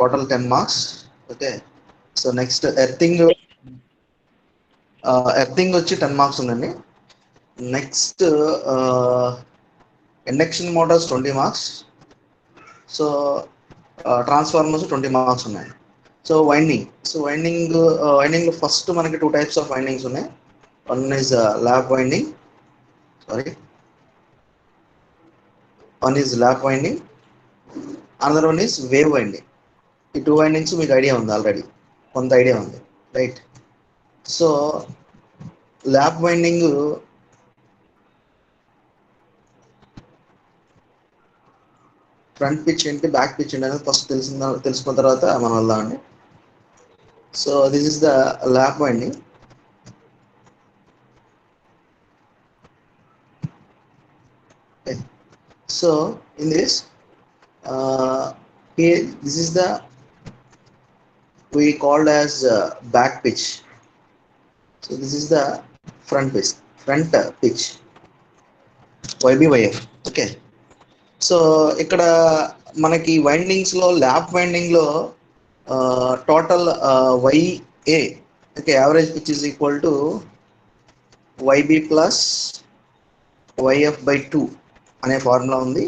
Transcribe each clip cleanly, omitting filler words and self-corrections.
total 10 marks. Okay, so next earthing వచ్చి 10 marks ఉందండి. Next induction Motors 20 marks. So transformers 20 marks ఉన్నాయి. So winding లో first మనకి 2 types of windings ఉన్నాయి. One is lap winding, another one is wave winding. ఈ 2 windings మీకు idea ఉంది, already కొంత ఐడియా ఉంది, right? So lap winding front pitch ఏంటి, బ్యాక్ పిచ్ ఏంటి అనేది ఫస్ట్ తెలుసుకున్న తర్వాత మనం వెళ్దామండి. So this is the lap winding. So in this here, this is the we called as back pitch. So this is the front pitch YBYF. Okay, so ఇక్కడ మనకి windings లో lap winding లో total YA, okay, average pitch is equal to YB plus YF/2 అనే formula ఉంది.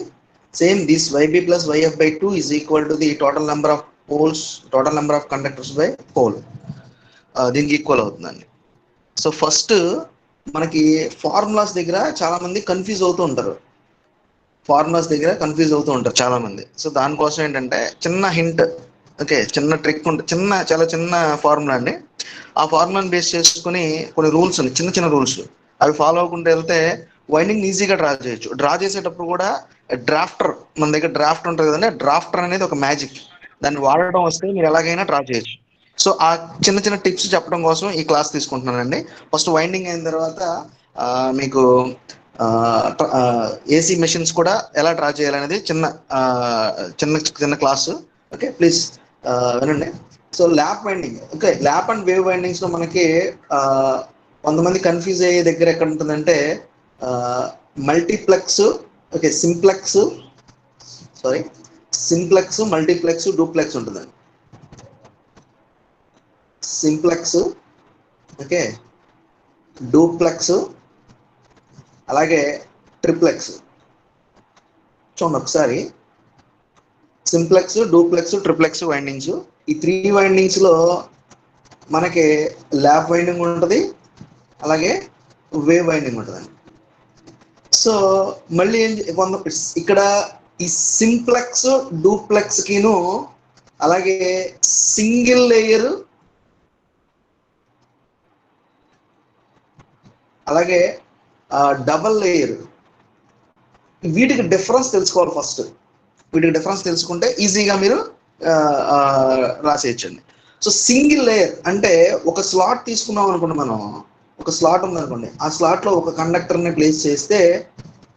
Same this YB plus YF/2 is equal to the total number of poles, total number of conductors by pole, దీనికి equal అవుతుందండి. So first మనకి formulas దగ్గర చాలా మంది confuse అవుతూ ఉంటారు చాలా మంది. సో దానికోసం ఏంటంటే చిన్న హింట్, ఓకే, చిన్న ట్రిక్ ఉంటుంది, చాలా చిన్న ఫార్ములా అండి. ఆ ఫార్ములాని బేస్ చేసుకుని కొన్ని రూల్స్ ఉన్నాయి, చిన్న రూల్స్, అవి ఫాలో అవ్వకుంటూ వెళ్తే వైండింగ్ ఈజీగా డ్రా చేయొచ్చు. డ్రా చేసేటప్పుడు కూడా డ్రాఫ్టర్, మన దగ్గర డ్రాఫ్ట్ ఉంటుంది కదండి, డ్రాఫ్టర్ అనేది ఒక మ్యాజిక్, దాన్ని వాడడం వస్తే మీరు ఎలాగైనా డ్రా చేయొచ్చు. సో ఆ చిన్న టిప్స్ చెప్పడం కోసం ఈ క్లాస్ తీసుకుంటున్నానండి. ఫస్ట్ వైండింగ్ అయిన తర్వాత మీకు ఏసీ మెషిన్స్ కూడా ఎలా డ్రా చేయాలనేది చిన్న క్లాసు. ఓకే, ప్లీజ్ వినండి. So lap winding, okay, lap and wave windings లో మనకి కొంతమంది కన్ఫ్యూజ్ అయ్యే దగ్గర ఎక్కడ ఉంటుందంటే multiplex, okay, simplex, multiplex, duplex ఉంటుందండి. సింప్లెక్స్, ఓకే, డూప్లెక్స్, అలాగే ట్రిప్లెక్స్. చూడండి ఒకసారి, సింప్లెక్స్, డూప్లెక్స్, ట్రిప్లెక్స్ వైండింగ్స్. ఈ 3 వైండింగ్స్ లో మనకి ల్యాప్ వైండింగ్ ఉంటుంది, అలాగే వేవ్ వైండింగ్ ఉంటుందండి. సో మళ్ళీ ఇక్కడ ఈ సింప్లెక్స్, డూప్లెక్స్ కిను అలాగే సింగిల్ లేయర్, అలాగే డబల్ లేయర్, వీటికి డిఫరెన్స్ తెలుసుకోవాలి. ఫస్ట్ వీటికి డిఫరెన్స్ తెలుసుకుంటే ఈజీగా మీరు రాసేయచ్చండి. సో సింగిల్ లేయర్ అంటే ఒక స్లాట్ తీసుకున్నాం అనుకోండి, మనం ఒక స్లాట్ ఉందనుకోండి, ఆ స్లాట్లో ఒక కండక్టర్ని ప్లేస్ చేస్తే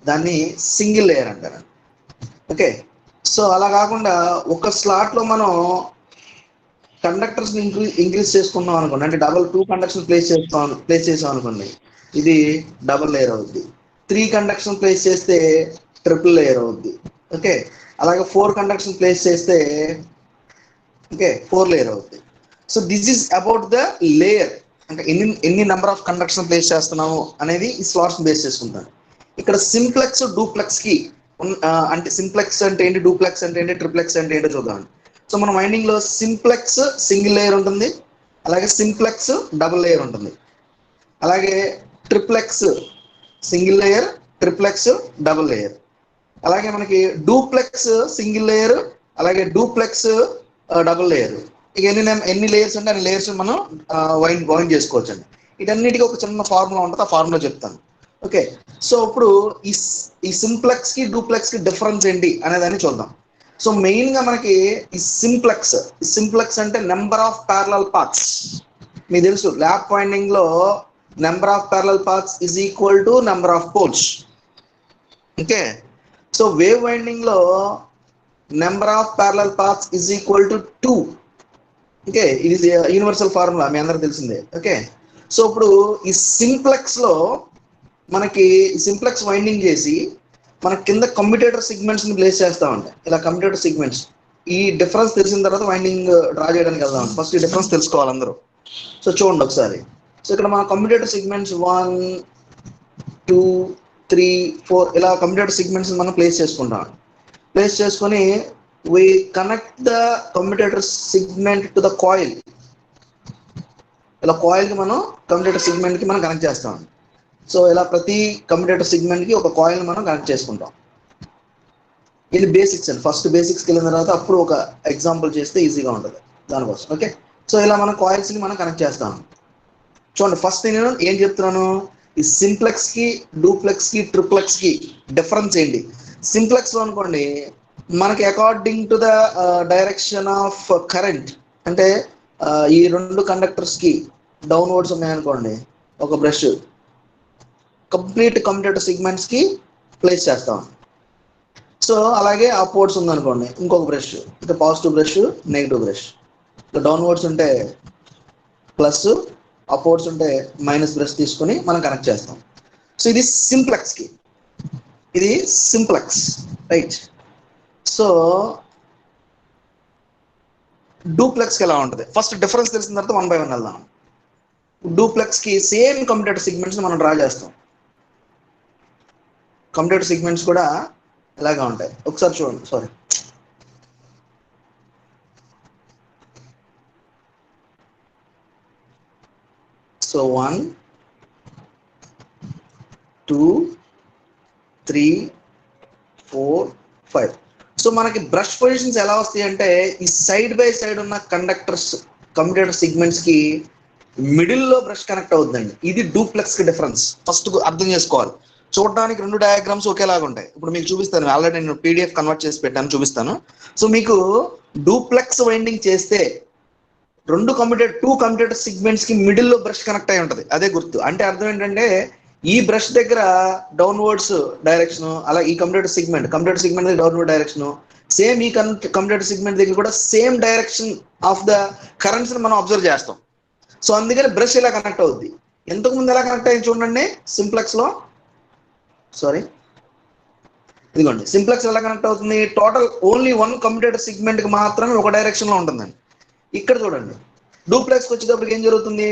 దాన్ని సింగిల్ లేయర్ అంటారు. ఓకే, సో అలా కాకుండా ఒక స్లాట్లో మనం కండక్టర్స్ ఇంక్రీజ్ చేసుకున్నాం అనుకోండి, అంటే 2 కండక్టర్స్ ప్లేస్ చేసాం అనుకోండి, ఇది డబుల్ లేయర్ అవుద్ది. 3 కండక్షన్ ప్లేస్ చేస్తే ట్రిపుల్ లేయర్ అవుద్ది. ఓకే, అలాగే 4 కండక్షన్ ప్లేస్ చేస్తే, ఓకే, 4 లేయర్ అవుద్ది. So this is about the layer, అంటే ఎన్ని నెంబర్ ఆఫ్ కండక్షన్ ప్లేస్ చేస్తున్నాము అనేది ఈ స్లాట్స్ బేస్ చేసుకుంటాను. ఇక్కడ సింప్లెక్స్, డూప్లెక్స్ కి అంటే సింప్లెక్స్ అంటే ఏంటి, డూప్లెక్స్ అంటే ఏంటి, ట్రిప్లెక్స్ అంటే ఏంటో చూద్దాం. సో మన వైండింగ్ లో సింప్లెక్స్ సింగిల్ లేయర్ ఉంటుంది, అలాగే సింప్లెక్స్ డబుల్ లేయర్ ఉంటుంది, అలాగే triplex single layer, triplex double layer, అలాగే మనకి డూప్లెక్స్ సింగిల్ లేయర్, అలాగే డూప్లెక్స్ డబుల్ లేయర్. ఇక ఎన్ని లేయర్స్ అంటే అన్ని లేయర్స్ మనం వైండ్ చేసుకోవచ్చు అండి. వీటన్నిటికీ ఒక చిన్న ఫార్ములా ఉంటుంది, ఆ ఫార్ములా చెప్తాను. ఓకే, సో ఇప్పుడు ఈ సింప్లెక్స్ కి డూప్లెక్స్ కి డిఫరెన్స్ ఏంటి అనేదాన్ని చూద్దాం. సో మెయిన్ గా మనకి ఈ సింప్లెక్స్ అంటే నెంబర్ ఆఫ్ ప్యారలల్ పాత్స్. మీకు తెలుసు ల్యాప్ వైండింగ్ లో number of parallel paths is equal to number of poles. Okay, so wave winding లో number of parallel paths is equal to 2. Okay, ఇది universal formula, మీ అందరికి తెలిసిందే. Okay, so ఇప్పుడు ఈ సింప్లెక్స్ లో మనకి సింప్లెక్స్ వైండింగ్ చేసి మన కింద కమ్యూటేటర్ సెగ్మెంట్స్ ని ప్లేస్ చేస్తా ఉంటాయి, ఇలా కమ్యూటేటర్ సెగ్మెంట్స్. ఈ డిఫరెన్స్ తెలిసిన తర్వాత వైండింగ్ డ్రా చేయడానికి వెళ్దాం. ఫస్ట్ ఈ డిఫరెన్స్ తెలుసుకోవాలి అందరూ. సో చూడండి ఒకసారి. సో ఇక్కడ మన కమ్యూటేటర్ సెగ్మెంట్స్ 1 2 3 4 ఇలా కమ్యూటేటర్ సెగ్మెంట్స్ మనం ప్లేస్ చేసుకుంటాం. ప్లేస్ చేసుకొని we connect the commutator segment to the coil. ఇలా కాయిల్ కి మనం కమ్యూటేటర్ సెగ్మెంట్ కి మనం కనెక్ట్ చేస్తాం. సో ఇలా ప్రతి కమ్యూటేటర్ సెగ్మెంట్ కి ఒక కాయిల్ మనం కనెక్ట్ చేసుకుంటాం. ఇది బేసిక్స్ అండి. ఫస్ట్ బేసిక్స్కి వెళ్ళిన తర్వాత అప్పుడు ఒక ఎగ్జాంపుల్ చేస్తే ఈజీగా ఉంటుంది దానికోసం. ఓకే, సో ఇలా మనం కాయిల్స్ ని మనం కనెక్ట్ చేస్తాం. చూడండి, ఫస్ట్ నేను ఏం చెప్తున్నాను, ఈ సింప్లెక్స్ కి డూప్లెక్స్ కి ట్రిప్లెక్స్ కి డిఫరెన్స్ ఏంటి. సింప్లెక్స్ లో అనుకోండి మనకి according to the direction of current, అంటే ఈ రెండు కండక్టర్స్ కి డౌన్వర్డ్స్ ఉన్నాయనుకోండి, ఒక బ్రష్ కంప్లీట్ కమ్యూటేటర్ సెగ్మెంట్స్ కి ప్లేస్ చేస్తాం. సో అలాగే ఆ పోర్ట్స్ ఉందనుకోండి, ఇంకొక బ్రష్, ఇక పాజిటివ్ బ్రష్ నెగిటివ్ బ్రష్, ఇక డౌన్వర్డ్స్ ఉంటే ప్లస్, ఆ పోర్ట్స్ ఉంటే మైనస్ బ్రష్ తీసుకొని మనం కనెక్ట్ చేస్తాం. సో ఇది సింప్లెక్స్ కి, ఇది సింప్లెక్స్, రైట్. సో డూప్లెక్స్కి ఎలా ఉంటుంది, ఫస్ట్ డిఫరెన్స్ తెలిసిన తర్వాత 1 by 1 వెళ్దాం. డూప్లెక్స్కి సేమ్ కమ్యూటేటర్ సెగ్మెంట్స్ మనం డ్రా చేస్తాం. కమ్యూటేటర్ సెగ్మెంట్స్ కూడా ఇలాగా ఉంటాయి. ఒకసారి చూడండి, సారీ. సో 1 2 3 4 5. సో మనకి బ్రష్ పొజిషన్స్ ఎలా వస్తాయి అంటే, ఈ సైడ్ బై సైడ్ ఉన్న కండక్టర్స్ కమ్యూటేటర్ సెగ్మెంట్స్ కి మిడిల్ లో బ్రష్ కనెక్ట్ అవుతుందండి. ఇది డూప్లెక్స్ కి డిఫరెన్స్. ఫస్ట్ అర్థం చేసుకోవాలి. చూడడానికి రెండు డయాగ్రామ్స్ ఒకేలాగా ఉంటాయి. ఇప్పుడు మీకు చూపిస్తాను, ఆల్రెడీ నేను పీడిఎఫ్ కన్వర్ట్ చేసి పెట్టాను, చూపిస్తాను. సో మీకు డూప్లెక్స్ వైండింగ్ చేస్తే టూ కమ్యూటేటర్ సెగ్మెంట్స్ కి మిడిల్ లో బ్రష్ కనెక్ట్ అయి ఉంటుంది. అదే గుర్తు. అంటే అర్థం ఏంటంటే, ఈ బ్రష్ దగ్గర డౌన్వర్డ్స్ డైరెక్షన్, అలా ఈ కమ్యూటేటర్ సెగ్మెంట్ దగ్గర డౌన్వర్డ్ డైరెక్షన్, సేమ్ ఈ కమ్యూటేటర్ సెగ్మెంట్ దగ్గర కూడా same direction of the currents మనం అబ్జర్వ్ చేస్తాం. సో అందుకని బ్రష్ ఇలా కనెక్ట్ అవుద్ది. ఎంతకు ముందు ఎలా కనెక్ట్ అయ్యింది చూడండి సింప్లెక్స్ లో. సారీ, ఇదిగోండి, సింప్లెక్స్ ఎలా కనెక్ట్ అవుతుంది, టోటల్ ఓన్లీ 1 కమ్యూటేటర్ సెగ్మెంట్ కి మాత్రమే ఒక డైరెక్షన్ లో ఉంటుందండి. ఇక్కడ చూడండి, డూప్లెక్స్కి వచ్చేటప్పటికి ఏం జరుగుతుంది,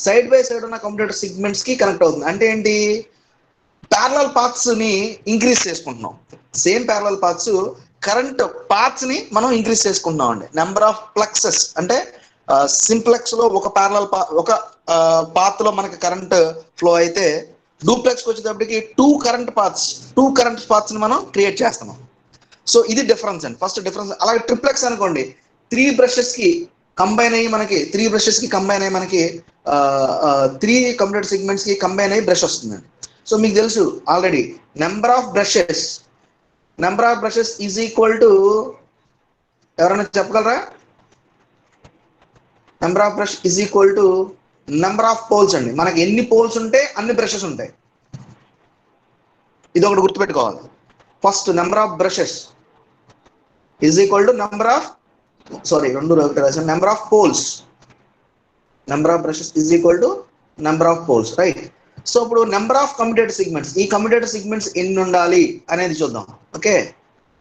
సైడ్ బై సైడ్ ఉన్న కమ్యూటేటర్ సెగ్మెంట్స్ కి కనెక్ట్ అవుతుంది. అంటే ఏంటి, ప్యారలల్ పాత్స్ ని ఇంక్రీజ్ చేసుకుంటున్నాం. Same parallel paths, current paths ని మనం ఇంక్రీజ్ చేసుకుంటున్నాం అండి. నెంబర్ ఆఫ్ ప్లక్సెస్, అంటే సింప్లెక్స్ లో ఒక ప్యారలల్ ఒక పాత్ లో మనకి కరెంట్ ఫ్లో అయితే, డూప్లెక్స్కి వచ్చేటప్పటికి 2 కరెంట్ పాత్స్ ని మనం క్రియేట్ చేస్తున్నాం. సో ఇది డిఫరెన్స్ అండి, ఫస్ట్ డిఫరెన్స్. అలాగే ట్రిప్లెక్స్ అనుకోండి, 3 బ్రషెస్ కి కంబైన్ అయ్యి మనకి 3 కమ్యూటేటర్ సెగ్మెంట్స్ కి కంబైన్ అయ్యి బ్రష్ వస్తుందండి. సో మీకు తెలుసు already, number of brushes is equal to, ఎవరైనా చెప్పగలరా, number of brush is equal to number of poles అండి. మనకి ఎన్ని పోల్స్ ఉంటే అన్ని బ్రషెస్ ఉంటాయి. ఇది ఒకటి గుర్తుపెట్టుకోవాలి. First number of brushes is equal to number of poles. Number of brushes is equal to number of poles, right. So ఇప్పుడు నెంబర్ ఆఫ్ కమ్యూటేటర్ సెగ్మెంట్స్, ఈ కమ్యూటేటర్ సెగ్మెంట్స్ ఎన్ని ఉండాలి అనేది చూద్దాం. Okay,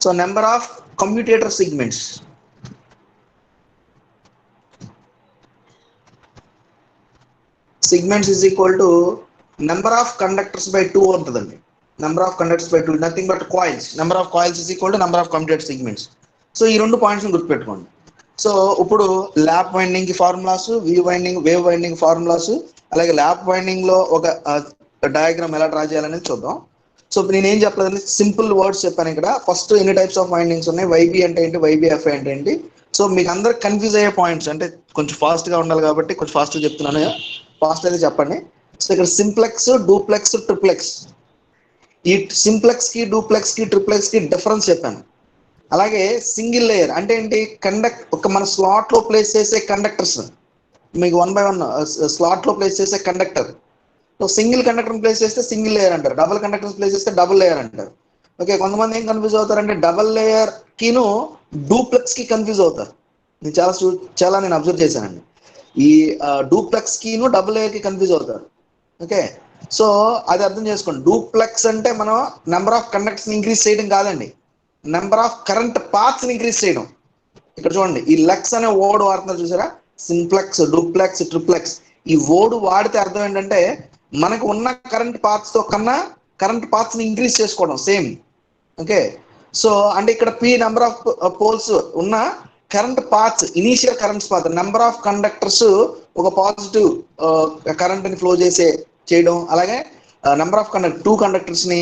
so number of commutator segments is equal to number of conductors by 2 ఉంటుందండి. Number of conductors by 2, nothing but coils. Number of coils is equal to number of commutator segments. So ఈ 2 points గుర్తుపెట్టుకోండి. So ఇప్పుడు lap winding కి formulas, wave winding formulas, అలాగే lap winding లో ఒక diagram ఎలా draw చేయాలనేది చూద్దాం. సో నేను ఏం చెప్పలేదండి, సింపుల్ వర్డ్స్ చెప్పాను ఇక్కడ. ఫస్ట్ ఎన్ని టైప్స్ ఆఫ్ వైండింగ్స్ ఉన్నాయి, వైబీ అంటే ఏంటి, వైబీఎఫ్ అంటే ఏంటి. సో మీకు అందరికి కన్ఫ్యూజ్ అయ్యే పాయింట్స్, అంటే కొంచెం ఫాస్ట్ గా ఉండాలి కాబట్టి కొంచెం ఫాస్ట్ గా చెప్తున్నాను, ఫాస్ట్ అయితే చెప్పండి. సో ఇక్కడ సింప్లెక్స్, డూప్లెక్స్, ట్రిప్లెక్స్, ఈ సింప్లెక్స్ కి, డూప్లెక్స్ కి, ట్రిప్లెక్స్ కి డిఫరెన్స్ చెప్పాను. అలాగే సింగిల్ లేయర్ అంటే ఏంటి, మన స్లాట్ లో ప్లేస్ చేసే కండక్టర్స్, మీకు 1 by 1 స్లాట్ లో ప్లేస్ చేసే conductor. So single conductor place చేస్తే సింగిల్ లేయర్ అంటారు, డబుల్ కండక్టర్ ప్లేస్ చేస్తే డబుల్ లేయర్ అంటారు. ఓకే, కొంతమంది ఏం కన్ఫ్యూజ్ అవుతారంటే, డబుల్ లేయర్ కిను డూప్లెక్స్ కి కన్ఫ్యూజ్ అవుతారు. నేను చాలా నేను అబ్జర్వ్ చేశానండి. ఈ డూప్లెక్స్ కిను డబుల్ లేయర్ కి కన్ఫ్యూజ్ అవుతారు. ఓకే, సో అది అర్థం చేసుకోండి. డూప్లెక్స్ అంటే మనం నెంబర్ ఆఫ్ కండక్టర్స్ ఇంక్రీజ్ చేయడం కాదండి, number of current paths increase చేయడం. ఇక్కడ చూడండి, ఈ లెక్స్ అనే వర్డ్ వాడుతున్నారు చూసారా, సింప్లెక్స్, డూప్లెక్స్, ట్రిప్లెక్స్. ఈ వర్డ్ వాడితే అర్థం ఏంటంటే మనకు ఉన్న కరెంట్ పాత్స్ తో కన్నా కరెంట్ పాత్స్ ని ఇంక్రీజ్ చేసుకోవడం సేమ్. ఓకే, సో అంటే ఇక్కడ పి నెంబర్ ఆఫ్ పోల్స్ ఉన్న current paths, initial currents path, number of conductors ఒక పాజిటివ్ కరెంట్ ని ఫ్లో చేయడం, అలాగే నెంబర్ ఆఫ్ టూ కండక్టర్స్ ని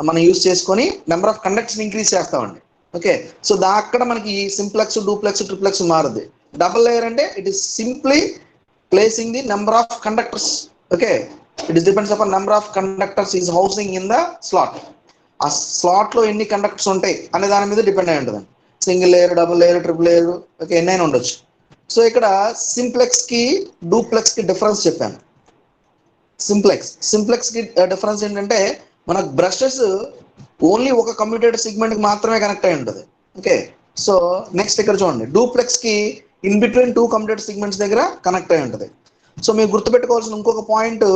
మనం యూజ్ చేసుకొని నెంబర్ ఆఫ్ కండక్టర్స్ ని ఇంక్రీజ్ చేస్తామండి. ఓకే, సో అక్కడ మనకి సింప్లెక్స్, డూప్లెక్స్, ట్రిప్లెక్స్ మారుద్ది. డబుల్ లేయర్ అంటే it is simply placing the number of conductors. Okay, it is depends upon number of conductors is housing in the slot. ఆ slot లో ఎన్ని conductors ఉంటాయి అనే దాని మీద డిపెండ్ అయి ఉంటుంది. Single layer, double layer, triple layer, okay, ఎన్నైనా ఉండొచ్చు. సో ఇక్కడ సింప్లెక్స్ కి డూప్లెక్స్ కి డిఫరెన్స్ చెప్పాను. సింప్లెక్స్ కి డిఫరెన్స్ ఏంటంటే మన బ్రషెస్ ఓన్లీ ఒక కమ్యూటేటర్ సెగ్మెంట్ కి మాత్రమే కనెక్ట్ అయి ఉంటుంది. ఓకే, సో నెక్స్ట్ ఇక్కడ చూడండి, డూప్లెక్స్ కి in between two commutator segments దగ్గర కనెక్ట్ అయి ఉంటుంది. సో మీరు గుర్తుపెట్టుకోవాల్సిన ఇంకొక point,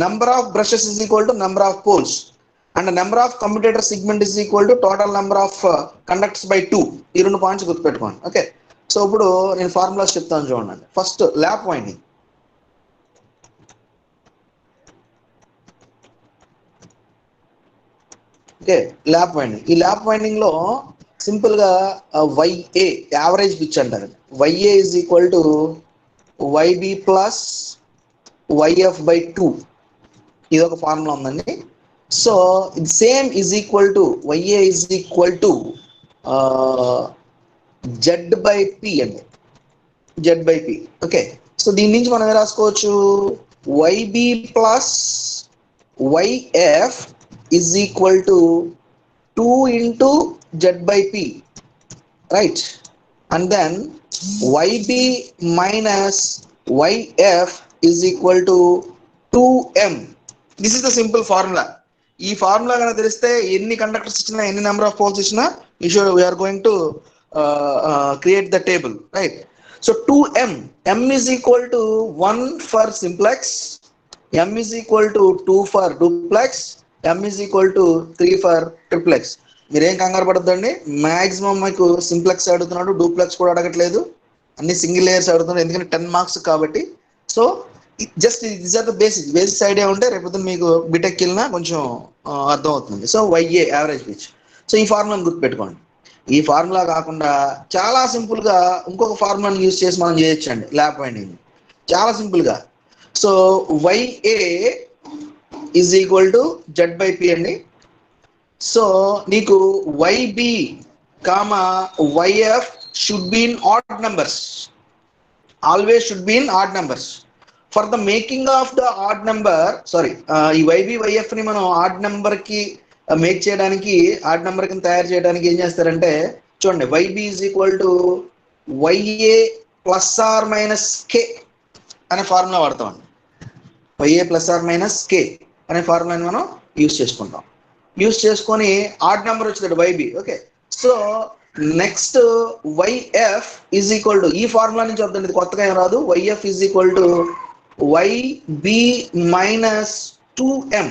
number of brushes is equal to number of poles and number of commutator segment is equal to total number of conductors by 2. ఈ రెండు points గుర్తుపెట్టుకోండి. Okay, so ఇప్పుడు నేను ఫార్ములాస్ చెప్తాను చూడండి. First lap winding. Okay, lap winding. ఈ lap winding లో simple గా వైఏ యావరేజ్ పిచ్ అంటారు. YA is equal to YB plus YF by 2. ఇది ఒక ఫార్ములా ఉందండి. సో ఇది same is equal to YA is equal to Z by P అండి, Z by P. Okay, so దీని నుంచి మనం రాసుకోవచ్చు, YB plus YF is equal to 2 into z by p, right? And then yb minus yf is equal to 2m. This is the simple formula. ఈ formula కనుక తెలిస్తే ఎన్ని conductors ఇచ్చినా, ఎన్ని నెంబర్ ఆఫ్ పోల్స్ ఇచ్చినా, we are going to create the table, right? So 2m, m is equal to 1 for simplex, m is equal to 2 for duplex, m is equal to 3 for triplex. మీరేం కంగారు పడద్దండి, maximum మీకు simplex అడుగుతున్నాడు, duplex కూడా అడగట్లేదు, అన్ని single layers అడుగుతున్నాడు, ఎందుకంటే 10 marks కాబట్టి. So just these are the basics idea ఉంటే రేపు మీకు బీటెక్ వెళ్ళినా కొంచెం అర్థం అవుతుంది. So YA average pitch. So ఈ ఫార్ములాని గుర్తుపెట్టుకోండి. ఈ ఫార్ములా కాకుండా చాలా సింపుల్ గా ఇంకొక ఫార్ములాని యూజ్ చేసి మనం చేయొచ్చండి ల్యాప్ వైండింగ్, చాలా సింపుల్ గా. So YA is equal to Z by P అండి. సో నీకు YB comma YF should be in odd numbers, always should be in odd numbers. For the making of the odd number, sorry, ఈ YB YF ని మనం odd number కి make చేయడానికి, odd number కింద తయారు చేయడానికి ఏం చేస్తారంటే చూడండి, YB is equal to YA plus or minus K అనే formula వాడతామండి. వైఏ plus or minus K అనే ఫార్ములాని మనం యూజ్ చేసుకుంటాం. యూజ్ చేసుకొని ఆడ్ నెంబర్ వచ్చింది YB. Okay, so next YF is equal to, ఈ ఫార్ములా నుంచి వద్దండి, ఇది కొత్తగా ఏం రాదు. YF is equal to YB minus 2m.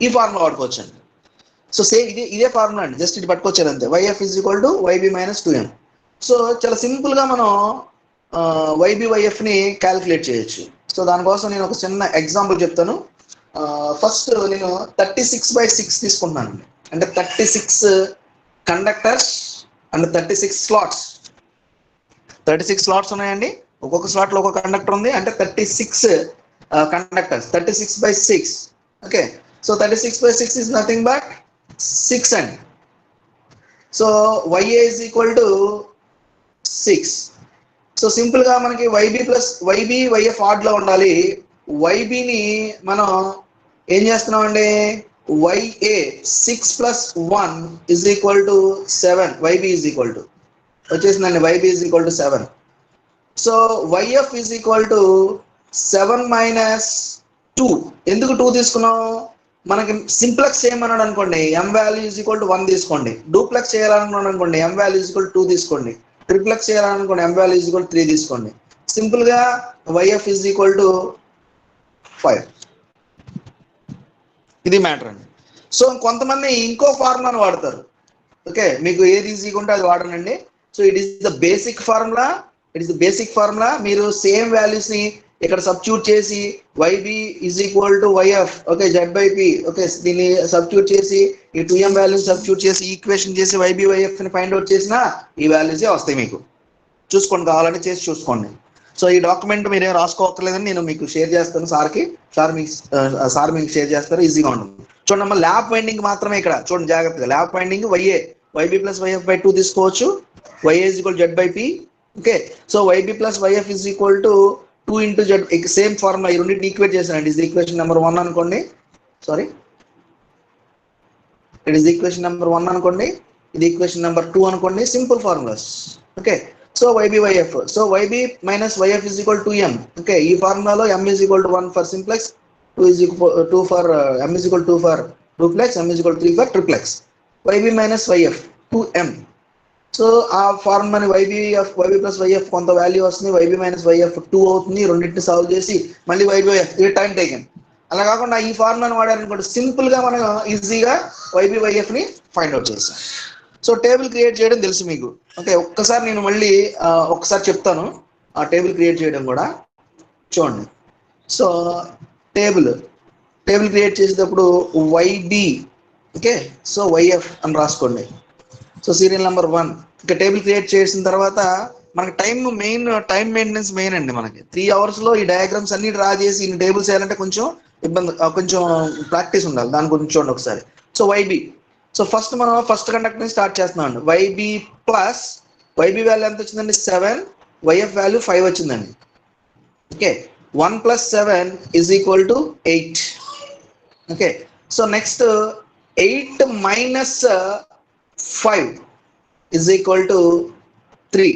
ఈ ఫార్ములా వాడుకోవచ్చండి. సో సేమ్ ఇదే ఫార్ములా అండి, జస్ట్ ఇది పట్టుకొచ్చారు అంతే. YF is equal to YB minus 2m. So చాలా సింపుల్ గా మనం వైబి వైఎఫ్ ని క్యాలిక్యులేట్ చేయొచ్చు. సో దానికోసం నేను ఒక చిన్న ఎగ్జాంపుల్ చెప్తాను. ఫస్ట్ నేను 36/6 తీసుకుంటున్నాను, అంటే 36 కండక్టర్స్ అండ్ 36 స్లాట్స్. 36 స్లాట్స్ ఉన్నాయండి, ఒక్కొక్క స్లాట్ లో ఒక్కొక్క కండక్టర్ ఉంది, అంటే 36 conductors, 36/6. Okay, so 36/6 is nothing but 6 అండి. So YA is equal to 6. So simple గా మనకి YB YF ఆడ్ లో ఉండాలి. YB ని మనం ఏం చేస్తున్నామండి, YA 6 + 1 is equal to 7. YB is equal to వచ్చేసిందండి, YB is equal to 7. So YF is equal to 7 - 2. ఎందుకు 2 తీసుకున్నాం, మనకి సింప్లెక్స్ చేయమన్నాడు అనుకోండి, m value is equal to 1 తీసుకోండి. డూప్లెక్స్ చేయాలనుకున్నాడు అనుకోండి, m value is equal to 2 తీసుకోండి. ట్రిప్లెక్స్ చేయాలనుకోండి, m value is equal to 3 తీసుకోండి. సింపుల్ గా YF ఈజ్ ఈక్వల్ టు 5. ఇది మ్యాటర్ అండి. సో కొంతమంది ఇంకో ఫార్ములాను వాడతారు. ఓకే, మీకు ఏది ఈజీగా ఉంటే అది వాడనండి. So it is the basic formula. మీరు సేమ్ వాల్యూస్ ని ఇక్కడ సబ్స్టిట్యూట్ చేసి YB is equal to YF, okay, Z by P, okay, దీన్ని సబ్స్టిట్యూట్ చేసి ఈ 2m వాల్యూస్ సబ్స్టిట్యూట్ చేసి ఈక్వేషన్ చేసి వైబి వైఎఫ్ ని ఫైండ్ అవుట్ చేసినా ఈ వాల్యూస్ వస్తాయి. మీకు చూసుకోండి, కావాలంటే చేసి చూసుకోండి. సో ఈ డాక్యుమెంట్ మీరేం రాసుకోవట్లేదని నేను మీకు షేర్ చేస్తాను సార్ మీకు షేర్ చేస్తారు, ఈజీగా ఉంటుంది. చూడండి అమ్మ, ల్యాప్ వైండింగ్ మాత్రమే ఇక్కడ చూడండి జాగ్రత్తగా. Lap winding YB plus YF by 2 తీసుకోవచ్చు. YA is equal Z by P, okay. So YB plus YF is equal to 2 into Z, same formula. ఈ రెండింటిని ఈక్వేట్ చేశానండి. ఇది ఈక్వేషన్ నెంబర్ 1 అనుకోండి, sorry, it is equation number 1 అనుకోండి, ఇది equation number 2 అనుకోండి. Simple formulas, okay. So YB YF, so YB minus YF is equal to M, okay. ఈ ఫార్ములాలో ఎం is equal to 1 for simplex, 2 for M is equal 2 for duplex, M is equal 3 for triplex. YB minus YF 2m. So ఆ ఫార్ములాని YB plus YF కొంత value వస్తుంది, YB minus YF 2 అవుతుంది. రెండింటిని solve చేసి మళ్ళీ YB YF, ఇది time taken. అలా కాకుండా ఈ ఫార్ములాని వాడారనుకోండి, సింపుల్ గా మనం ఈజీగా వైబి వైఎఫ్ ని ఫైండ్ అవుట్ చేసాం. సో టేబుల్ క్రియేట్ చేయడం తెలుసు మీకు, ఓకే. ఒక్కసారి నేను మళ్ళీ ఒక్కసారి చెప్తాను ఆ టేబుల్ క్రియేట్ చేయడం కూడా. చూడండి, సో టేబుల్ క్రియేట్ చేసేటప్పుడు వైబి, ఓకే, సో వైఎఫ్ అని రాసుకోండి. సో సీరియల్ నెంబర్ 1, ఇక టేబుల్ క్రియేట్ చేసిన తర్వాత మనకి టైం మెయింటెనెన్స్ మెయిన్ అండి. మనకి 3 hours లో ఈ డయాగ్రామ్స్ అన్ని డ్రా చేసి ఇన్ని టేబుల్స్ చేయాలంటే కొంచెం ఇబ్బంది, కొంచెం ప్రాక్టీస్ ఉండాలి. దాని గురించి చూడండి ఒకసారి. సో వైబి, సో మనం ఫస్ట్ కండక్టర్ ని స్టార్ట్ చేస్తున్నాం అండి. వైబి ప్లస్ వైబి వాల్యూ ఎంత వచ్చిందండి? 7, వైఎఫ్ వాల్యూ 5 వచ్చిందండి, okay. 1 + 7 is equal to 8, okay. So next 8 minus 5 is equal to 3,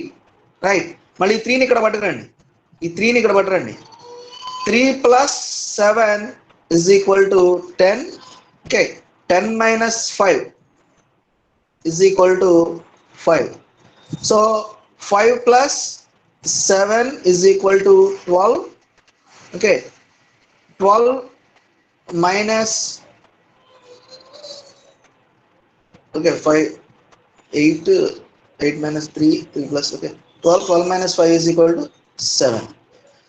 right. మళ్ళీ 3ని ఇక్కడ పట్టుకురండి, ఈ 3ని ఇక్కడ పట్టురండి. 3 + 7 is equal to 10, okay. 10 minus 5 is equal to 5. So 5 + 7 is equal to 12, okay. 12 minus, okay, 5, 8 minus 3 plus, okay, 12 minus 5 is equal to 7.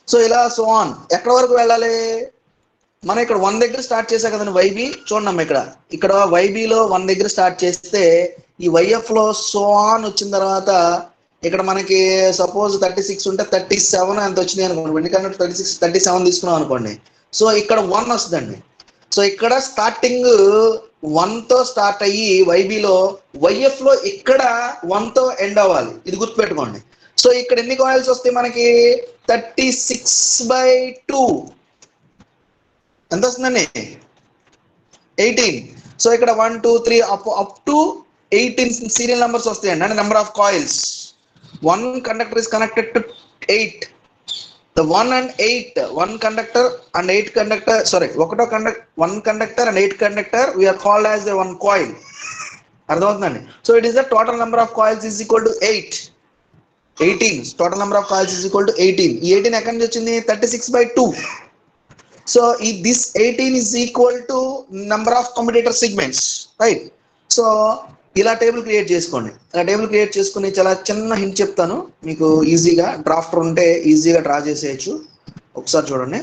So ఇలా so on ఎక్కడ వరకు వెళ్ళాలి? మనం ఇక్కడ 1 దగ్గర స్టార్ట్ చేసా కదండి వైబి. చూడండి ఇక్కడ వైబిలో 1 దగ్గర స్టార్ట్ చేస్తే ఈ వైఎఫ్ లో సో ఆన్ వచ్చిన తర్వాత ఇక్కడ మనకి సపోజ్ 36 ఉంటే 37 ఎంత వచ్చినాయి అనుకోండి. ఎందుకంటే 37 తీసుకున్నాం అనుకోండి. సో ఇక్కడ 1 వస్తుందండి. సో ఇక్కడ స్టార్టింగ్ 1 తో స్టార్ట్ అయ్యి వైబిలో వైఎఫ్ లో ఇక్కడ 1 తో ఎండ్ అవ్వాలి, ఇది గుర్తుపెట్టుకోండి. సో ఇక్కడ ఎన్ని కాయిల్స్ వస్తాయి మనకి? 36/2 ఎంత వస్తుందండి? 18. సో ఇక్కడ 1 2 3 అప్ టు 18 సీరియల్ నెంబర్స్ వస్తాయండి, అంటే number of coils. 1 conductor is connected to 8. The 1 and 8, 1 conductor and 8 conductor, sorry, 1 conductor and 8 conductor, we are called as the 1 coil. అర్థమవుతుందండి? So it is the total number of coils is equal to 8. 18. Total number of coils is equal to 18. ఈ 18 ఎక్కడి నుంచి వచ్చింది? 36/2. So this 18 is equal to number of commutator segments, right? So ఇలా table create చేసుకోండి. ఇలా table create చేసుకుని చాలా చిన్న హింట్ చెప్తాను మీకు, ఈజీగా డ్రాఫ్టర్ ఉంటే ఈజీగా డ్రా చేసేయచ్చు. ఒకసారి చూడండి.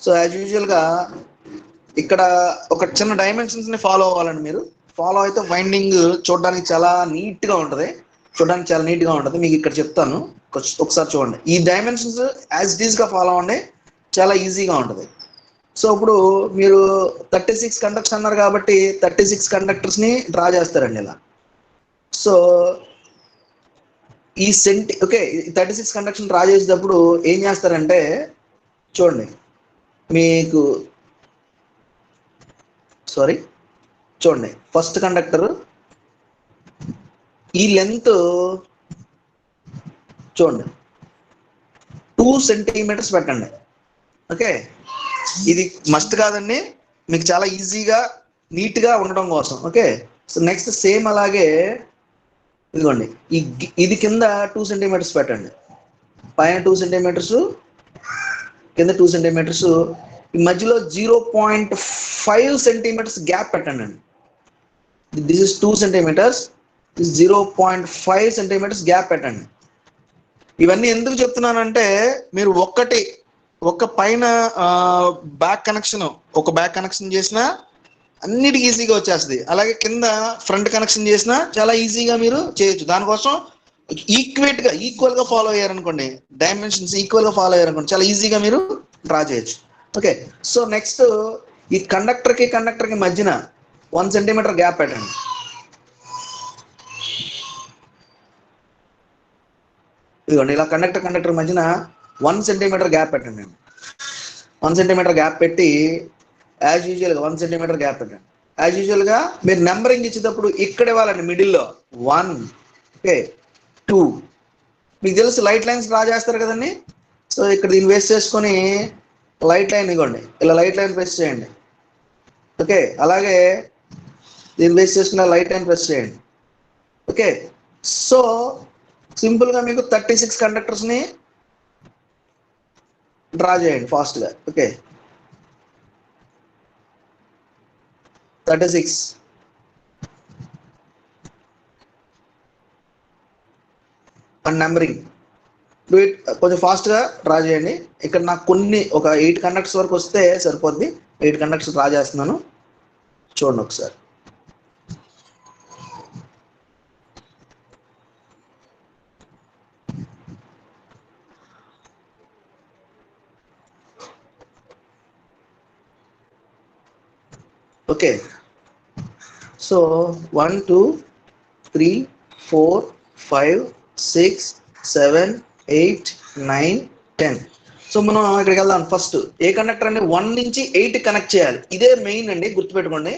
సో యాజ్ యూజువల్గా ఇక్కడ ఒక చిన్న డైమెన్షన్స్ని ఫాలో అవ్వాలండి. మీరు ఫాలో అయితే వైండింగ్ చూడడానికి చాలా నీట్గా ఉంటుంది. మీకు ఇక్కడ చెప్తాను, ఒకసారి చూడండి. ఈ డైమెన్షన్స్ యాజ్ ఇట్ ఈస్గా ఫాలో అవ్వండి, చాలా ఈజీగా ఉంటుంది. సో ఇప్పుడు మీరు 36 కండక్టర్స్ అన్నారు కాబట్టి 36 కండక్టర్స్ ని డ్రా చేస్తారండి ఇలా. సో ఈ 36 కండక్షన్ డ్రా చేసేటప్పుడు ఏం చేస్తారంటే చూడండి, మీకు చూడండి, ఫస్ట్ కండక్టర్ ఈ లెంత్ చూడండి 2 సెంటీమీటర్స్ పెట్టండి, ఓకే. ఇది మస్ట్ కాదండి, మీకు చాలా ఈజీగా నీట్గా ఉండడం కోసం, ఓకే. సో నెక్స్ట్ సేమ్ అలాగే ఇదిగోండి, ఇది కింద 2 సెంటీమీటర్స్ పెట్టండి, పైన 2 సెంటీమీటర్స్, కింద 2 సెంటీమీటర్స్, ఈ మధ్యలో 0.5 సెంటీమీటర్స్ గ్యాప్ పెట్టండి అండి. This is 2 centimetres, 0.5 centimetres gap పెట్టండి. ఇవన్నీ ఎందుకు చెప్తున్నానంటే మీరు ఒక పైన బ్యాక్ కనెక్షన్ చేసినా అన్నిటికీ ఈజీగా వచ్చేస్తుంది. అలాగే కింద ఫ్రంట్ కనెక్షన్ చేసినా చాలా ఈజీగా మీరు చేయొచ్చు. దానికోసం ఈక్వల్ గా ఫాలో అయ్యారనుకోండి, డైమెన్షన్స్ ఈక్వల్ గా ఫాలో అయ్యారనుకోండి, చాలా ఈజీగా మీరు డ్రా చేయొచ్చు. ఓకే, సో నెక్స్ట్ ఈ కండక్టర్ కి మధ్యన 1 సెంటీమీటర్ గ్యాప్ పెట్టండి. ఇదిగోండి, ఇలా కండక్టర్ మధ్యన 1 సెంటీమీటర్ గ్యాప్ పెట్టండి. 1 సెంటీమీటర్ గ్యాప్ పెట్టి యాజ్ యూజువల్గా 1 సెంటీమీటర్ గ్యాప్ పెట్టండి. యాజ్ యూజువల్గా మీరు నెంబరింగ్ ఇచ్చేటప్పుడు ఇక్కడ ఇవ్వాలండి, మిడిల్లో 1, ఓకే 2. మీకు తెలుసు లైట్ లైన్స్ డ్రా చేస్తారు కదండి. సో ఇక్కడ దీన్ని వేస్ట్ చేసుకొని లైట్ లైన్ ఇవ్వండి, ఇలా లైట్ లైన్ ప్రెస్ చేయండి. ఓకే, అలాగే దీన్ని వేస్ట్ చేసుకున్న లైట్ లైన్ ప్రెస్ చేయండి. ఓకే, సో సింపుల్గా మీకు 36 కండక్టర్స్ని డ్రా చేయండి ఫాస్ట్గా. ఓకే, 36 అండ్ నెంబరింగ్ కొంచెం ఫాస్ట్గా డ్రా చేయండి. ఇక్కడ నాకు ఒక 8 కండక్టర్స్ వరకు వస్తే సరిపోద్ది. 8 కండక్టర్స్ డ్రా చేస్తున్నాను, చూడండి ఒకసారి. Okay, so 1 2 3 4 5 6 7 8 9 10. సో మనం ఇక్కడికి వెళ్దాం. ఫస్ట్ ఏ కండక్టర్ అండి 1 నుంచి 8 కనెక్ట్ చేయాలి. ఇదే మెయిన్ అండి, గుర్తుపెట్టుకోండి.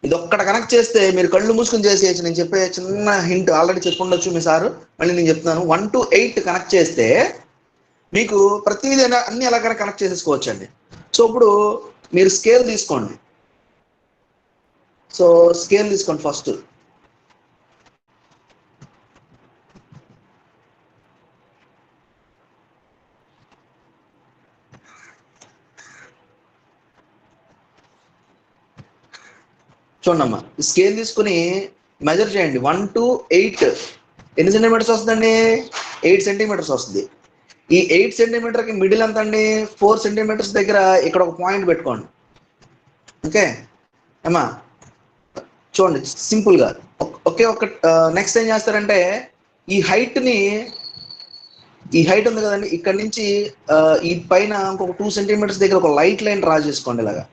ఇది ఒక్కడ కనెక్ట్ చేస్తే మీరు కళ్ళు మూసుకుని చేసేయచ్చు. నేను చెప్పే చిన్న హింట్ ఆల్రెడీ చెప్పుండొచ్చు మీ సారు, మళ్ళీ నేను చెప్తున్నాను. 1 to 8 కనెక్ట్ చేస్తే మీకు ప్రతిదీ అన్ని ఎలాగైనా కనెక్ట్ చేసేసుకోవచ్చు అండి. సో ఇప్పుడు మీరు స్కేల్ తీసుకోండి. సో స్కేల్ తీసుకోండి ఫస్ట్. చూడండి అమ్మా, స్కేల్ తీసుకుని మెజర్ చేయండి. 1 to 8 ఎన్ని సెంటీమీటర్స్ వస్తుందండి? 8 సెంటీమీటర్స్ వస్తుంది. ఈ 8 సెంటీమీటర్కి మిడిల్ ఎంత అండి? 4 సెంటీమీటర్స్ దగ్గర ఇక్కడ ఒక పాయింట్ పెట్టుకోండి. ఓకే అమ్మా, చూడండి సింపుల్గా. ఒక నెక్స్ట్ ఏం చేస్తారంటే ఈ హైట్ ఉంది కదండి, ఇక్కడ నుంచి ఈ పైన ఇంకొక 2 సెంటీమీటర్స్ దగ్గర ఒక లైట్ లైన్ డ్రా చేసుకోండి. ఇలాగా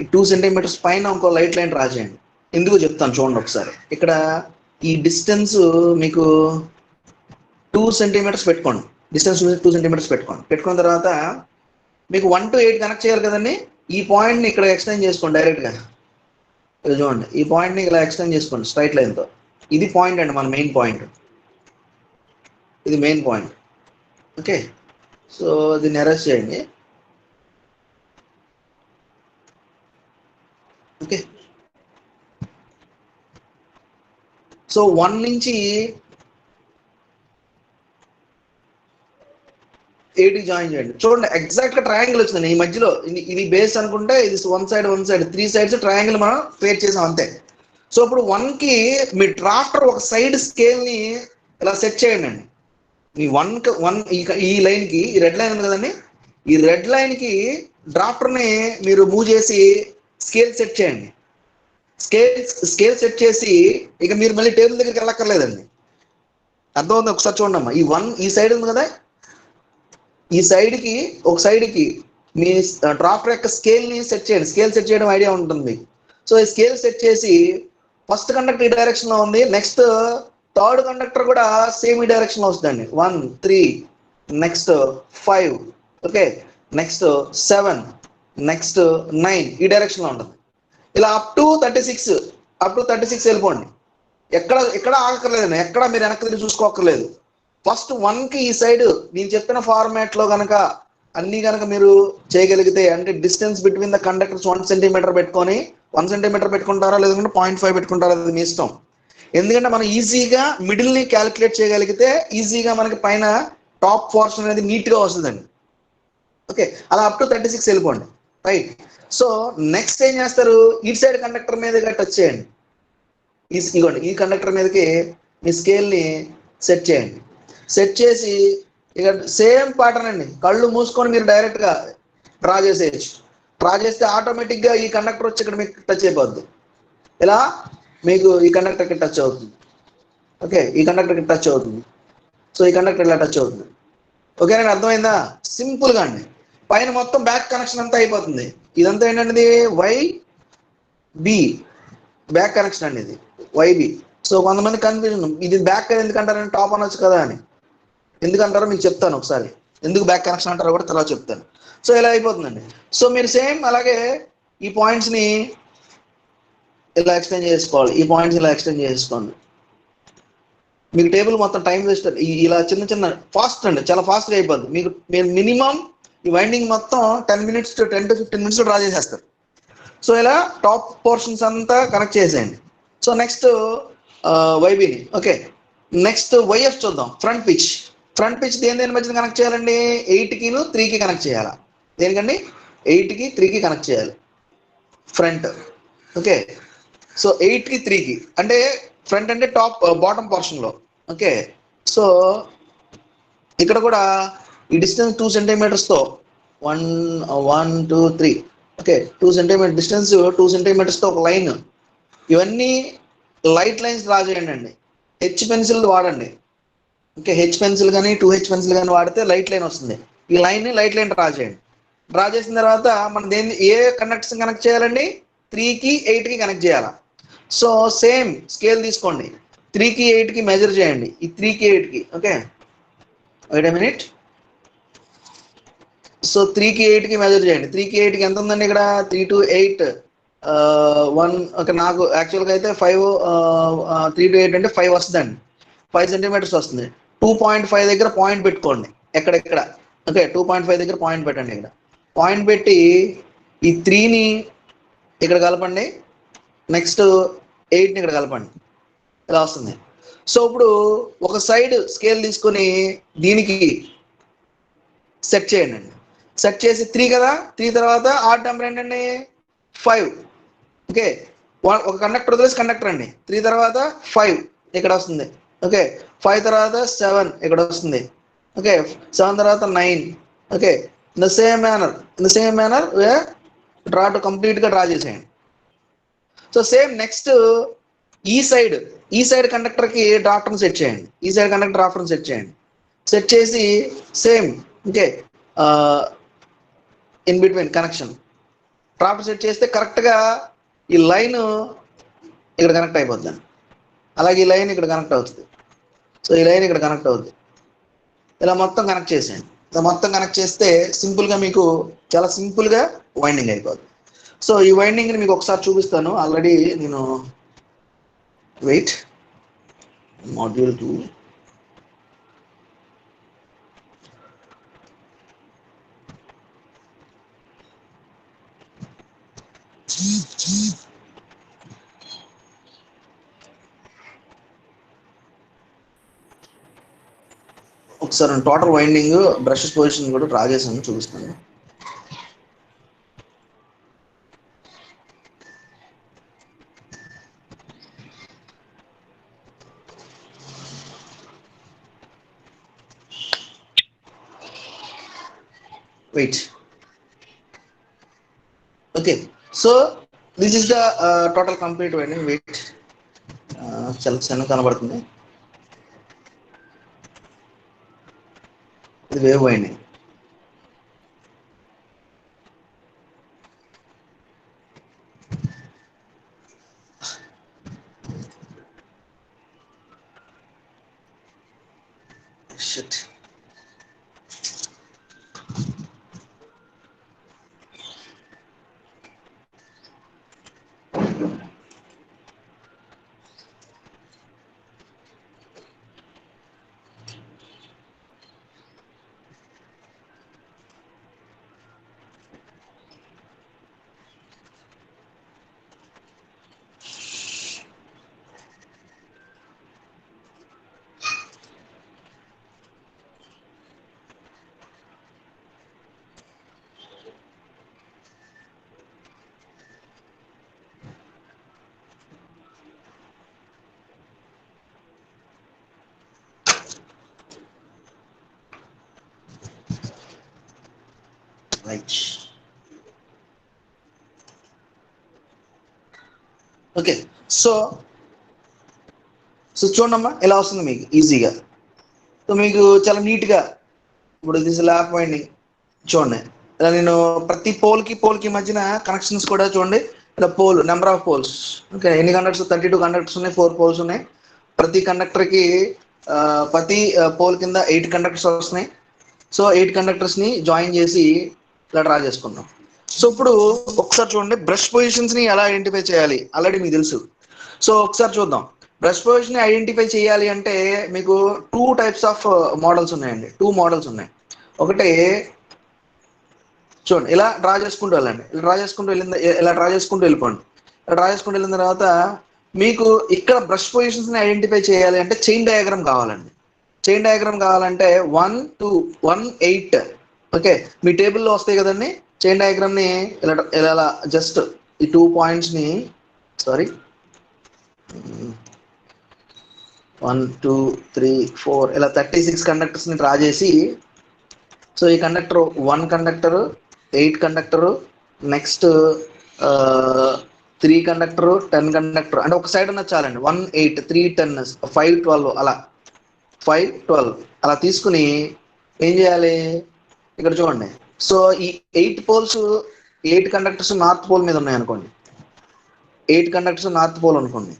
2 సెంటీమీటర్స్ పైన ఇంకో లైట్ లైన్ డ్రా చేయండి. ఎందుకు చెప్తాను చూడండి ఒకసారి. ఇక్కడ ఈ డిస్టెన్స్ మీకు 2 సెంటీమీటర్స్ పెట్టుకోండి. డిస్టెన్స్ 2 సెంటీమీటర్స్ పెట్టుకున్న తర్వాత మీకు 1 to 8 కనెక్ట్ చేయాలి కదండి. ఈ పాయింట్ని ఇక్కడ ఎక్స్టెండ్ చేసుకోండి డైరెక్ట్గా. ఇది చూడండి, ఈ పాయింట్ని ఇలా ఎక్స్టెండ్ చేసుకోండి స్ట్రైట్ లైన్తో. ఇది పాయింట్ అండి, మన మెయిన్ పాయింట్. ఇది మెయిన్ పాయింట్. ఓకే, సో దీన్ని అరెస్ట్ చేయండి. ఓకే, సో 1 నుంచి 8 జాయిన్ చేయండి. చూడండి ఎగ్జాక్ట్ గా ట్రయాంగిల్ వచ్చింది ఈ మధ్యలో. ఇది బేస్ అనుకుంటే ఇది 1 సైడ్ 3 సైడ్స్ ట్రయాంగిల్ మనం క్రియేట్ చేసాం అంతే. సో ఇప్పుడు 1 కి మీ డ్రాఫ్టర్ ఒక సైడ్ స్కేల్ ని ఇలా సెట్ చేయండి అండి. మీ 1 ఈ లైన్ కి, ఈ రెడ్ లైన్ ఉంది కదండి, ఈ రెడ్ లైన్ కి డ్రాఫ్టర్ ని మీరు మూవ్ చేసి స్కేల్ సెట్ చేయండి. స్కేల్ సెట్ చేసి ఇక మీరు మళ్ళీ టేబుల్ దగ్గరికి వెళ్ళక్కర్లేదండి. అర్థమవుతుంది? ఒకసారి చూడండి అమ్మా. ఈ 1 ఈ సైడ్ ఉంది కదా, ఈ సైడ్కి ఒక సైడ్కి మీ డ్రాఫ్టర్ యొక్క స్కేల్ని సెట్ చేయండి. స్కేల్ సెట్ చేయడం ఐడియా ఉంటుంది. సో ఈ స్కేల్ సెట్ చేసి ఫస్ట్ కండక్టర్ ఈ డైరెక్షన్లో ఉంది, నెక్స్ట్ థర్డ్ కండక్టర్ కూడా సేమ్ ఈ డైరెక్షన్లో వస్తుందండి. 1 3 నెక్స్ట్ 5 ఓకే, నెక్స్ట్ 7 నెక్స్ట్ 9 ఈ డైరెక్షన్లో ఉంటుంది. ఇలా అప్ టు 36 వెళ్ళిపోండి. ఎక్కడ ఆగక్కర్లేదండి, ఎక్కడ మీరు వెనక్కి తిరిగి చూసుకోక్కర్లేదు. ఫస్ట్ 1 కి ఈ సైడ్ నేను చెప్పిన ఫార్మాట్ లో కనుక అన్ని కనుక మీరు చేయగలిగితే, అంటే distance between the conductors 1 centimetre పెట్టుకొని 1 సెంటీమీటర్ పెట్టుకుంటారా, లేదంటే 0.5 పెట్టుకుంటారా, అది మీ ఇష్టం. ఎందుకంటే మనం ఈజీగా మిడిల్ ని క్యాలిక్యులేట్ చేయగలిగితే ఈజీగా మనకి పైన టాప్ పోర్షన్ అనేది నీట్ గా వస్తుందండి. ఓకే, అలా అప్ టు 36 వెళ్ళిపోండి. రైట్, సో నెక్స్ట్ ఏం చేస్తారు, ఇటు సైడ్ కండక్టర్ మీద టచ్ చేయండి. ఇగోండి ఈ కండక్టర్ మీదకి మీ స్కేల్ని సెట్ చేయండి. సెట్ చేసి ఇక సేమ్ ప్యాటర్న్ అండి, కళ్ళు మూసుకొని మీరు డైరెక్ట్గా డ్రా చేసేయచ్చు. డ్రా చేస్తే ఆటోమేటిక్గా ఈ కండక్టర్ వచ్చి ఇక్కడ మీకు టచ్ అయిపోద్ది. ఇలా మీకు ఈ కండక్టర్కి టచ్ అవుతుంది. ఓకే, ఈ కండక్టర్కి టచ్ అవుతుంది. సో ఈ కండక్టర్ ఇలా టచ్ అవుతుంది. ఓకేనండి, అర్థమైందా? సింపుల్గా అండి. పైన మొత్తం బ్యాక్ కనెక్షన్ అంతా అయిపోతుంది. ఇదంతా ఏంటంటే బి బ్యాక్ కనెక్షన్ అండి, ఇది వైబి. సో కొంతమంది కన్ఫ్యూజన్, ఇది బ్యాక్ ఎందుకంటారని, టాప్ అనొచ్చు కదా అని. ఎందుకంటారో మీకు చెప్తాను ఒకసారి, ఎందుకు బ్యాక్ కనెక్షన్ అంటారో కూడా తర్వాత చెప్తాను. సో ఇలా అయిపోతుందండి. సో మీరు సేమ్ అలాగే ఈ పాయింట్స్ని ఇలా ఎక్స్టెండ్ చేసుకోవాలి. ఈ పాయింట్స్ ఇలా ఎక్స్టెండ్ చేసుకోండి. మీకు టేబుల్ మొత్తం టైం వేస్ట్, ఇలా చిన్న చిన్న ఫాస్ట్ అండి, చాలా ఫాస్ట్గా అయిపోద్ది. మీరు మినిమం ఈ వైండింగ్ మొత్తం 10 minutes to 10 to 15 minutes draw చేసేస్తారు. సో ఇలా టాప్ పోర్షన్స్ అంతా కనెక్ట్ చేసేయండి. సో నెక్స్ట్ వైబీని. ఓకే, నెక్స్ట్ వైఎఫ్ చూద్దాం. Front pitch. ఫ్రంట్ పిచ్ దేని మధ్యన కనెక్ట్ చేయాలండి? 8కి 3కి కనెక్ట్ చేయాలా? దేనికండి? 8కి 3కి కనెక్ట్ చేయాలి ఫ్రంట్. ఓకే, సో 8కి 3కి అంటే ఫ్రంట్ అంటే టాప్ బాటమ్ పోర్షన్లో. ఓకే, సో ఇక్కడ కూడా ఈ distance 2 centimeters one 1 2 3 okay 2 centimeter distance 2 centimeters ఒక లైన్. ఇవన్నీ లైట్ లైన్స్ డ్రా చేయండి అండి. హెచ్ పెన్సిల్ వాడండి. ఓకే, హెచ్ పెన్సిల్ కానీ 2H పెన్సిల్ కానీ వాడితే లైట్ లైన్ వస్తుంది. ఈ లైన్ని లైట్ లైన్ డ్రా చేయండి. డ్రా చేసిన తర్వాత మనం ఏ కండక్టర్స్ కనెక్ట్ చేయాలండి? 3కి 8కి కనెక్ట్ చేయాలా? సో సేమ్ స్కేల్ తీసుకోండి, 3కి 8కి మెజర్ చేయండి. ఈ 3కి 8కి. Okay, wait a minute. So 3కి 8కి మెజర్ చేయండి. 3కి 8కి ఎంత ఉందండి ఇక్కడ? 3 to 8 1. ఓకే, నాకు యాక్చువల్గా అయితే 5 3 to 8 అంటే 5 వస్తుందండి. 5 centimeters వస్తుంది. 2.5 దగ్గర పాయింట్ పెట్టుకోండి. ఎక్కడెక్కడ? ఓకే, 2.5 దగ్గర పాయింట్ పెట్టండి. ఇక్కడ పాయింట్ పెట్టి ఈ 3ని ఇక్కడ కలపండి. నెక్స్ట్ 8ని ఇక్కడ కలపండి. ఇలా వస్తుంది. సో ఇప్పుడు ఒక సైడ్ స్కేల్ తీసుకొని దీనికి సెట్ చేయండి అండి. సెట్ చేసి 3 కదా, 3 తర్వాత ఆడ్ నెంబర్ ఏంటండి? 5. ఓకే, ఒక కండక్టర్ వదిలేసి కండక్టర్ అండి. 3 తర్వాత 5 ఇక్కడ వస్తుంది. ఓకే, 5 తర్వాత 7 ఇక్కడ వస్తుంది. ఓకే, 7 తర్వాత 9. Okay, in the same manner draw to కంప్లీట్గా డ్రా చేసేయండి. సో సేమ్ నెక్స్ట్ ఈ సైడ్ కండక్టర్కి డ్రాఫ్టర్ని సెట్ చేయండి. ఈ సైడ్ కండక్టర్ డ్రాఫ్టర్ని సెట్ చేయండి. సెట్ చేసి same okay in between connection drafter set చేస్తే కరెక్ట్గా ఈ లైన్ ఇక్కడ కనెక్ట్ అయిపోద్ది. అలాగే ఈ లైన్ ఇక్కడ కనెక్ట్ అవుతుంది. సో ఈ లైన్ ఇక్కడ కనెక్ట్ అవుతుంది. ఇలా మొత్తం కనెక్ట్ చేసేయండి. ఇలా మొత్తం కనెక్ట్ చేస్తే సింపుల్గా మీకు చాలా సింపుల్గా వైండింగ్ అయిపోద్ది. సో ఈ వైండింగ్ని మీకు ఒకసారి చూపిస్తాను. ఆల్రెడీ నేను వెయిట్ మాడ్యూల్ 2 ఒకసారి టోటల్ వైండింగ్ బ్రషెస్ పొజిషన్ కూడా డ్రా చేసాను, చూపిస్తాను. Wait. Okay, so this is the total complete winding. Wait, చాలా చిన్న కనబడుతుంది. ఇది wave winding. Shit. Right. Okay, so so చూడమ్మా ఎలా వస్తుంది మీకు ఈజీగా. సో మీకు చాలా నీట్గా ఇప్పుడు దిస్ ల్యాప్ వైండింగ్ చూడండి. ఇలా నేను ప్రతి పోల్కి మధ్యన కనెక్షన్స్ కూడా చూడండి. ఇలా pole number of poles. Okay, ఎన్ని కండక్టర్స్? 32 కండక్టర్స్ ఉన్నాయి, 4 పోల్స్ ఉన్నాయి. ప్రతి కండక్టర్కి ప్రతి పోల్ కింద 8 కండక్టర్స్ వస్తున్నాయి. సో 8 కండక్టర్స్ని జాయిన్ చేసి ఇలా డ్రా చేసుకుందాం. సో ఇప్పుడు ఒకసారి చూడండి, బ్రష్ పొజిషన్స్ని ఎలా ఐడెంటిఫై చేయాలి ఆల్రెడీ మీకు తెలుసు. సో ఒకసారి చూద్దాం. బ్రష్ పొజిషన్ ఐడెంటిఫై చేయాలి అంటే మీకు 2 టైప్స్ ఆఫ్ మోడల్స్ ఉన్నాయండి. 2 మోడల్స్ ఉన్నాయి. ఒకటి చూడండి, ఇలా డ్రా చేసుకుంటూ వెళ్ళండి. ఇలా డ్రా చేసుకుంటూ వెళ్ళిపోండి. ఇలా డ్రా చేసుకుంటూ వెళ్ళిన తర్వాత మీకు ఇక్కడ బ్రష్ పొజిషన్స్ని ఐడెంటిఫై చేయాలి అంటే చైన్ డయాగ్రామ్ కావాలండి. చైన్ డయాగ్రామ్ కావాలంటే 1 2 1 8. ఓకే, మీ టేబుల్లో వస్తాయి కదండి. చైన్ డయాగ్రామ్ని ఇలా ఇలా జస్ట్ ఈ 2 పాయింట్స్ని సారీ 1 2 3 4 ఇలా 36 కండక్టర్స్ని డ్రా చేసి, సో ఈ conductor 1 conductor, 8 conductor, next 3 conductor, 10 conductor, అంటే ఒక సైడ్ ఉన్న చాలండి. 1 8 3 10 5 12 అలా 5 12 అలా తీసుకుని ఏం చేయాలి ఇక్కడ చూడండి. సో ఈ 8 పోల్స్ 8 కండక్టర్స్ నార్త్ పోల్ మీద ఉన్నాయి అనుకోండి. 8 కండక్టర్స్ నార్త్ పోల్ అనుకోండి.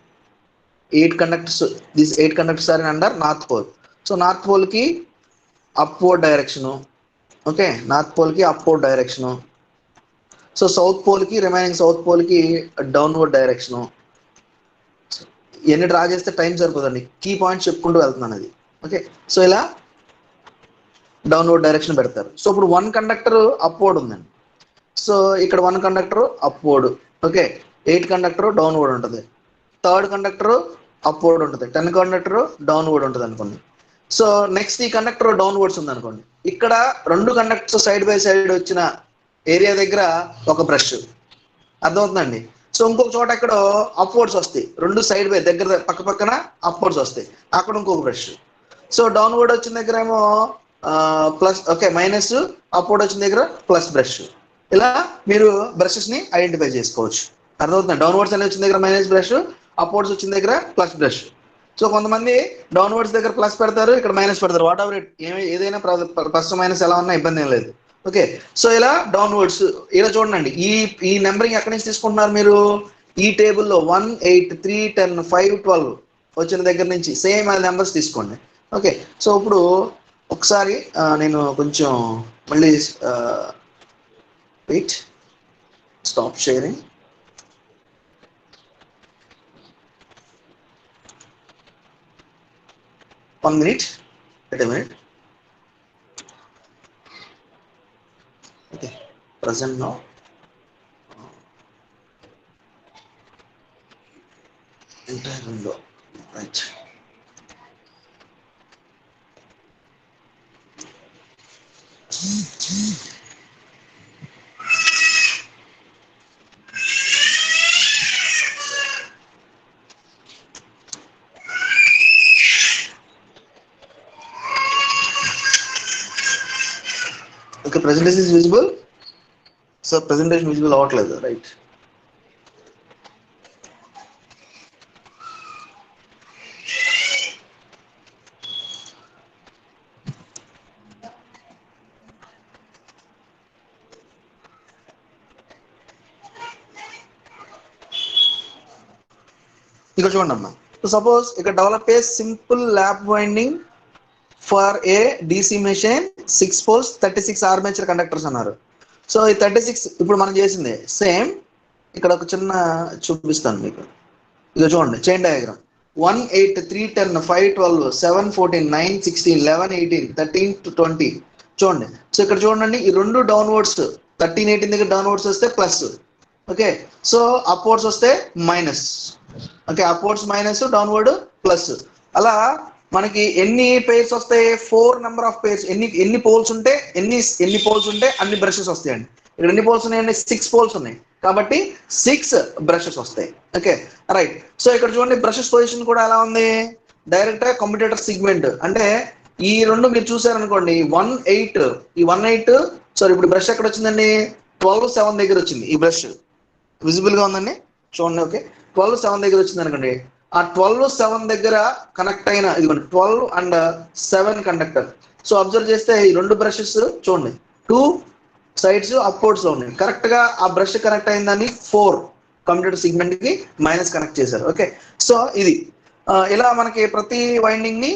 8 conductors, this 8 conductors are in under north pole. So north పోల్కి అప్వర్డ్ డైరెక్షను. ఓకే, నార్త్ పోల్కి అప్వర్డ్ డైరెక్షను. సో సౌత్ పోల్కి రిమైనింగ్ సౌత్ పోల్కి డౌన్వర్డ్ డైరెక్షను. ఇవన్నీ డ్రా చేస్తే టైం సరిపోదండి, కీ పాయింట్స్ చెప్పుకుంటూ వెళ్తున్నాను అది. ఓకే, సో ఇలా డౌన్వర్డ్ డైరెక్షన్ పెడతారు. సో ఇప్పుడు 1 కండక్టర్ అప్వర్డ్ ఉందండి. సో ఇక్కడ 1 conductor upward. Okay, 8 conductor downward ఉంటుంది. 3rd కండక్టర్ అప్వర్డ్ ఉంటుంది. 10 కండక్టర్ డౌన్వర్డ్ ఉంటుంది అనుకోండి. సో నెక్స్ట్ ఈ కండక్టర్ డౌన్వర్డ్స్ ఉంది అనుకోండి. ఇక్కడ 2 కండక్టర్స్ సైడ్ బై సైడ్ వచ్చిన ఏరియా దగ్గర ఒక బ్రష్. అర్థమవుతుందండి. సో ఇంకొక చోట ఇక్కడ అప్వర్డ్స్ వస్తాయి. 2 సైడ్ బై దగ్గర పక్క పక్కన అప్వర్డ్స్ వస్తాయి, అక్కడ ఇంకొక బ్రష్. సో డౌన్వర్డ్ వచ్చిన దగ్గర ఏమో ప్లస్, ఓకే మైనస్, అప్వర్డ్ వచ్చిన దగ్గర ప్లస్ బ్రష్. ఇలా మీరు బ్రషెస్ని ఐడెంటిఫై చేసుకోవచ్చు. అర్థమవుతుంది. డౌన్వర్డ్స్ అనేది వచ్చిన దగ్గర మైనస్ బ్రష్, అప్వర్డ్స్ వచ్చిన దగ్గర ప్లస్ బ్రష్. సో కొంతమంది డౌన్వర్డ్స్ దగ్గర ప్లస్ పెడతారు, ఇక్కడ మైనస్ పెడతారు. వాట్ ఎవర్ ఇట్, ఏదైనా ప్లస్ మైనస్ ఎలా ఉన్నా ఇబ్బంది ఏం లేదు. ఓకే, సో ఇలా డౌన్వర్డ్స్ ఇలా చూడండి. ఈ నెంబరింగ్ ఎక్కడి నుంచి తీసుకుంటున్నారు మీరు? ఈ టేబుల్లో 1 8 3 10 5 12 వచ్చిన దగ్గర నుంచి సేమ్ ఆ నెంబర్స్ తీసుకోండి. ఓకే, సో ఇప్పుడు ఒకసారి నేను కొంచెం మళ్ళీ wait, stop sharing. One minute, wait a minute. Okay, present now. Entire window, right. Okay, presentation is visible. So presentation visible అవ్వట్లేదు, రైట్. ఇక్కడ చూడండి అమ్మా. సో సపోజ్ ఇక్కడ develop a simple lap winding for a DC machine 6 poles 36 armature conductors అన్నారు. So ఈ 36 ఇప్పుడు మనం చేసింది సేమ్. ఇక్కడ ఒక చిన్న చూపిస్తాను మీకు. ఇక చూడండి చైన్ డయాగ్రామ్. 1 8 3 10 5 12 7 14 9 16 11 18 13 20. చూడండి. సో ఇక్కడ చూడండి, ఈ 2 డౌన్వర్డ్స్ 13 18 దగ్గర డౌన్వర్డ్స్ వస్తే ప్లస్. ఓకే, సో అప్వర్డ్స్ వస్తే minus. Okay, upwards minus, downward plus. అలా మనకి ఎన్ని పేర్స్ వస్తాయి? 4 నెంబర్ ఆఫ్ పేర్స్. ఎన్ని పోల్స్ ఉంటే ఎన్ని పోల్స్ ఉంటే అన్ని బ్రషెస్ వస్తాయండి. ఇక్కడ ఎన్ని పోల్స్ ఉన్నాయండి? 6 పోల్స్ ఉన్నాయి కాబట్టి 6 బ్రషెస్ వస్తాయి. Okay right. సో ఇక్కడ చూడండి బ్రషెస్ పొజిషన్ కూడా ఎలా ఉంది? డైరెక్ట్ గా కమ్యూటేటర్ సెగ్మెంట్ అంటే ఈ రెండు మీరు చూసారనుకోండి 1-8 ఈ 1-8 సారీ ఇప్పుడు బ్రష్ ఎక్కడ వచ్చిందండి 12-7 దగ్గర వచ్చింది ఈ బ్రష్ విజిబుల్ గా ఉందండి చూడండి ఓకే 12-7 దగ్గర వచ్చింది అనుకోండి ఆ 12-7 దగ్గర కనెక్ట్ అయిన ఇదిగోండి 12 అండ్ 7 కండక్టర్ సో అబ్జర్వ్ చేస్తే ఈ రెండు బ్రషెస్ చూడండి 2 సైడ్స్ అప్వర్డ్స్ లో ఉన్నాయి కరెక్ట్ గా ఆ బ్రష్ కనెక్ట్ అయిందని 4 కమ్యూటేటర్ సెగ్మెంట్ కి మైనస్ కనెక్ట్ చేశారు ఓకే సో ఇది ఇలా మనకి ప్రతి వైండింగ్ ని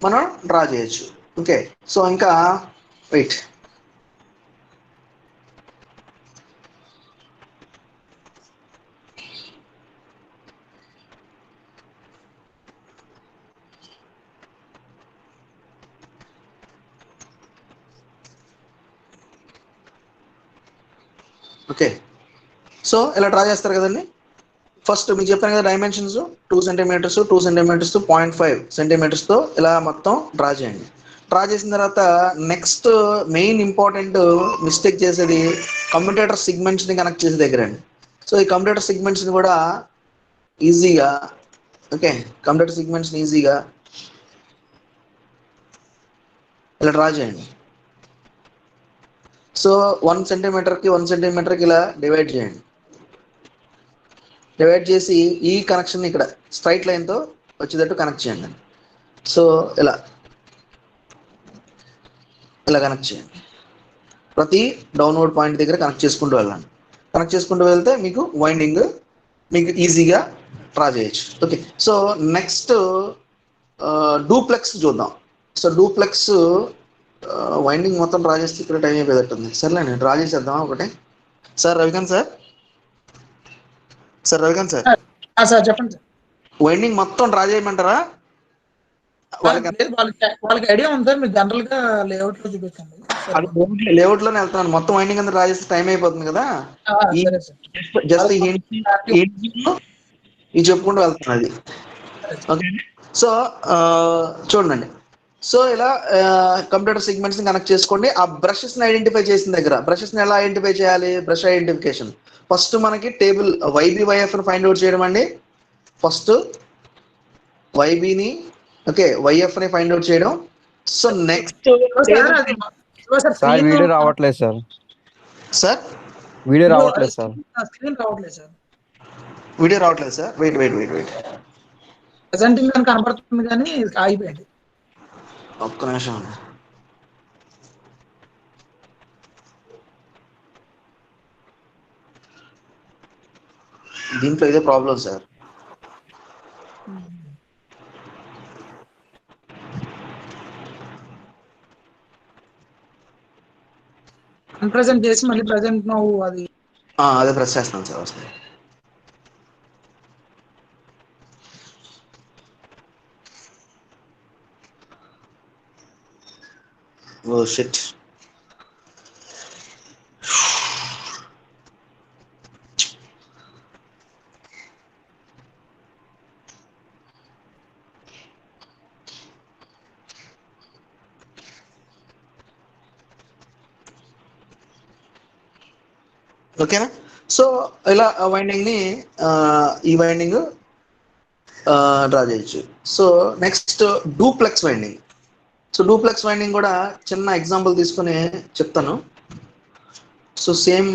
మనం డ్రా చేయొచ్చు ఓకే సో ఇంకా వెయిట్ ఓకే సో ఇలా డ్రా చేస్తారు కదండి ఫస్ట్ మీకు చెప్పాను కదా డైమెన్షన్స్ 2 సెంటీమీటర్స్ 2 సెంటీమీటర్స్ 0.5 సెంటీమీటర్స్తో ఇలా మొత్తం డ్రా చేయండి డ్రా చేసిన తర్వాత నెక్స్ట్ మెయిన్ ఇంపార్టెంట్ మిస్టేక్ చేసేది కమ్యూటేటర్ సెగ్మెంట్స్ని కనెక్ట్ చేసే దగ్గర అండి సో ఈ కమ్యూటేటర్ సెగ్మెంట్స్ని కూడా ఈజీగా ఓకే కమ్యూటేటర్ సెగ్మెంట్స్ని ఈజీగా ఇలా డ్రా చేయండి సో 1 సెంటీమీటర్కి 1 సెంటీమీటర్కి ఇలా డివైడ్ చేయండి డివైడ్ చేసి ఈ కనెక్షన్ ఇక్కడ స్ట్రైట్ లైన్తో వచ్చేటట్టు కనెక్ట్ చేయండి సో ఇలా ఇలా కనెక్ట్ చేయండి ప్రతి డౌన్వర్డ్ పాయింట్ దగ్గర కనెక్ట్ చేసుకుంటూ వెళ్ళండి కనెక్ట్ చేసుకుంటూ వెళ్తే మీకు వైండింగ్ మీకు ఈజీగా డ్రా చేయొచ్చు ఓకే సో నెక్స్ట్ డూప్లెక్స్ చూద్దాం సో డూప్లెక్స్ వైండింగ్ మొత్తం డ్రా చేస్తే ఇక్కడ టైం అయిపోయేటట్టుంది సర్లేండి డ్రా చేసేద్దాం ఒకటి sir Ravikanth sir Ravikanth sir sir చెప్పండి వైండింగ్ మొత్తం డ్రా చేయమంటారా వాళ్ళకి ఐడియా ఉంది సార్ మీరు జనరల్ గా లేఅవుట్ లో చూపించండి లేఅవుట్ లోనే వెళ్తున్నాను మొత్తం వైండింగ్ అంతా డ్రా చేస్తే టైం అయిపోతుంది కదా జస్ట్ ఇది చెప్పుకుంటూ వెళ్తాను అది ఓకే సో చూడండి సో ఇలా కంప్యూటర్ సెగ్మెంట్స్ ని కనెక్ట్ చేసుకోండి ఆ బ్రషెస్ ని ఐడెంటిఫై చేసిన దగ్గర బ్రషెస్ ని ఎలా ఐడెంటిఫై చేయాలి బ్రష్ ఐడెంటిఫికేషన్ ఫస్ట్ మనకి టేబుల్ YBYF ని ఫైండ్ అవుట్ చేయడం అండి ఫస్ట్ YBని ఓకే YF ని ఫైండ్ అవుట్ చేయడం సో నెక్స్ట్ వీడియో రావట్లేదు సార్ సార్ వీడియో రావట్లేదు సార్ స్క్రీన్ రావట్లేదు సార్ వీడియో రావట్లేదు సార్ వెయిట్ ప్రెజెంటింగ్ అని కనబడుతుంది కానీ ఆగిపోయింది ఒక్క నిమిషం దీంట్లో ఇదే ప్రాబ్లం సార్ అన్ప్రెజెంట్ చేసి మళ్ళీ ప్రెజెంట్ నువ్వు అది అదే ప్రెస్ చేస్తాను సార్ వస్తుంది ఓ షిట్ ఓకేనా సో ఇలా వైండింగ్ ని ఈ వైండింగ్ డ్రా చేయొచ్చు so next duplex winding so duplex winding కూడా చిన్న ఎగ్జాంపుల్ తీసుకొని చెప్తాను so same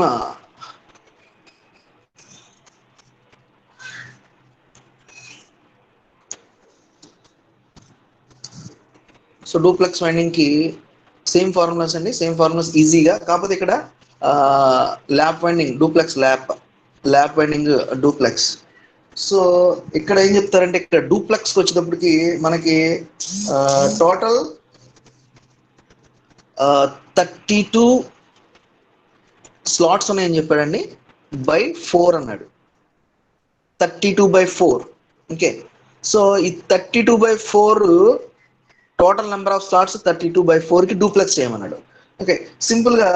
so duplex winding కి సేమ్ ఫార్ములాస్ అండి సేమ్ ఫార్ములాస్ ఈజీగా కాకపోతే ఇక్కడ lap winding duplex lap winding duplex so ఇక్కడ ఏం చెప్తారంటే ఇక్కడ డూప్లెక్స్కి వచ్చేటప్పటికి మనకి టోటల్ 32 స్లాట్స్ ఉన్నాయని చెప్పాడండి by 4 అన్నాడు 32/4 ఓకే సో ఈ 32/4 టోటల్ నెంబర్ ఆఫ్ స్లాట్స్ 32/4 కి డూప్లెక్స్ చేయమన్నాడు ఓకే సింపుల్ గా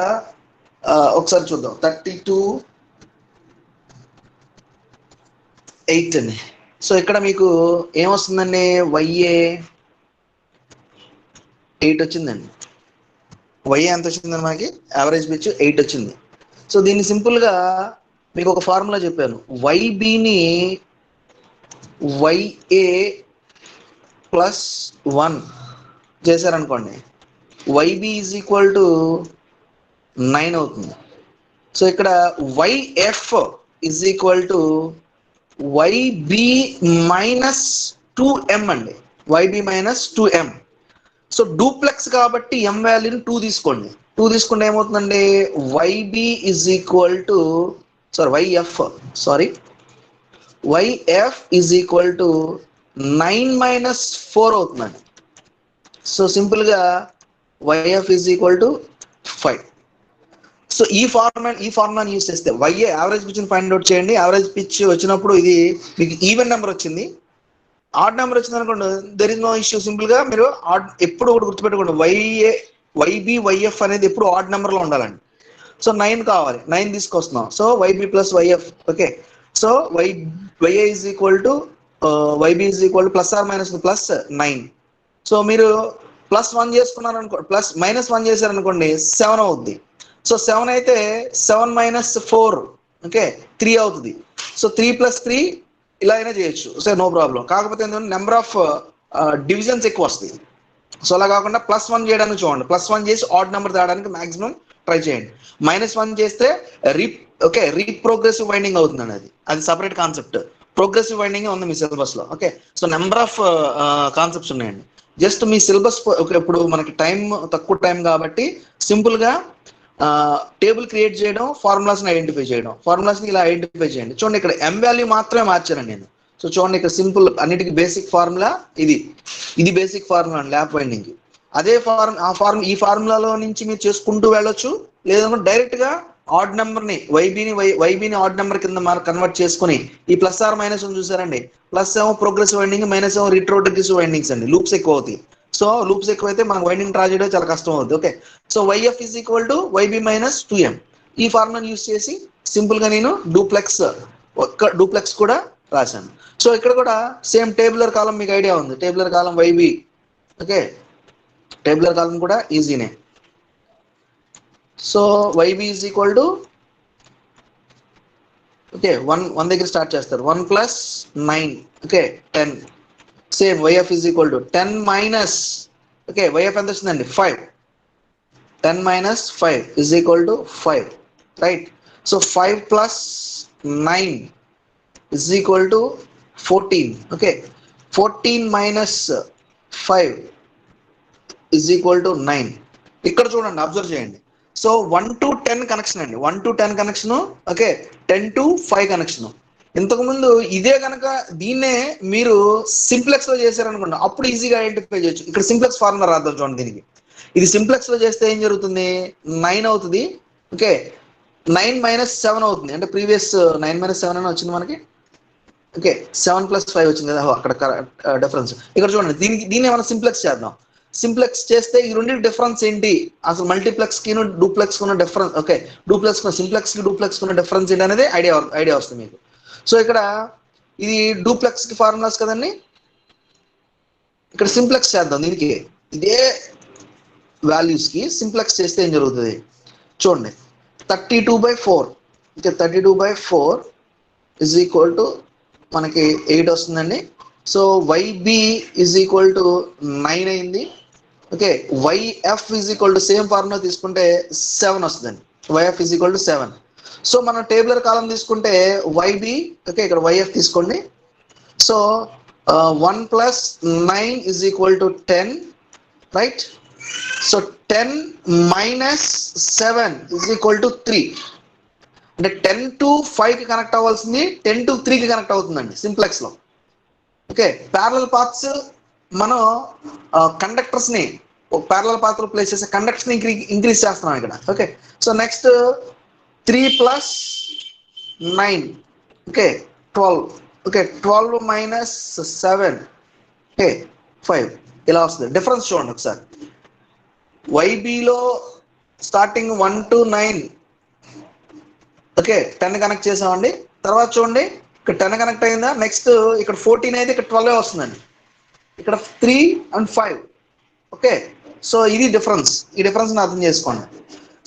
ఒకసారి చూద్దాం 32/8 అని సో ఇక్కడ మీకు ఏమొస్తుందండి YA 8 వచ్చిందండి YA ఎంత వచ్చిందండి మనకి యావరేజ్ పిచ్ 8 వచ్చింది సో దీన్ని సింపుల్ గా మీకు ఒక ఫార్ములా చెప్పాను YBని YA ప్లస్ 1 చేశారనుకోండి, వైబి ఈజ్ ఈక్వల్ టు 9 అవుతుంది. సో ఇక్కడ YF is equal to YB minus 2m అండి, YB minus 2m. So duplex కాబట్టి m వాల్యూని 2 తీసుకోండి. 2 తీసుకుంటే ఏమవుతుందండి, YB is equal to YF is equal to 9 minus 4 అవుతుందండి. సో సింపుల్గా YF is equal to 5. So ఈ ఫార్ములాని యూస్ చేస్తే వైఏ యావరేజ్ పిచ్ ఫైండ్ అవుట్ చేయండి. యావరేజ్ పిచ్ వచ్చినప్పుడు ఇది మీకు ఈవెన్ నెంబర్ వచ్చింది. ఆడ్ నెంబర్ వచ్చింది అనుకోండి, there is no issue. Simple గా మీరు ఆడ్ ఎప్పుడు ఒకటి గుర్తుపెట్టుకోండి, వైబి వైఎఫ్ అనేది ఎప్పుడు ఆడ్ నెంబర్ లో ఉండాలండి. సో 9 కావాలి, 9 తీసుకొస్తున్నాం. So YB plus YF. Okay, so YA is equal to YB is equal to plus or minus plus 9. సో మీరు ప్లస్ 1 చేసుకున్నారు అనుకో, ప్లస్ మైనస్ 1 చేశారనుకోండి 7 అవుద్ది. సో 7 అయితే 7 మైనస్ 4 ఓకే 3 అవుతుంది. సో 3 ప్లస్ 3 ఇలా అయినా చేయొచ్చు, సో నో ప్రాబ్లం. కాకపోతే ఏంటంటే నెంబర్ ఆఫ్ డివిజన్స్ ఎక్కువ వస్తాయి. సో అలా కాకుండా ప్లస్ 1 చేయడానికి చూడండి, ప్లస్ 1 చేసి ఆడ్ నెంబర్ తేయడానికి మాక్సిమం ట్రై చేయండి. మైనస్ 1 చేస్తే రీప్రోగ్రెసివ్ వైండింగ్ అవుతుందండి. అది సపరేట్ కాన్సెప్ట్. ప్రోగ్రెసివ్ వైండింగ్ ఉంది మీ సిలబస్ లో. Okay, so number of concepts ఉన్నాయండి. జస్ట్ మీ సిలబస్ ఇప్పుడు మనకి తక్కువ టైం కాబట్టి సింపుల్ గా టేబుల్ క్రియేట్ చేయడం, ఫార్ములాస్ని ఐడెంటిఫై చేయడం. ఫార్ములాస్ని ఇలా ఐడెంటిఫై చేయండి. చూడండి ఇక్కడ m వాల్యూ మాత్రమే మార్చాను నేను. సో చూడండి ఇక్కడ సింపుల్, అన్నిటికీ బేసిక్ ఫార్ములా ఇది బేసిక్ ఫార్ములా అండి ల్యాప్ వైండింగ్. అదే ఈ ఫార్ములాలో నుంచి మీరు చేసుకుంటూ వెళ్ళొచ్చు, లేదంటే డైరెక్ట్ గా ఆడ్ నెంబర్ ని వైబీని ఆడ్ నెంబర్ కింద కన్వర్ట్ చేసుకుని ఈ ప్లస్ ఆర్ మైనస్ చూసారండి, ప్లస్ ఏమో ప్రోగ్రెసివ్ వైండింగ్, మైనస్ ఏమో రిట్రోగ్రెసివ్ వైండింగ్స్ అండి. లూప్స్ ఎక్కువ అవుతాయి. సో లూప్స్ ఎక్కువైతే మనకు వైండింగ్ డ్రా చేయడం చాలా కష్టం అవుతుంది. Okay, so YF is equal to YB minus 2m. ఈ ఫార్ములాని యూస్ చేసి సింపుల్ గా నేను డూప్లెక్స్ కూడా రాశాను. సో ఇక్కడ కూడా సేమ్ టేబులర్ కాలం మీకు ఐడియా ఉంది, tabular column YB. Okay, tabular column కూడా ఈజీనే. So YB is equal to okay 1 దగ్గర స్టార్ట్ చేస్తారు, 1 ప్లస్ 9 okay 10. Same YF is equal to 10 minus okay YF ఎంత వచ్చిందండి 5. 10 minus 5 is equal to 5 right. So 5 plus 9 is equal to 14. Okay, 14 minus 5 is equal to 9. ఇక్కడ చూడండి, observe చేయండి. So 1 to 10 connection అండి, 1 to 10 connection. Okay, 10 to 5 connection. ఇంతకుముందు ఇదే కనుక దీన్నే మీరు సింప్లెక్స్ లో చేశారనుకోండి, అప్పుడు ఈజీగా ఐడెంటిఫై చేయొచ్చు. ఇక్కడ సింప్లెక్స్ ఫార్ములా రాద్దాం చూడండి దీనికి. ఇది సింప్లెక్స్ లో చేస్తే ఏం జరుగుతుంది, 9 అవుతుంది. ఓకే, 9 మైనస్ 7 అవుతుంది. అంటే ప్రీవియస్ 9 మైనస్ 7 అని వచ్చింది మనకి. ఓకే, 7 ప్లస్ 5 వచ్చింది కదా అక్కడ డిఫరెన్స్. ఇక్కడ చూడండి, దీన్ని ఏమైనా సింప్లెక్స్ చేద్దాం. సింప్లెక్స్ చేస్తే ఈ రెండు డిఫరెన్స్ ఏంటి, అసలు మల్టీప్లెక్స్ కి డూప్లెక్స్ ఉన్న డిఫరెన్స్. ఓకే, సింప్లెక్స్ కి డూప్లెక్స్ ఉన్న డిఫరెన్స్ ఏంటి అనేది ఐడియా వస్తుంది మీకు. సో ఇక్కడ ఇది డూప్లెక్స్ కి ఫార్ములాస్ కదండి, ఇక్కడ సింప్లెక్స్ చేద్దాం. దీనికి ఇదే వాల్యూస్ కి సింప్లెక్స్ చేస్తే ఏం జరుగుతుంది చూడండి. 32/4 ఓకే 32/4 ఇజ్ ఈక్వల్ టు మనకి 8 వస్తుందండి. So YB is equal to 9 అయింది. Okay, YF is equal to same formula తీసుకుంటే 7 వస్తుందండి. YF is equal to 7. So మనం టేబులర్ కాలం తీసుకుంటే వైబి ఓకే ఇక్కడ వైఎఫ్ తీసుకోండి. సో 1 ప్లస్ 9 is equal to 10 right. So 10 minus 7 is equal to 3. అంటే 10 to 5 కి కనెక్ట్ అవ్వాల్సింది 10 to 3 కి కనెక్ట్ అవుతుందండి సింప్లెక్స్ లో. ఓకే, ప్యారలల్ పాత్స్ మనం కండక్టర్స్ ని ప్యారలల్ పాత్ లో ప్లేస్ చేసే కండక్టర్స్ ని ఇంక్రీజ్ చేస్తున్నాం ఇక్కడ. Okay, so next 3 plus 9 okay 12. Okay, 12 minus 7 okay 5 ఇలా వస్తుంది. డిఫరెన్స్ చూడండి ఒకసారి. వైబిలో స్టార్టింగ్ 1 to 9 ఓకే 10 కనెక్ట్ చేసామండి. తర్వాత చూడండి ఇక్కడ 10 కనెక్ట్ అయిందా, నెక్స్ట్ ఇక్కడ 14 అయితే ఇక్కడ 12 వస్తుందండి. ఇక్కడ 3 and 5 ఓకే. సో ఇది డిఫరెన్స్, ఈ డిఫరెన్స్ అర్థం చేసుకోండి.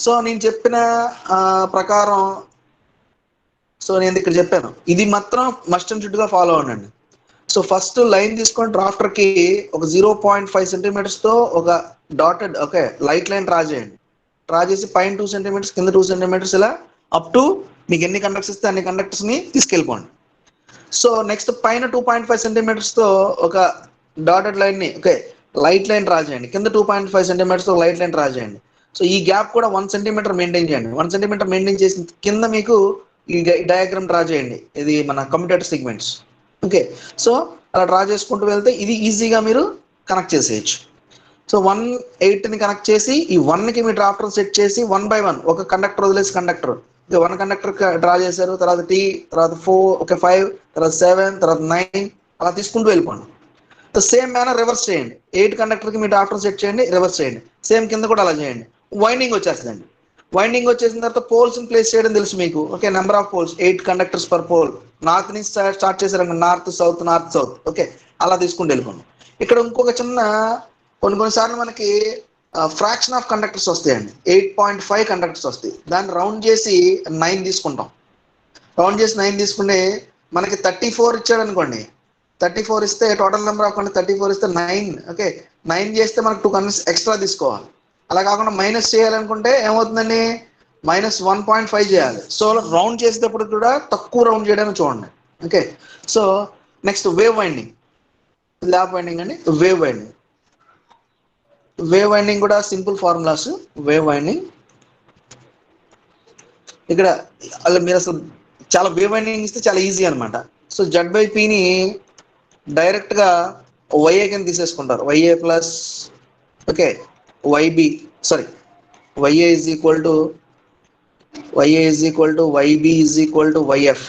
సో నేను చెప్పిన ప్రకారం సో నేను ఇక్కడ చెప్పాను, ఇది మాత్రం మస్ట్ అండ్ షుడ్ గా ఫాలో అవ్వండి. సో ఫస్ట్ లైన్ తీసుకొని డ్రాఫ్టర్ కి ఒక 0.5 సెంటీమీటర్స్ తో ఒక dotted okay light line draw చేయండి. డ్రా చేసి పైన 2 సెంటీమీటర్స్ కింద 2 సెంటీమీటర్స్ ఇలా అప్ టు మీకు ఎన్ని కండక్టర్స్ ఇస్తే అన్ని కండక్టర్స్ ని తీసుకెళ్ళిపోండి. సో నెక్స్ట్ పైన 2.5 సెంటీమీటర్స్ తో ఒక డాటెడ్ లైన్ ని ఓకే లైట్ లైన్ డ్రా చేయండి. కింద 2.5 సెంటీమీటర్స్ తో లైట్ లైన్ డ్రా చేయండి. సో ఈ గ్యాప్ కూడా 1 సెంటీమీటర్ మెయింటైన్ చేయండి. 1 సెంటీమీటర్ మెయింటైన్ చేసిన కింద మీకు ఈ డయాగ్రామ్ డ్రా చేయండి. ఇది మన కమ్యూటేటర్ సెగ్మెంట్స్. ఓకే సో అలా డ్రా చేసుకుంటూ వెళ్తే ఇది ఈజీగా మీరు కనెక్ట్ చేసేయచ్చు. సో 1/8ని కనెక్ట్ చేసి ఈ 1కి మీ డ్రాఫ్టర్ సెట్ చేసి 1 by 1 ఒక కండక్టర్ వదిలేసి కండక్టర్ 1 కండక్టర్ డ్రా చేశారు. తర్వాత T, తర్వాత 4, ఓకే 5, తర్వాత 7, తర్వాత 9 అలా తీసుకుంటూ వెళ్ళిపోండి. సేమ్ మేనర్ రివర్స్ చేయండి. 8 కండక్టర్కి మీ డ్రాఫ్టర్ సెట్ చేయండి, రివర్స్ చేయండి. సేమ్ కింద కూడా అలా చేయండి. వైండింగ్ వచ్చేస్తుందండి. వైండింగ్ వచ్చేసిన తర్వాత పోల్స్ ప్లేస్ చేయడం తెలుసు మీకు. Okay number of poles 8 conductors per pole. North నుంచి స్టార్ట్ చేశారండి, north south north south. Okay అలా తీసుకుంటూ వెళ్ళిపోండి. ఇక్కడ ఇంకొక చిన్న కొన్నిసార్లు మనకి ఫ్రాక్షన్ ఆఫ్ కండక్టర్స్ వస్తాయండి. 8.5 కండక్టర్స్ వస్తాయి. దాన్ని రౌండ్ చేసి 9 తీసుకుంటాం. రౌండ్ చేసి 9 తీసుకుంటే మనకి 34 ఇచ్చాడు అనుకోండి. 34 ఇస్తే టోటల్ నెంబర్ ఆఫ్ కండక్టర్ 34 ఇస్తే 9. ఓకే 9 చేస్తే మనకు 2 కండక్టర్స్ ఎక్స్ట్రా తీసుకోవాలి. అలా కాకుండా మైనస్ చేయాలనుకుంటే ఏమవుతుందండి, -1.5 చేయాలి. సో రౌండ్ చేసేటప్పుడు కూడా తక్కువ రౌండ్ చేయడానికి చూడండి. Okay so next wave winding, lap winding అండి. వేవ్ వైండింగ్, వేవ్ వైండింగ్ కూడా సింపుల్ ఫార్ములాస్. వేవ్ వైండింగ్ ఇక్కడ అలా మీరు అసలు చాలా వేవ్ వైండింగ్ ఇస్తే చాలా ఈజీ అనమాట. సో Z/P ని డైరెక్ట్గా YA కింద తీసేసుకుంటారు. YA plus okay YB sorry YA is equal to YB is equal to YF.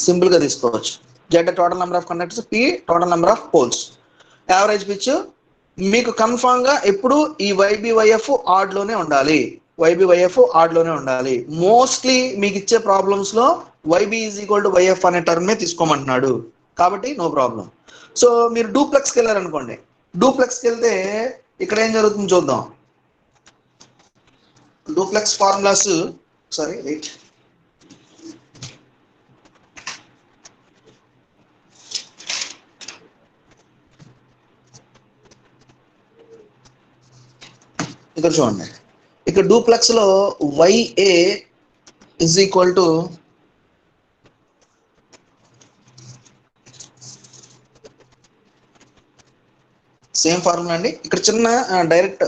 సింపుల్గా తీసుకోవచ్చు. Z total number of conductors, P total number of poles. Average pitch మీకు కన్ఫామ్ గా ఎప్పుడు ఈ YB/YF ఆడ్ లోనే ఉండాలి. YB/YF ఆడ్ లోనే ఉండాలి. మోస్ట్లీ మీకు ఇచ్చే ప్రాబ్లమ్స్ లో YB is equal to YF అనే టర్మే తీసుకోమంటున్నాడు కాబట్టి నో ప్రాబ్లం. సో మీరు డూప్లెక్స్కి వెళ్ళారనుకోండి. డూప్లెక్స్కి వెళ్తే ఇక్కడ ఏం జరుగుతుంది చూద్దాం. డూప్లెక్స్ ఫార్ములాస్ సారీ వెయిట్ ఇక్కడ చూడండి. ఇక్కడ డూప్లెక్స్ లో YA is equal to same formula అండి. ఇక్కడ చిన్న direct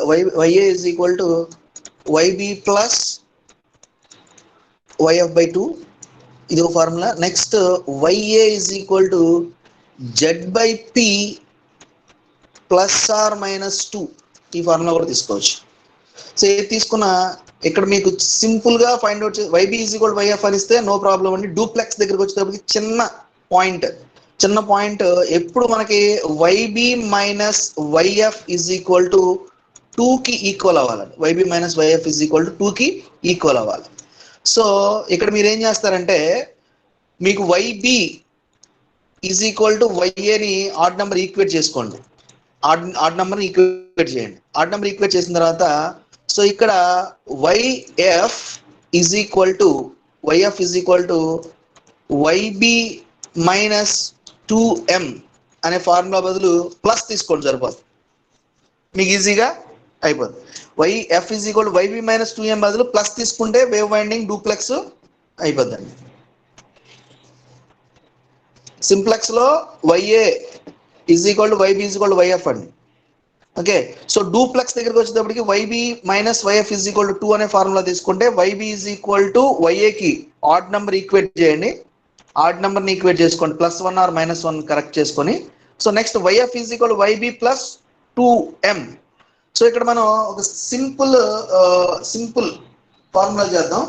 YA is equal to YB plus YF/2 ఇది ఒక formula. Next YA is equal to Z/P +or-2 ఈ ఫార్ములా కూడా తీసుకోవచ్చు. సో ఏది తీసుకున్నా ఇక్కడ మీకు సింపుల్ గా find out YB is equal YF అని ఇస్తే నో ప్రాబ్లం అండి. డూప్లెక్స్ దగ్గరకు వచ్చేటప్పటికి చిన్న పాయింట్ ఎప్పుడు మనకి YB minus YF is equal to 2కి ఈక్వల్ అవ్వాలండి. YB minus YF is equal to 2కి ఈక్వల్ అవ్వాలి. సో ఇక్కడ మీరు ఏం చేస్తారంటే మీకు YB ఈజ్ ఈక్వల్ టు YAని ఆడ్ నెంబర్ ఈక్వేట్ చేసుకోండి. ఆడ్ నెంబర్ ఈక్వేట్ చేయండి. ఆడ్ నెంబర్ ఈక్వేట్ చేసిన తర్వాత సో ఇక్కడ YF is equal to YB minus 2M అనే ఫార్ములా బదులు ప్లస్ తీసుకోండి సరిపోతుంది. మీకు ఈజీగా అయిపోతుంది. YF is equal to YB minus 2M బదులు ప్లస్ తీసుకుంటే వేవ్ వైండింగ్ డూప్లెక్స్ అయిపోద్దండి. సింప్లెక్స్ లో YA is equal to YB is equal to YF అండి. ఓకే సో డూప్లెక్స్ దగ్గరికి వచ్చేటప్పటికి YB minus YF is equal to 2 అనే ఫార్ములా తీసుకుంటే YB is equal to YAకి ఆడ్ నెంబర్ ఈక్వేట్ చేయండి. ఆడ్ నెంబర్ ని ఈక్వేట్ చేసుకోండి. +1 or -1 కరెక్ట్ చేసుకొని. So next YF is equal YB plus 2M. So ఇక్కడ మనం ఒక సింపుల్ ఫార్ములా చేద్దాం.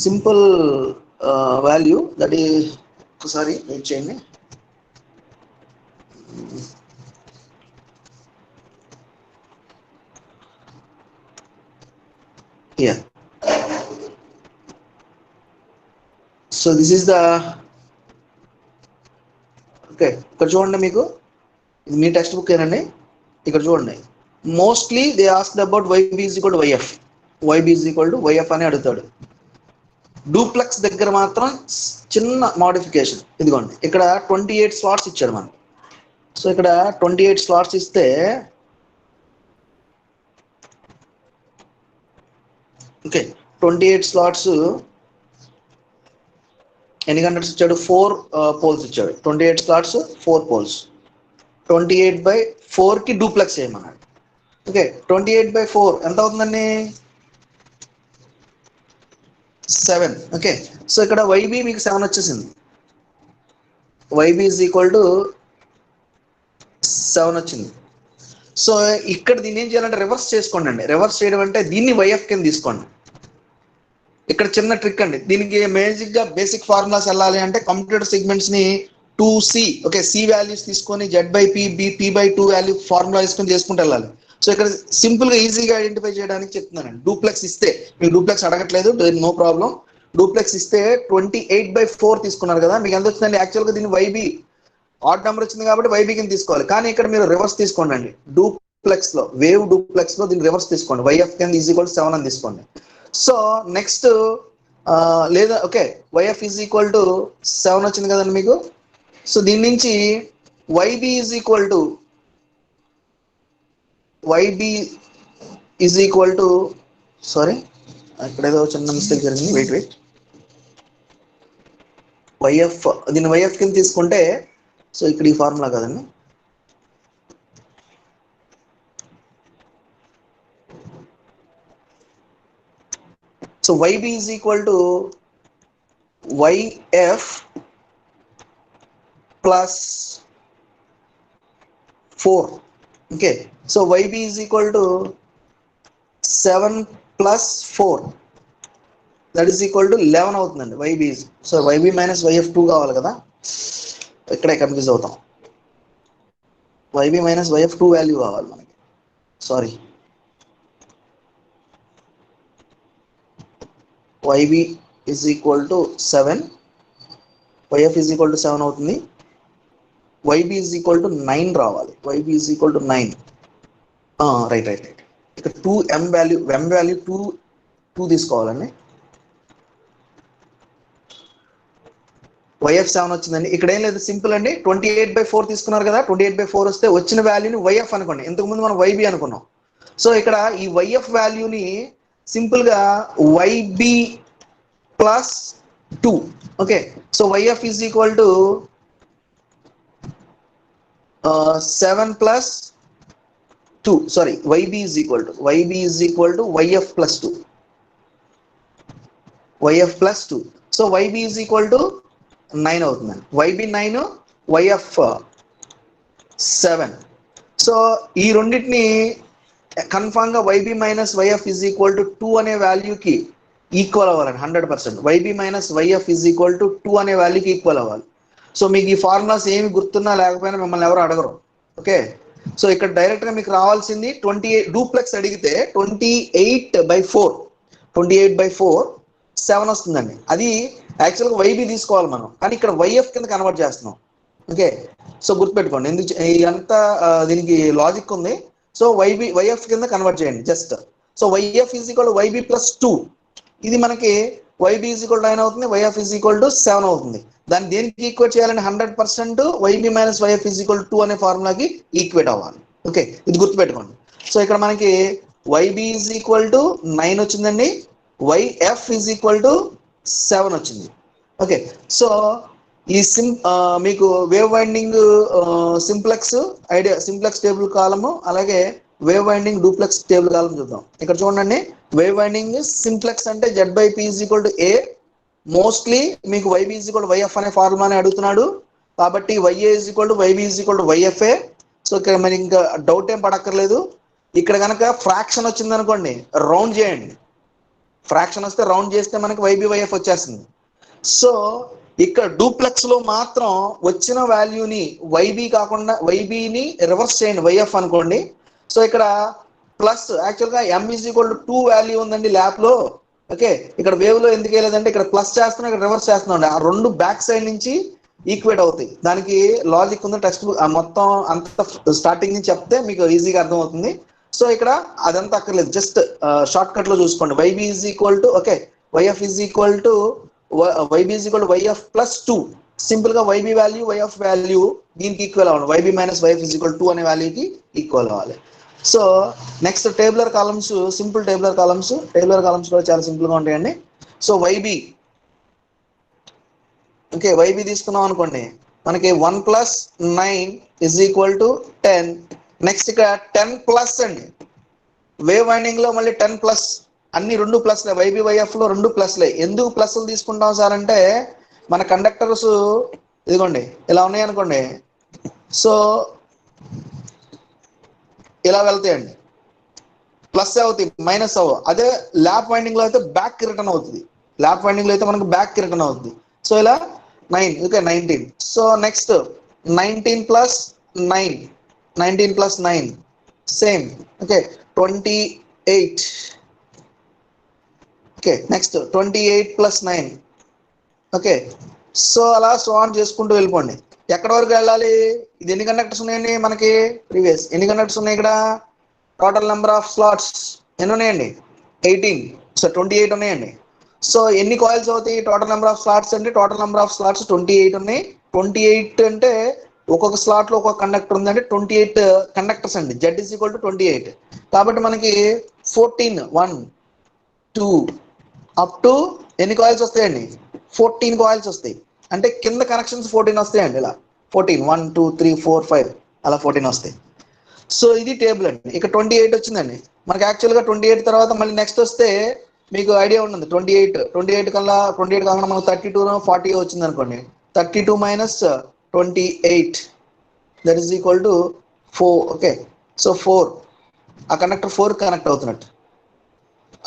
సింపుల్ వాల్యూ దట్ ఈ ఒకసారి వెయిట్ చేయండి. So this is the okay ఇక్కడ చూడండి. మీకు మీ టెక్స్ట్ బుక్ ఏనండి. ఇక్కడ చూడండి. Mostly they asked about YB is equal to YF. YB is equal to YF అని అడుగుతాడు. డూప్లెక్స్ దగ్గర మాత్రం చిన్న మోడిఫికేషన్. ఇదిగోండి ఇక్కడ 28 స్లాట్స్ ఇచ్చాడు మనకి. సో ఇక్కడ 28 స్లాట్స్ ఇస్తే ఓకే 28 స్లాట్స్ ఎన్ని కండక్టర్స్ ఇచ్చాడు? 4 పోల్స్ ఇచ్చాడు. 28 స్లాట్స్ 4 పోల్స్. 28/4కి డూప్లెక్స్ చేయమన్నాడు. ఓకే 28/4 ఎంత అవుతుందండి? 7. ఓకే సో ఇక్కడ వైబీ మీకు 7 వచ్చేసింది. వైబీ ఈజ్ ఈక్వల్ టు 7 వచ్చింది. సో ఇక్కడ దీన్ని ఏం చేయాలంటే రివర్స్ చేసుకోండి అండి. రివర్స్ చేయడం అంటే దీన్ని వైఎఫ్ కింద తీసుకోండి. ఇక్కడ చిన్న ట్రిక్ అండి. దీనికి బేసిక్ ఫార్ములాస్ వెళ్ళాలి అంటే కంప్యూటర్ సెగ్మెంట్స్ ని 2C ఓకే సి వాల్యూస్ తీసుకొని Z/P P/2 వాల్యూ ఫార్ములా తీసుకొని చేసుకుంటూ వెళ్ళాలి. సో ఇక్కడ సింపుల్ గా ఈజీగా ఐడెంటిఫై చేయడానికి చెప్తున్నానండి. డూప్లెక్స్ ఇస్తే మీకు డూప్లెక్స్ అడగట్లేదు, నో ప్రాబ్లం. డూప్లెక్స్ ఇస్తే 28/4 తీసుకున్నారు కదా, మీకు ఎంత వచ్చిందండి? యాక్చువల్గా దీన్ని వైబీ ఆడ్ నెంబర్ వచ్చింది కాబట్టి వైబీ కింద తీసుకోవాలి. కానీ ఇక్కడ మీరు రివర్స్ తీసుకోండి అండి. డూప్లెక్స్ లో వేవ్ డూప్లెక్స్ లో దీన్ని రివర్స్ తీసుకోండి. వైఎఫ్ కింద ఈజ్ ఈక్వల్ 7 అని తీసుకోండి. సో నెక్స్ట్ లేదా okay YF is equal to 7 వచ్చింది కదండి మీకు. సో దీని నుంచి YB is equal to sorry ఇక్కడ ఏదో చిన్న మిస్టేక్ జరిగింది. వెయిట్ వైఎఫ్ దీన్ని వైఎఫ్ కింద తీసుకుంటే సో ఇక్కడ ఈ ఫార్ములా కదండి. So YB is equal to YF plus 4. Okay, so YB is equal to 7 plus 4. That is equal to 11 అవుతుందండి. YB is so YB minus YF2 కావాలి కదా, ఇక్కడే కన్ఫ్యూజ్ అవుతాం. YB minus YF2 వాల్యూ కావాలి మనకి. Sorry YB is equal to 7, YF is equal to 7 అవుతుంది. YB is equal to 9 రావాలి. YB is equal to 9. Right ఇక్కడ 2 m వాల్యూ 2 తీసుకోవాలండి. YF 7 వచ్చిందండి. ఇక్కడ ఏం లేదు, సింపుల్ అండి. 28/4 తీసుకున్నారు కదా, 28/4 వస్తే వచ్చిన వాల్యూని YF అనుకోండి. ఇంతకుముందు మనం YB అనుకున్నాం. సో ఇక్కడ ఈ YF వాల్యూని సింపుల్ గా YB plus 2. Okay so YF is equal to 7 plus 2. Sorry YB is equal to YF plus 2. YF plus 2. So YB is equal to 9 అవుతుందండి. YB 9, YF 7. సో ఈ రెండింటిని కన్ఫామ్ గా YB minus YF is equal to 2 అనే వాల్యూకి equal అవ్వాలండి 100%. YB minus YF is equal to 2 అనే వాల్యూకి equal అవ్వాలి. So మీకు ఈ ఫార్ములాస్ ఏమి గుర్తున్నా లేకపోయినా మిమ్మల్ని ఎవరు అడగరు. ఓకే సో ఇక్కడ డైరెక్ట్ గా మీకు రావాల్సింది 28 డూప్లెక్స్ అడిగితే 28/4 7 వస్తుందండి. అది యాక్చువల్గా YB తీసుకోవాలి మనం, కానీ ఇక్కడ YF కింద కన్వర్ట్ చేస్తున్నాం. ఓకే సో గుర్తుపెట్టుకోండి, ఎందుకు అంతా దీనికి లాజిక్ ఉంది. సో YF కింద కన్వర్ట్ చేయండి just. So YF is equal to YB plus 2. ఇది మనకి YB ఈజ్ ఈక్వల్ టు 9 అవుతుంది, YF ఈజ్ ఈక్వల్ టు 7 అవుతుంది. దాన్ని దేనికి ఈక్వేట్ చేయాలంటే 100% YB minus YF is equal to 2 అనే ఫార్ములాకి ఈక్వేట్ అవ్వాలి. ఓకే ఇది గుర్తుపెట్టుకోండి. సో ఇక్కడ మనకి YB ఈజ్ ఈక్వల్ టు 9 వచ్చిందండి, YF ఈజ్ ఈక్వల్ టు 7 వచ్చింది. ఓకే సో ఈ మీకు wave winding simplex idea, simplex table కాలము, అలాగే వేవ్ వైండింగ్ డూప్లెక్స్ టేబుల్ కాలం చూద్దాం. ఇక్కడ చూడండి, వేవ్ వైండింగ్ సింప్లెక్స్ అంటే Z/P is equal to A. Mostly మీకు YB is equal to YF అనే ఫార్ములాని అడుగుతున్నాడు కాబట్టి YA is equal to YB is equal to YFA. So ఇక్కడ మరి ఇంకా డౌట్ ఏం పడక్కర్లేదు. ఇక్కడ కనుక ఫ్రాక్షన్ వచ్చింది అనుకోండి, రౌండ్ చేయండి. ఫ్రాక్షన్ వస్తే రౌండ్ చేస్తే మనకి YB YF వచ్చేస్తుంది. సో ఇక్కడ డూప్లెక్స్ లో మాత్రం వచ్చిన వాల్యూని YB కాకుండా YBని రివర్స్ చేయండి, YF అనుకోండి. సో ఇక్కడ ప్లస్ యాక్చువల్గా M is equal to 2 value ఉందండి ల్యాప్ లో. ఓకే ఇక్కడ వేవ్ లో ఎందుకు వేయలేదంటే ఇక్కడ ప్లస్ చేస్తున్నాం, ఇక్కడ రివర్స్ చేస్తున్నాం. ఆ రెండు బ్యాక్ సైడ్ నుంచి ఈక్వేట్ అవుతాయి. దానికి లాజిక్ ఉంది, టెక్స్ట్ బుక్ మొత్తం అంత స్టార్టింగ్ నుంచి చెప్తే మీకు ఈజీగా అర్థం అవుతుంది. సో ఇక్కడ అదంతా అక్కర్లేదు, జస్ట్ షార్ట్ కట్ లో చూసుకోండి. YB is equal to okay yf is equal to yb is equal to yf plus 2. Simple గా yb వాల్యూ yf వాల్యూ దీనికి ఈక్వల్ అవ్వాలి, yb minus yf is equal to 2 అనే వాల్యూకి equal అవ్వాలి. So next tabular columns, simple tabular columns కూడా చాలా simple గా ఉంటాయండి. So yb, okay, yb తీసుకున్నాం అనుకోండి, మనకి 1 ప్లస్ 9 ఇజ్ ఈక్వల్ టు 10. నెక్స్ట్ ఇక్కడ 10 ప్లస్ అండి, వేవ్ వైండింగ్ లో మళ్ళీ 10 ప్లస్, అన్ని రెండు ప్లస్లే, వైబీ వైఎఫ్ లో రెండు ప్లస్లే. ఎందుకు ప్లస్లు తీసుకుంటాం సార్ అంటే మన కండక్టర్స్ ఇదిగోండి ఇలా ఉన్నాయి అనుకోండి, సో ఇలా వెళ్తాయండి, ప్లస్ అవుతాయి, మైనస్ అవ్వ. అదే ల్యాప్ వైండింగ్ లో అయితే బ్యాక్ రిటర్న్ అవుతుంది, ల్యాప్ వైండింగ్ లో అయితే మనకు బ్యాక్ రిటర్న్ అవుతుంది. సో ఇలా 9, okay 19. So next 19 plus 9, 19 plus 9 same, okay 28. Okay next 28 plus 9, okay. So అలా సో ఆన్ చేసుకుంటూ వెళ్ళిపోండి. ఎక్కడ వరకు వెళ్ళాలి? ఇది ఎన్ని కండక్టర్స్ ఉన్నాయండి మనకి? ప్రీవియస్ ఎన్ని కండక్టర్స్ ఉన్నాయి ఇక్కడ? టోటల్ నెంబర్ ఆఫ్ స్లాట్స్ ఎన్ని ఉన్నాయండి? 18. సో 28 ఉన్నాయండి. సో ఎన్ని కాయిల్స్ అవుతాయి? టోటల్ నెంబర్ ఆఫ్ స్లాట్స్ అంటే టోటల్ నెంబర్ ఆఫ్ స్లాట్స్ 28 ఉన్నాయి. 28 అంటే ఒక్కొక్క స్లాట్ లో ఒక్కొక్క కండక్టర్ ఉందంటే 28 కండక్టర్స్ అండి. Z is equal to 28. కాబట్టి మనకి 14, 1 2 అప్ టు ఎన్ని కాయిల్స్ వస్తాయండి? 14 కాయిల్స్ వస్తాయి. అంటే కింద కనెక్షన్స్ 14 వస్తాయండి. ఇలా 14, 1 2 3 4 5 అలా 14 వస్తాయి. సో ఇది టేబుల్ అండి. ఇక 28 వచ్చిందండి మనకి. యాక్చువల్గా 28 తర్వాత మళ్ళీ నెక్స్ట్ వస్తే మీకు ఐడియా ఉంటుంది, 28 కల్లా 28 కాకుండా మనకు 32 40 వచ్చింది అనుకోండి. 32 minus 28 that is equal to 4. Okay, so 4 ఆ కండక్టర్ 4 కనెక్ట్ అవుతున్నట్టు,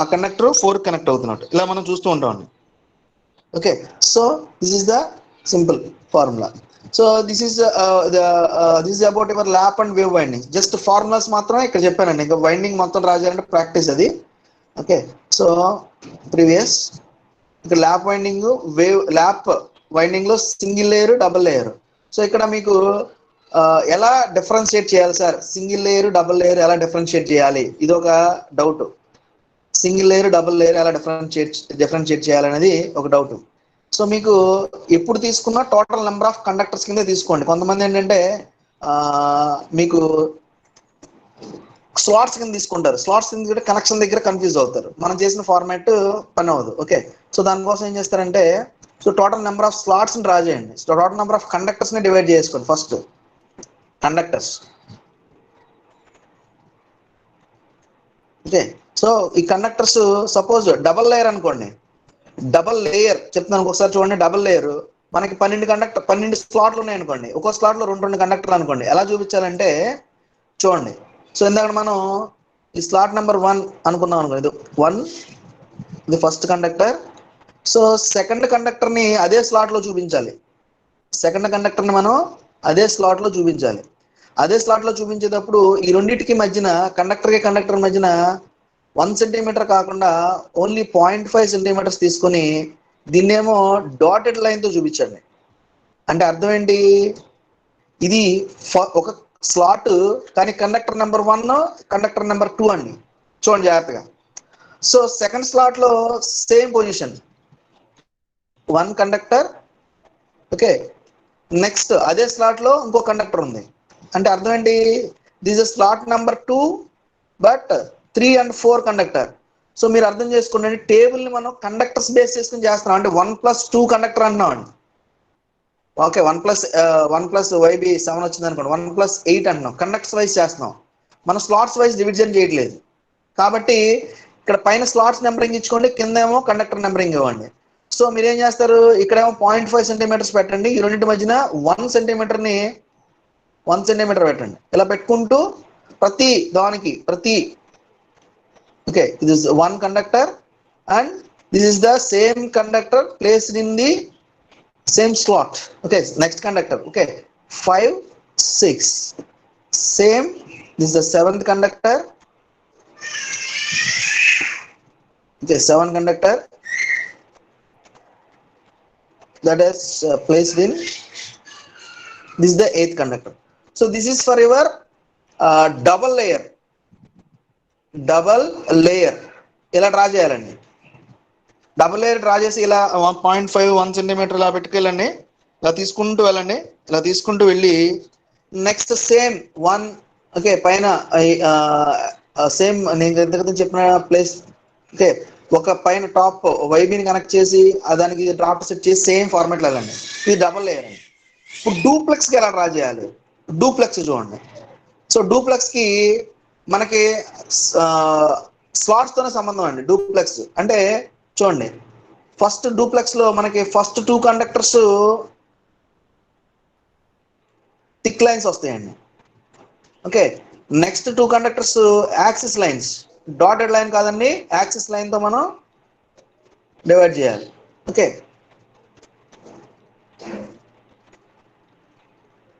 ఆ కండక్టర్ 4 కనెక్ట్ అవుతున్నట్టు ఇలా మనం చూస్తూ ఉంటాం. Okay, so this is the simple formula. So this is about your lap and wave winding. Just formulas మాత్రమే ఇక్కడ చెప్పానండి, ఇంకా వైండింగ్ మొత్తం రాజారంటే ప్రాక్టీస్ అది. ఓకే, సో ప్రీవియస్ ఇక్కడ ల్యాప్ వైండింగ్, ల్యాప్ వైండింగ్ లో single layer, double layer. So ఇక్కడ మీకు ఎలా డిఫరెన్షియేట్ చేయాలి sir, single layer double layer ఎలా డిఫరెన్షియేట్ చేయాలి, ఇది ఒక doubt. Single layer double layer ఎలా డిఫరెన్షియేట్ చేయాలనేది ఒక డౌట్. సో మీకు ఎప్పుడు తీసుకున్నా టోటల్ నెంబర్ ఆఫ్ కండక్టర్స్ కింద తీసుకోండి. కొంతమంది ఏంటంటే మీకు స్లాట్స్ కింద తీసుకుంటారు, స్లాట్స్ కింద కనెక్షన్ దగ్గర కన్ఫ్యూజ్ అవుతారు, మనం చేసిన ఫార్మాట్ పని అవ్వదు. ఓకే, సో దానికోసం ఏం చేస్తారంటే, so total number of slots ని డ్రా చేయండి. So total number of conductors ని డివైడ్ చేసుకోండి. First conductors, okay. సో ఈ కండక్టర్స్ సపోజ్ డబల్ లేయర్ అనుకోండి, డబల్ లేయర్ చెప్తున్నాను ఒకసారి చూడండి. డబల్ లేయర్ మనకి 12 స్లాట్లు ఉన్నాయి అనుకోండి, ఒక్కో స్లాట్ లో 2 కండక్టర్లు అనుకోండి. ఎలా చూపించాలంటే చూడండి. సో ఇందాక మనం ఈ స్లాట్ నెంబర్ 1 అనుకున్నాం అనుకోండి, ఇది 1, ఇది first conductor. So second conductor ని అదే స్లాట్ లో చూపించాలి, సెకండ్ కండక్టర్ ని మనం అదే స్లాట్ లో చూపించాలి. అదే స్లాట్ లో చూపించేటప్పుడు ఈ రెండింటికి మధ్యన కండక్టర్ మధ్యన 1 సెంటీమీటర్ కాకుండా ఓన్లీ 0.5 సెంటీమీటర్స్ తీసుకొని దీన్నేమో డాటెడ్ లైన్ తో చూపించండి. అంటే అర్థం ఏంటి, ఇది ఒక స్లాట్ కానీ కండక్టర్ నెంబర్ 1, కండక్టర్ నెంబర్ 2 అండి. చూడండి జాగ్రత్తగా. సో సెకండ్ స్లాట్ లో same position, 1 conductor, okay. Next అదే స్లాట్ లో ఇంకో కండక్టర్ ఉంది. అంటే అర్థం ఏంటి, this is slot number 2 but 3 and 4 conductor. So మీరు అర్థం చేసుకోండి, టేబుల్ ని మనం కండక్టర్స్ బేస్ చేసుకుని చేస్తున్నాం. అంటే 1 + 2 కండక్టర్ అంటున్నాం అండి. ఓకే, 1 ప్లస్ వైబీ 7 వచ్చింది అనుకోండి, 1 + 8 అంటున్నాం. కండక్టర్స్ వైజ్ చేస్తున్నాం, మనం స్లాట్స్ వైజ్ డివిజన్ చేయట్లేదు. కాబట్టి ఇక్కడ పైన స్లాట్స్ నెంబరింగ్ ఇచ్చుకోండి, కింద ఏమో కండక్టర్ నెంబరింగ్ ఇవ్వండి. సో మీరు ఏం చేస్తారు, ఇక్కడేమో 0.5 సెంటీమీటర్స్ పెట్టండి, ఈ రెండింటి మధ్యన 1 సెంటీమీటర్ పెట్టండి. ఇలా పెట్టుకుంటూ ప్రతి దానికి okay, this is 1 conductor and this is the same conductor placed in the same slot. Okay, next conductor, okay, 5 6 same. This is the 7th conductor. Okay, 7 conductor that is placed in, this is the 8th conductor. So this is for your double layer ఇలా draw చేయాలండి. Double layer draw చేసి ఇలా 0.5 1 centimetre ఇలా పెట్టుకెళ్ళండి. ఇలా తీసుకుంటూ వెళ్ళండి. ఇలా తీసుకుంటూ వెళ్ళి నెక్స్ట్ సేమ్ వన్ ఓకే పైన సేమ్ నేను ఎంతకైతే చెప్పిన ప్లేస్ ఓకే ఒక పైన టాప్ వైబీని కనెక్ట్ చేసి దానికి డ్రాఫ్ట్ సెట్ చేసి సేమ్ ఫార్మాట్లో వెళ్ళండి. ఇది డబుల్ లేయర్ అండి. ఇప్పుడు డూప్లెక్స్కి ఎలా డ్రా చేయాలి? డూప్లెక్స్ చూడండి. సో డూప్లెక్స్కి మనకి స్లాట్స్తోనే సంబంధం అండి. డూప్లెక్స్ అంటే చూడండి, ఫస్ట్ డూప్లెక్స్లో మనకి ఫస్ట్ 2 కండక్టర్స్ థిక్ లైన్స్ వస్తాయండి. Okay next 2 conductors axis lines, dotted line కాదండి, యాక్సిస్ లైన్తో మనం డివైడ్ చేయాలి. ఓకే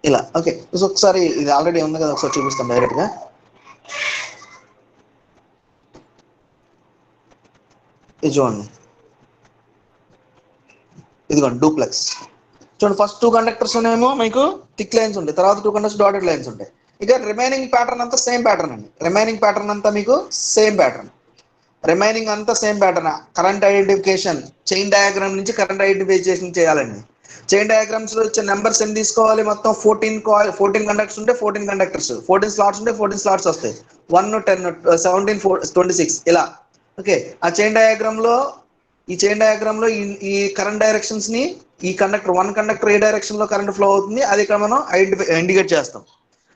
ఇలా ఓకే. సో ఒకసారి ఇది ఆల్రెడీ ఉంది కదా, ఒకసారి చూపిస్తాను డైరెక్ట్గా. ఇది చూడండి, ఇదిగోండి డూప్లెక్స్. చూడండి ఫస్ట్ 2 కండక్టర్స్ ఏమో మీకు థిక్ లైన్స్ ఉంటాయి, తర్వాత 2 కండక్టర్స్ డాటెడ్ లైన్స్ ఉంటాయి. ఇక రిమైనింగ్ ప్యాటర్న్ అంతా సేమ్ ప్యాటర్న్ అండి. రిమైనింగ్ ప్యాటర్న్ అంతా మీకు సేమ్ ప్యాటర్న్. రిమైనింగ్ అంతా same pattern. Current identification chain diagram నుంచి కరెంట్ ఐడెంటిఫికేషన్ చేయాలండి. చైన్ డయాగ్రామ్స్ లో వచ్చే నెంబర్స్ ఎన్ని తీసుకోవాలి? మొత్తం 14 కండక్టర్స్ ఉంటే 14 కండక్టర్స్, 14 స్లాట్స్ ఉంటే 14 స్లాట్స్ వస్తాయి. 1 10 17 26 ఇలా. ఓకే ఆ చైన్ డయాగ్రామ్ లో ఈ కరెంట్ డైరెక్షన్స్ ని ఈ కండక్టర్ 1 కండక్టర్ ఏ డైరెక్షన్ లో కరెంట్ ఫ్లో అవుతుంది అది ఇక్కడ మనం ఇండికేట్ చేస్తాం.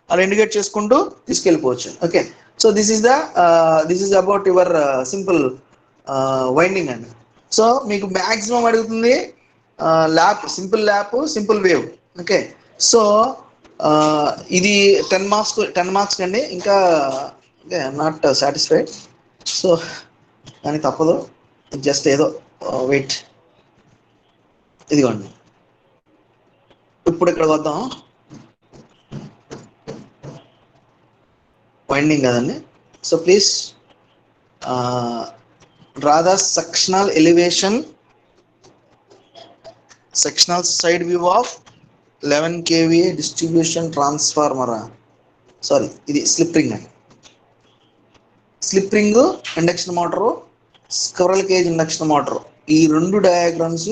అలా ఇండికేట్ చేసుకుంటూ తీసుకెళ్ళిపోవచ్చు. Okay so this is about your simple winding అండి. సో మీకు మ్యాక్సిమం అడుగుతుంది lap, simple wave. Okay so ఇది 10 మార్క్స్ అండి. ఇంకా నాట్ సాటిస్ఫైడ్. సో కానీ తప్పదు, జస్ట్ ఏదో వెయిట్. ఇదిగోండి ఇప్పుడు ఇక్కడ వద్దాం. వైండింగ్ కదండి. So please draw the sectional elevation, sectional side view of 11 kVA distribution transformer. Sorry ఇది స్లిప్ రింగ్ అండి. Slip ring, induction motor, squirrel cage induction motor, ఈ 2 డయాగ్రామ్స్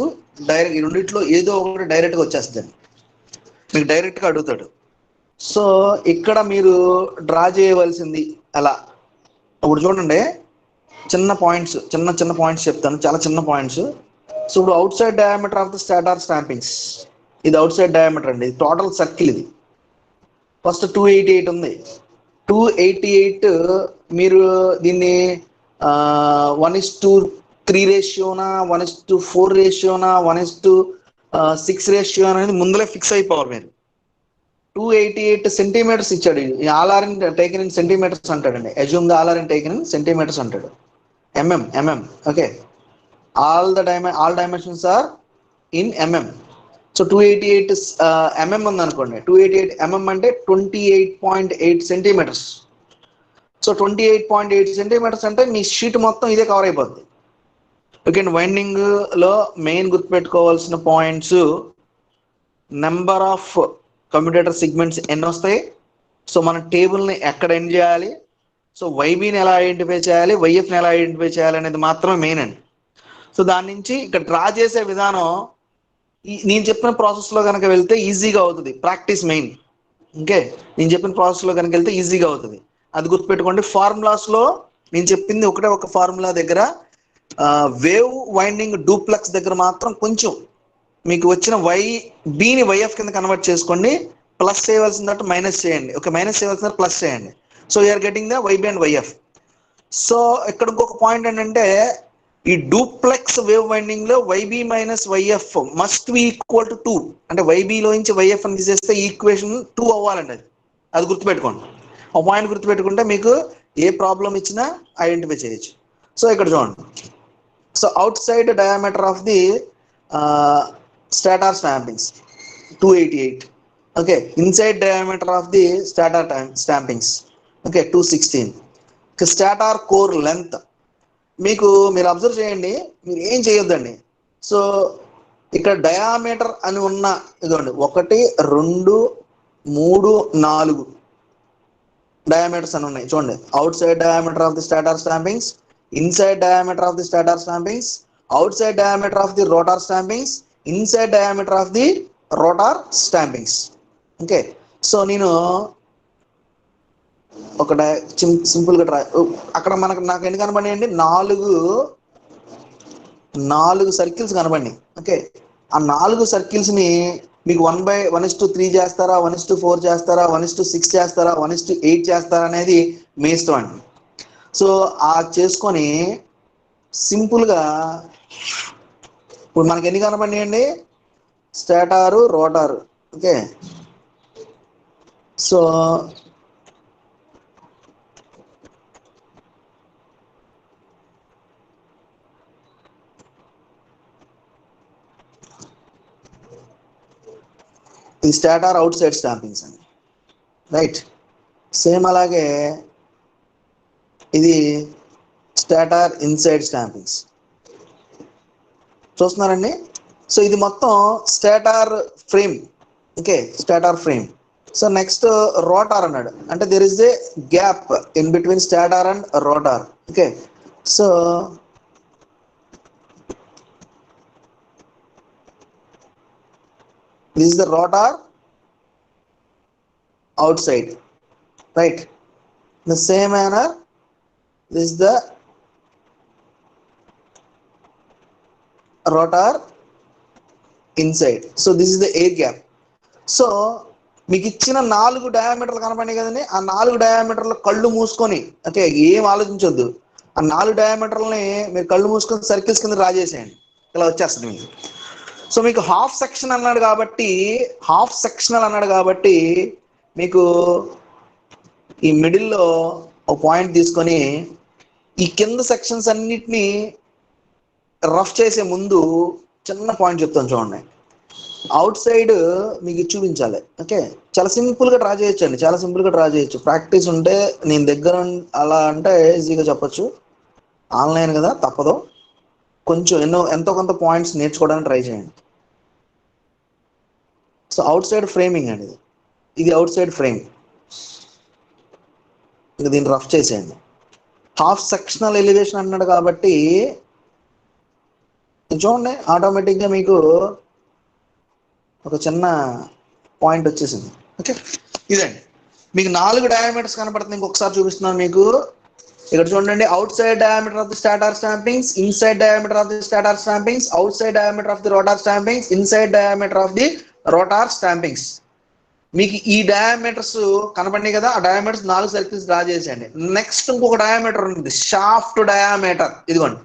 డైరెక్ట్, ఈ రెండిట్లో ఏదో ఒకటి డైరెక్ట్గా వచ్చేస్తుంది, మీకు డైరెక్ట్గా అడుగుతాడు. సో ఇక్కడ మీరు డ్రా చేయవలసింది అలా. ఇప్పుడు చూడండి చిన్న పాయింట్స్ చెప్తాను, చాలా చిన్న పాయింట్స్. సో ఇప్పుడు out side diameter of the stator stumpings, ఇది అవుట్ సైడ్ డయామీటర్ అండి. టోటల్ సర్కిల్ ఇది. ఫస్ట్ 288 ఉంది. 288 మీరు దీన్ని 1:3 రేషియోనా, 1:4 రేషియోనా, 1:6 రేషియో అనేది ముందులే ఫిక్స్ అయిపోవాలి మీరు. 288 సెంటీమీటర్స్ ఇచ్చాడు. All are in taken in centimetres అంటాడండి. Assume the all are in taken in centimetres అంటాడు. MM okay. All dimensions are in MM. So 288 MM ఉంది అనుకోండి. 288 ఎంఎం అంటే 28.8 సెంటీమీటర్స్. సో 28.8 సెంటీమీటర్స్ అంటే మీ షీట్ మొత్తం ఇదే కవర్ అయిపోద్ది. ఓకే వైండింగ్ లో మెయిన్ గుర్తుపెట్టుకోవాల్సిన points, number of commutator segments ఎన్ని వస్తాయి, సో మన టేబుల్ని ఎక్కడ ఎండ్ చేయాలి, సో వైబీని ఎలా ఐడెంటిఫై చేయాలి, వైఎఫ్ని ఎలా ఐడెంటిఫై చేయాలి అనేది మాత్రమే మెయిన్ అండి. సో దాని నుంచి ఇక్కడ డ్రా చేసే విధానం నేను చెప్పిన ప్రాసెస్లో కనుక వెళ్తే ఈజీగా అవుతుంది. Practice main. ఓకే నేను చెప్పిన ప్రాసెస్లో కనుక వెళ్తే ఈజీగా అవుతుంది. అది గుర్తుపెట్టుకోండి. ఫార్ములాస్లో నేను చెప్పింది ఒక ఫార్ములా దగ్గర వేవ్ వైండింగ్ డూప్లెక్స్ దగ్గర మాత్రం కొంచెం మీకు వచ్చిన బీని వైఎఫ్ కింద కన్వర్ట్ చేసుకోండి. ప్లస్ చేయవలసిన తర్వాత మైనస్ చేయండి. ఓకే మైనస్ చేయవలసిన ప్లస్ చేయండి. So you are getting the YB and YF. So ఇక్కడ ఇంకొక పాయింట్ ఏంటంటే ఈ డూప్లెక్స్ వేవ్ వైండింగ్ లో YB minus YF must be equal to 2. అంటే వైబీలో నుంచి వైఎఫ్ అని తీసేస్తే ఈక్వేషన్ 2 అవ్వాలండి. అది గుర్తుపెట్టుకోండి. ఆ పాయింట్ గుర్తుపెట్టుకుంటే మీకు ఏ ప్రాబ్లం ఇచ్చినా ఐడెంటిఫై చేయొచ్చు. సో ఇక్కడ చూడండి. So out side diameter of the stator stumpings 288. Okay inside diameter of the stator stumpings okay 216. Stator core length మీరు అబ్జర్వ్ చేయండి, మీరు ఏం చేయొద్దండి. సో ఇక్కడ డయామీటర్ అని ఉన్న ఇదిగోండి 1 2 3 4 డయామీటర్స్ అని ఉన్నాయి చూడండి. Outside diameter of the stator stumpings, inside diameter of the stator stumpings, outside diameter of the rotor stampings, inside diameter of the rotor stampings. Okay, so నేను ఒక సింపుల్ గా అక్కడ నాకు ఎన్ని కనబడినాయండి, నాలుగు సర్కిల్స్ కనబడినాయి. ఓకే, ఆ 4 సర్కిల్స్ ని మీకు 1:3 చేస్తారా, 1:4 చేస్తారా, 1:6 చేస్తారా, 1:8 చేస్తారా అనేది మీ ఇష్టం అండి. సో ఆ చేసుకొని సింపుల్ గా ఇప్పుడు మనకి ఎన్ని కనబడినాయండి, స్టేటారు, రోటారు. ఓకే, సో ఇది స్టేటార్ అవుట్ సైడ్ స్టాంపింగ్స్ అండి, రైట్. సేమ్ అలాగే ఇది స్టేటార్ ఇన్సైడ్ స్టాంపింగ్స్, చూస్తున్నారండి. సో ఇది మొత్తం stator frame. Okay, stator frame. So next rotor అన్నాడు, అంటే there is a gap in between stator and rotor. Okay, so this is the rotor outside, right. In the same manner, this is the rotor inside. So this is the air gap. So మీకు ఇచ్చిన 4 డయామీటర్లు కనపడినాయి కదండి, ఆ 4 డయామీటర్లు కళ్ళు మూసుకొని, okay, ఏం ఆలోచించొద్దు, ఆ 4 డయామీటర్లని మీరు కళ్ళు మూసుకొని సర్కిల్స్ కింద డ్రా చేసేయండి, ఇలా వచ్చేస్తుంది మీకు. సో మీకు హాఫ్ సెక్షనల్ అన్నాడు కాబట్టి మీకు ఈ మిడిల్లో ఒక పాయింట్ తీసుకొని ఈ కింద సెక్షన్స్ అన్నిటినీ రఫ్ చేసే ముందు చిన్న పాయింట్ చెప్తాను చూడండి. అవుట్ సైడ్ మీకు చూపించాలి. ఓకే, చాలా సింపుల్గా డ్రా చేయొచ్చు, చాలా సింపుల్గా డ్రా చేయొచ్చు. ప్రాక్టీస్ ఉంటే నేను దగ్గర అలా అంటే ఈజీగా చెప్పొచ్చు, ఆన్లైన్ కదా తప్పదు, కొంచెం ఎంతో కొంత పాయింట్స్ నేర్చుకోవడానికి ట్రై చేయండి. సో అవుట్ సైడ్ ఫ్రేమింగ్ అండి, ఇది అవుట్ సైడ్ ఫ్రేమ్. ఇంకా దీన్ని రఫ్ చేసేయండి. హాఫ్ సెక్షనల్ ఎలివేషన్ అన్నాడు కాబట్టి చూడండి, ఆటోమేటిక్గా మీకు ఒక చిన్న పాయింట్ వచ్చేసింది. ఓకే, ఇదండి మీకు 4 డయామీటర్స్ కనపడుతుంది. ఇంకొకసారి చూపిస్తున్నాను మీకు. ఇక్కడ చూడండి, outside diameter of the stator stumpings, inside diameter of the stator stumpings, out side diameter of the rotor stumpings, inside diameter of the rotor stumpings. మీకు ఈ డయామీటర్స్ కనపడినాయి కదా, ఆ డయామీటర్స్ 4 సర్కిల్స్ డ్రా చేసేయండి. నెక్స్ట్ ఇంకొక diameter ఉంది, shaft diameter. ఇదిగోండి,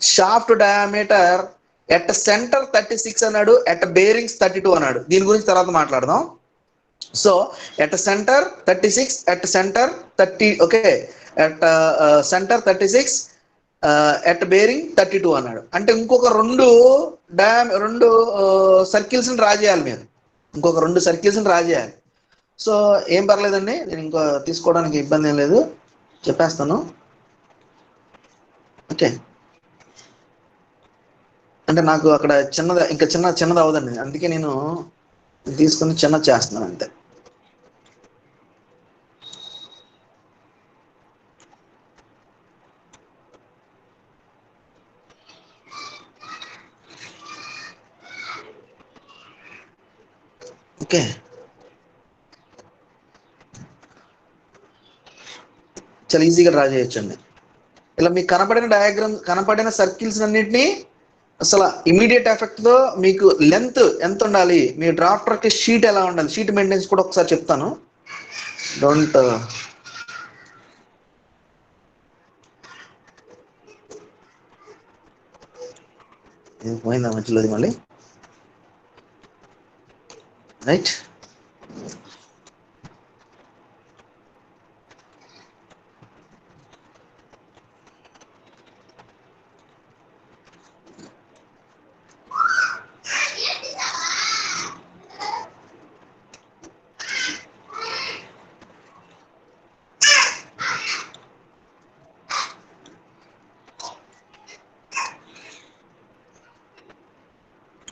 shaft diameter at centre 36 అన్నాడు, at bearings 32 అన్నాడు. దీని గురించి తర్వాత మాట్లాడదాం. So at centre 36, at centre 30. Okay, at centre 36, at bearing 32 అన్నాడు. అంటే ఇంకొక రెండు సర్కిల్స్ డ్రా చేయాలి మీరు, ఇంకొక 2 సర్కిల్స్ డ్రా చేయాలి. సో ఏం పర్లేదండి, నేను ఇంకో తీసుకోవడానికి ఇబ్బంది ఏం లేదు, చెప్పేస్తాను. ఓకే, అంటే నాకు అక్కడ ఇంకా చిన్నది అవదండి, అందుకే నేను తీసుకుని చిన్నది చేస్తున్నాను అంతే. ఓకే, చాలా ఈజీగా డ్రా చేయొచ్చండి. ఇలా మీకు కనపడిన సర్కిల్స్ అన్నింటినీ అసలు ఇమీడియట్ ఎఫెక్ట్ తో మీకు లెంత్ ఎంత ఉండాలి, మీ డ్రాఫ్టర్ కి షీట్ ఎలా ఉండాలి, షీట్ మెయింటెనెన్స్ కూడా ఒకసారి చెప్తాను. డోంట్ పోయిందా మధ్యలోది మళ్ళీ, రైట్.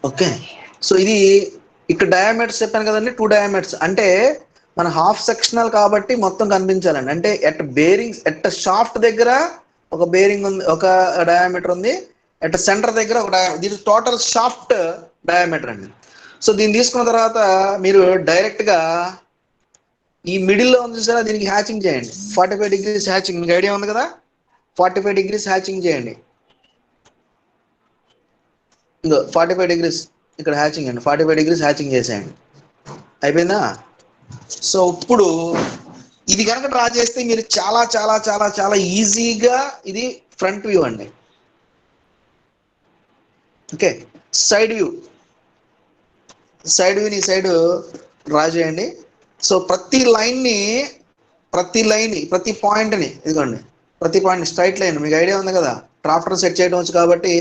ఓకే, సో ఇది ఇక్కడ డయామీటర్స్ చెప్పాను కదండి, 2 డయామీటర్స్. అంటే మన హాఫ్ సెక్షనల్ కాబట్టి మొత్తం కనిపించాలండి. అంటే ఎట్ బేరింగ్స్, ఎట్ షాఫ్ట్ దగ్గర ఒక బేరింగ్ ఉంది, ఒక డయామీటర్ ఉంది. అట్ సెంటర్ దగ్గర ఒక దీని టోటల్ షాఫ్ట్ డయామీటర్ అండి. సో దీన్ని తీసుకున్న తర్వాత మీరు డైరెక్ట్గా ఈ మిడిల్లో ఉంది చూసారా, దీనికి హ్యాచింగ్ చేయండి. 45 degrees హ్యాచింగ్, మీకు ఐడియా ఉంది కదా, 45 degrees హ్యాచింగ్ చేయండి. ఇంకో 45 degrees ఇక్కడ హ్యాచింగ్ అండి, 45 degrees హ్యాచింగ్ చేసేయండి. అయిపోయిందా? సో ఇప్పుడు ఇది కనుక డ్రా చేస్తే మీరు చాలా చాలా చాలా చాలా ఈజీగా, ఇది ఫ్రంట్ వ్యూ అండి. ఓకే, సైడ్ వ్యూని సైడ్ డ్రా చేయండి. సో ప్రతి పాయింట్ని ఇదిగోండి, ప్రతి పాయింట్ స్ట్రైట్ లైన్, మీకు ఐడియా ఉంది కదా, డ్రాఫ్టర్ సెట్ చేయడం వచ్చు కాబట్టి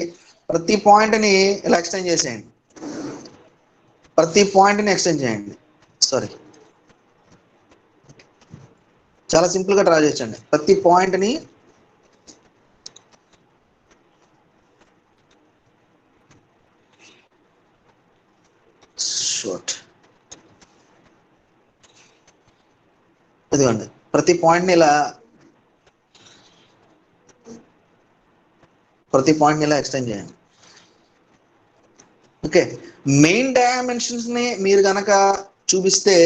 ప్రతి పాయింట్ని ఇలా ఎక్స్టెండ్ చేసేయండి. సారీ, చాలా సింపుల్గా డ్రా చేయొచ్చండి. ప్రతి పాయింట్ని ఇదిగోండి, ప్రతి పాయింట్ని ఇలా ఎక్స్టెండ్ చేయండి. ఓకే, మెయిన్ డైమెన్షన్స్ని మీరు కనుక చూపిస్తే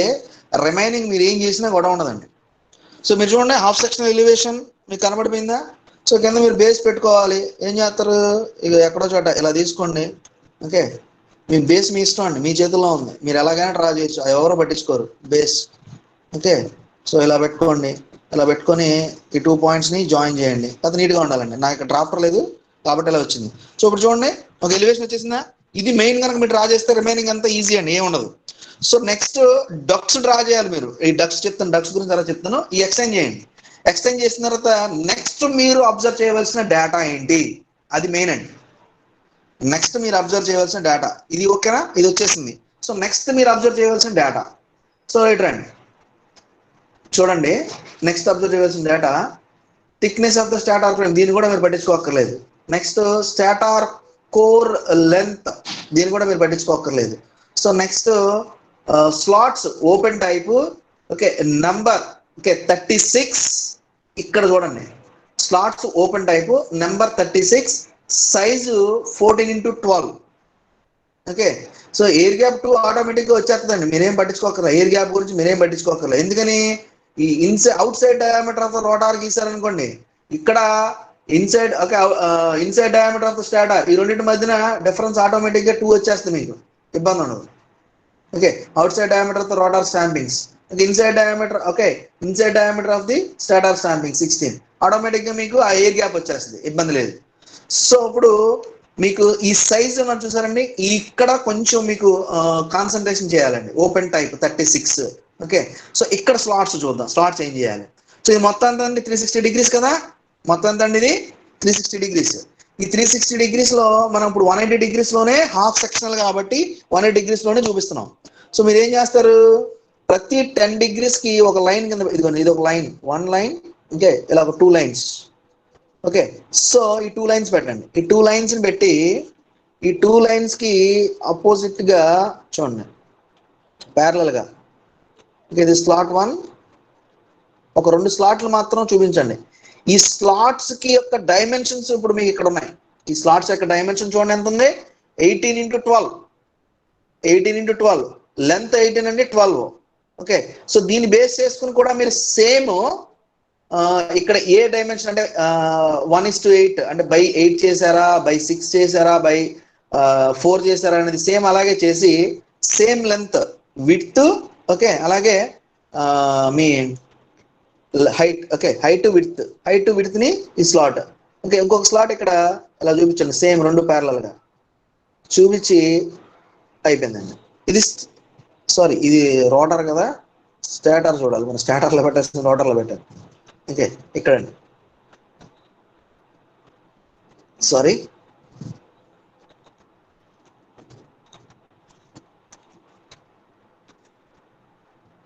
రిమైనింగ్ మీరు ఏం చేసినా గొడవ ఉండదండి. సో మీరు చూడండి, హాఫ్ సెక్షన్ ఎలివేషన్ మీకు కనబడిపోయిందా? సో కింద మీరు బేస్ పెట్టుకోవాలి. ఏం చేస్తారు, ఇక ఎక్కడో చోట ఇలా తీసుకోండి. ఓకే, మీ బేస్ మీ ఇష్టం అండి, మీ చేతుల్లో ఉంది, మీరు ఎలాగైనా డ్రా చేయొచ్చు, అది ఎవరో పట్టించుకోరు బేస్. ఓకే, సో ఇలా పెట్టుకోండి. ఇలా పెట్టుకొని ఈ 2 పాయింట్స్ని జాయిన్ చేయండి. అది నీట్గా ఉండాలండి. నాకు ఇక్కడ డ్రాఫ్టర్ లేదు కాబట్టి ఇలా వచ్చింది. సో ఇప్పుడు చూడండి, ఒక ఎలివేషన్ వచ్చేసిందా. ఇది మెయిన్ కనుక మీరు డ్రా చేస్తే రిమైనింగ్ అంతా ఈజీ అండి, ఏముండదు. సో నెక్స్ట్ డక్స్ డ్రా చేయాలి మీరు. ఈ డక్స్ గురించి అలా చెప్తాను. ఈ ఎక్స్టెండ్ చేయండి. ఎక్స్టెండ్ చేసిన తర్వాత నెక్స్ట్ మీరు అబ్జర్వ్ చేయవలసిన డేటా ఏంటి, అది మెయిన్ అండి. నెక్స్ట్ మీరు అబ్జర్వ్ చేయవలసిన డేటా ఇది. ఓకేనా, ఇది వచ్చేసింది. సో నెక్స్ట్ మీరు అబ్జర్వ్ చేయవలసిన డేటా, సో రైట్ రండి చూడండి. నెక్స్ట్ అబ్జర్వ్ చేయవలసిన data thickness of the stator frame, దీన్ని కూడా మీరు పట్టించుకోక్కర్లేదు. నెక్స్ట్ స్టాటార్ కోర్ లెంత్, దీన్ని కూడా మీరు పట్టించుకోక్కర్లేదు. So next slots open type. Okay, number 36, ఇక్కడ చూడండి, slots open type, number 36, size 14x12. Okay, so air gap 2 ఆటోమేటిక్గా వచ్చేస్తుందండి, మీరేం పట్టించుకోకర్లేదు. ఎయిర్ గ్యాప్ గురించి మీరేం పట్టించుకోకర్లేదు. ఎందుకని, ఈ outside diameter of the rotor గీసారనుకోండి, ఇక్కడ inside diameter of the stator, ఈ రెండింటి మధ్యన డిఫరెన్స్ ఆటోమేటిక్గా 2 వచ్చేస్తుంది, మీకు ఇబ్బంది ఉండదు. Okay, out side diameter of the rotor stumpings, inside diameter of the stator stamping 16, ఆటోమేటిక్గా మీకు ఆ ఎయిర్ గ్యాప్ వచ్చేస్తుంది, ఇబ్బంది లేదు. సో ఇప్పుడు మీకు ఈ సైజ్ ఏమన్నా చూసారండి, ఇక్కడ కొంచెం మీకు కాన్సన్ట్రేషన్ చేయాలండి. Open type 36. ఓకే, సో ఇక్కడ స్లాట్స్ చూద్దాం, స్లాట్స్ ఏం చేయాలి. సో ఇది మొత్తం ఎంత అండి, 360 degrees కదా, మొత్తం ఎంత అండి, ఇది 360 degrees. ఈ 360 degrees లో మనం ఇప్పుడు 180 degrees లోనే హాఫ్ సెక్షనల్ కాబట్టి 180 degrees లోనే చూపిస్తున్నాం. సో మీరు ఏం చేస్తారు, ప్రతి 10 degrees కి ఒక లైన్ కింద, ఇదిగోండి ఇది ఒక లైన్, 1 లైన్. ఓకే, ఇలా ఒక 2 lines. ఓకే, సో ఈ 2 lines పెట్టండి. ఈ 2 lines ని పెట్టి ఈ 2 lines కి అపోజిట్ గా చూడండి, ప్యారలల్ గా. ఓకే, ఇది స్లాట్ 1, ఒక 2 స్లాట్లు మాత్రం చూపించండి. ఈ స్లాట్స్ కి యొక్క డైమెన్షన్స్ ఇప్పుడు మీకు ఇక్కడ ఉన్నాయి. ఈ స్లాట్స్ యొక్క డైమెన్షన్ చూడండి ఎంత ఉంది, 18x12, లెంత్ 18 అండి, 12. ఓకే, సో దీన్ని బేస్ చేసుకుని కూడా మీరు సేమ్ ఇక్కడ ఏ డైమెన్షన్ అంటే 1:8 అంటే by 8 చేశారా, by 6 చేశారా, by 4 చేశారా అనేది సేమ్ అలాగే చేసి, సేమ్ లెంత్ విడ్త్. ఓకే, అలాగే మీ హైట్. ఓకే, హైట్ విడ్త్ ని ఈ స్లాట్. ఓకే, ఇంకొక స్లాట్ ఇక్కడ ఇలా చూపించండి, సేమ్ 2 parallel గా చూపించి అయిపోయిందండి. ఇది సారీ, ఇది రోటర్ కదా, స్టాటార్ చూడాలి మనం, స్టాటార్లో పెట్టాల్సిన రోటర్లో పెట్టాలి. ఓకే, ఇక్కడండి, sorry,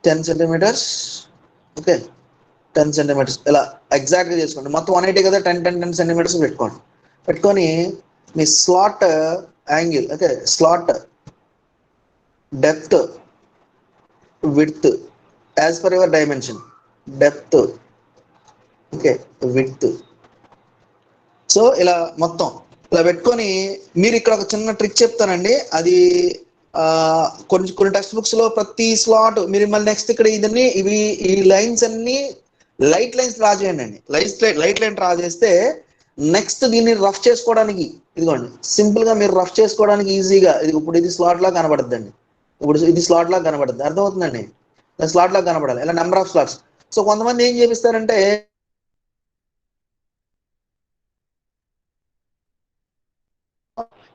ten centimetres. Okay, 10 centimeters ఇలా ఎగ్జాక్ట్గా చేసుకోండి. మొత్తం 180 కదా, 10 centimeters పెట్టుకొని మీ slot angle. Okay, slot depth width as per your dimension, depth. Okay, width. So ఇలా మొత్తం ఇలా పెట్టుకొని మీరు ఇక్కడ ఒక చిన్న ట్రిక్ చెప్తానండి. అది కొన్ని టెక్స్ట్ బుక్స్ లో ప్రతి స్లాట్ మీరు మళ్ళీ నెక్స్ట్ ఇక్కడ ఇదన్నీ ఈ లైన్స్ అన్ని లైట్ లైన్స్ డ్రా చేయండి అండి. లైట్ లైన్ డ్రా చేస్తే నెక్స్ట్ దీన్ని రఫ్ చేసుకోవడానికి ఇదిగోండి సింపుల్ గా మీరు రఫ్ చేసుకోవడానికి ఈజీగా ఇప్పుడు ఇది స్లాట్ లా కనబడుద్ది అండి. ఇప్పుడు ఇది స్లాట్ లా కనబడుద్ది, అర్థమవుతుందండి. స్లాట్ లా కనబడాలి, ఇలా నెంబర్ ఆఫ్ స్లాట్స్. సో కొంతమంది ఏం చేపిస్తారంటే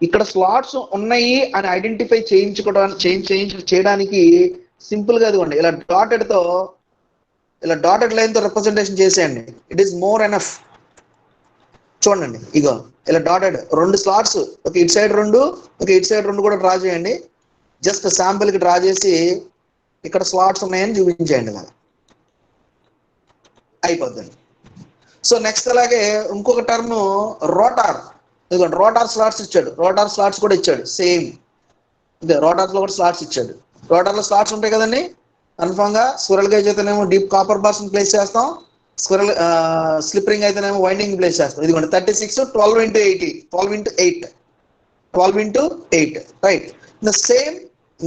ఇక్కడ స్లాట్స్ ఉన్నాయి అని ఐడెంటిఫై చేయడానికి సింపుల్ గా ఇదిగోండి ఇలా డాటెడ్ లైన్ తో రిప్రజెంటేషన్ చేసేయండి. It is more enough. చూడండి ఇగో ఇలా డాటెడ్ 2 స్లాట్స్, ఒక ఇటు సైడ్ 2, ఒక ఇటు సైడ్ 2 కూడా డ్రా చేయండి. జస్ట్ శాంపుల్ కి డ్రా చేసి ఇక్కడ స్లాట్స్ ఉన్నాయని చూపించేయండి, ఇలా అయిపోద్దండి. సో నెక్స్ట్ అలాగే ఇంకొక టర్మ్ రోటార్. ఇదిగోండి రోటార్ స్లాట్స్ ఇచ్చాడు, రోటార్ స్లాట్స్ కూడా ఇచ్చాడు సేమ్. ఇదే రోటార్ లో కూడా స్లాట్స్ ఇచ్చాడు. రోటార్ లో స్లాట్స్ ఉంటాయి కదండి, కన్ఫామ్ గా స్క్విరల్ గేజ్ అయితేనేమో డీప్ కాపర్ బార్స్ ప్లేస్ చేస్తాం, స్లిప్ రింగ్ అయితేనేమో వైండింగ్ ప్లేస్ చేస్తాం. ఇదిగోండి 36 12 into 80 12 into 8 right. In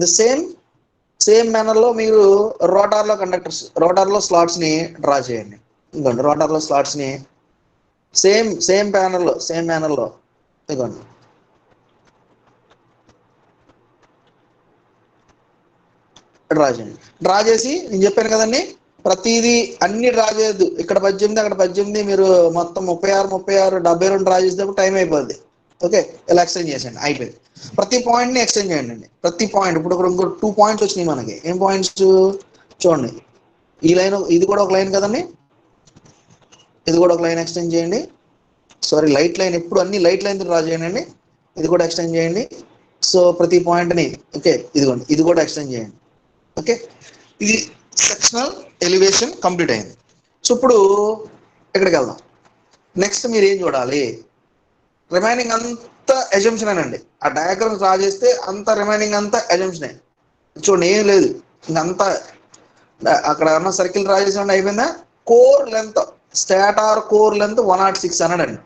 the same manner లో మీరు రోటార్ లో రోటార్ లో స్లాట్స్ ని డ్రా చేయండి. ఇదిగోండి రోటార్ లో స్లాట్స్ ని సేమ్ మేనర్ లో ఇదిగోండి డ్రా చేసి నేను చెప్పాను కదండి, ప్రతిదీ అన్ని డ్రా చేయొద్దు. ఇక్కడ 18 అక్కడ 18 మీరు మొత్తం 36 72 డ్రా చేసేటప్పుడు టైం అయిపోద్ది. ఓకే, ఇలా ఎక్స్టెండ్ చేసేయండి, అయిపోయింది. ప్రతి పాయింట్ ని ఎక్స్టెండ్ చేయండి అండి. ప్రతి పాయింట్ ఇప్పుడు ఇంకో 2 పాయింట్స్ వచ్చినాయి మనకి. ఏం పాయింట్స్ చూడండి, ఈ లైన్ ఇది కూడా ఒక లైన్ కదండి, ఇది కూడా ఒక లైన్ ఎక్స్టెండ్ చేయండి. సారీ లైట్ లైన్, ఎప్పుడు అన్ని లైట్ లైన్ డ్రా చేయండి. ఇది కూడా ఎక్స్టెండ్ చేయండి. సో ప్రతి పాయింట్ ని ఓకే ఇదిగోండి ఇది కూడా ఎక్స్టెండ్ చేయండి. ఓకే, ఇది సెక్షనల్ ఎలివేషన్ కంప్లీట్ అయింది. సో ఇప్పుడు ఎక్కడికి వెళ్దాం. నెక్స్ట్ మీరు ఏం చూడాలి, రిమైనింగ్ అంతా అజంప్షన్ అండి. ఆ డయాగ్రామ్స్ డ్రా చేస్తే అంత రిమైనింగ్ అంతా అజంప్షనే. చూడండి ఏం లేదు, ఇంకంతా అక్కడ ఉన్న సర్కిల్ డ్రా చేసి అయిపోయిందా. Core length, stator core length 106 అన్నాడు అండి.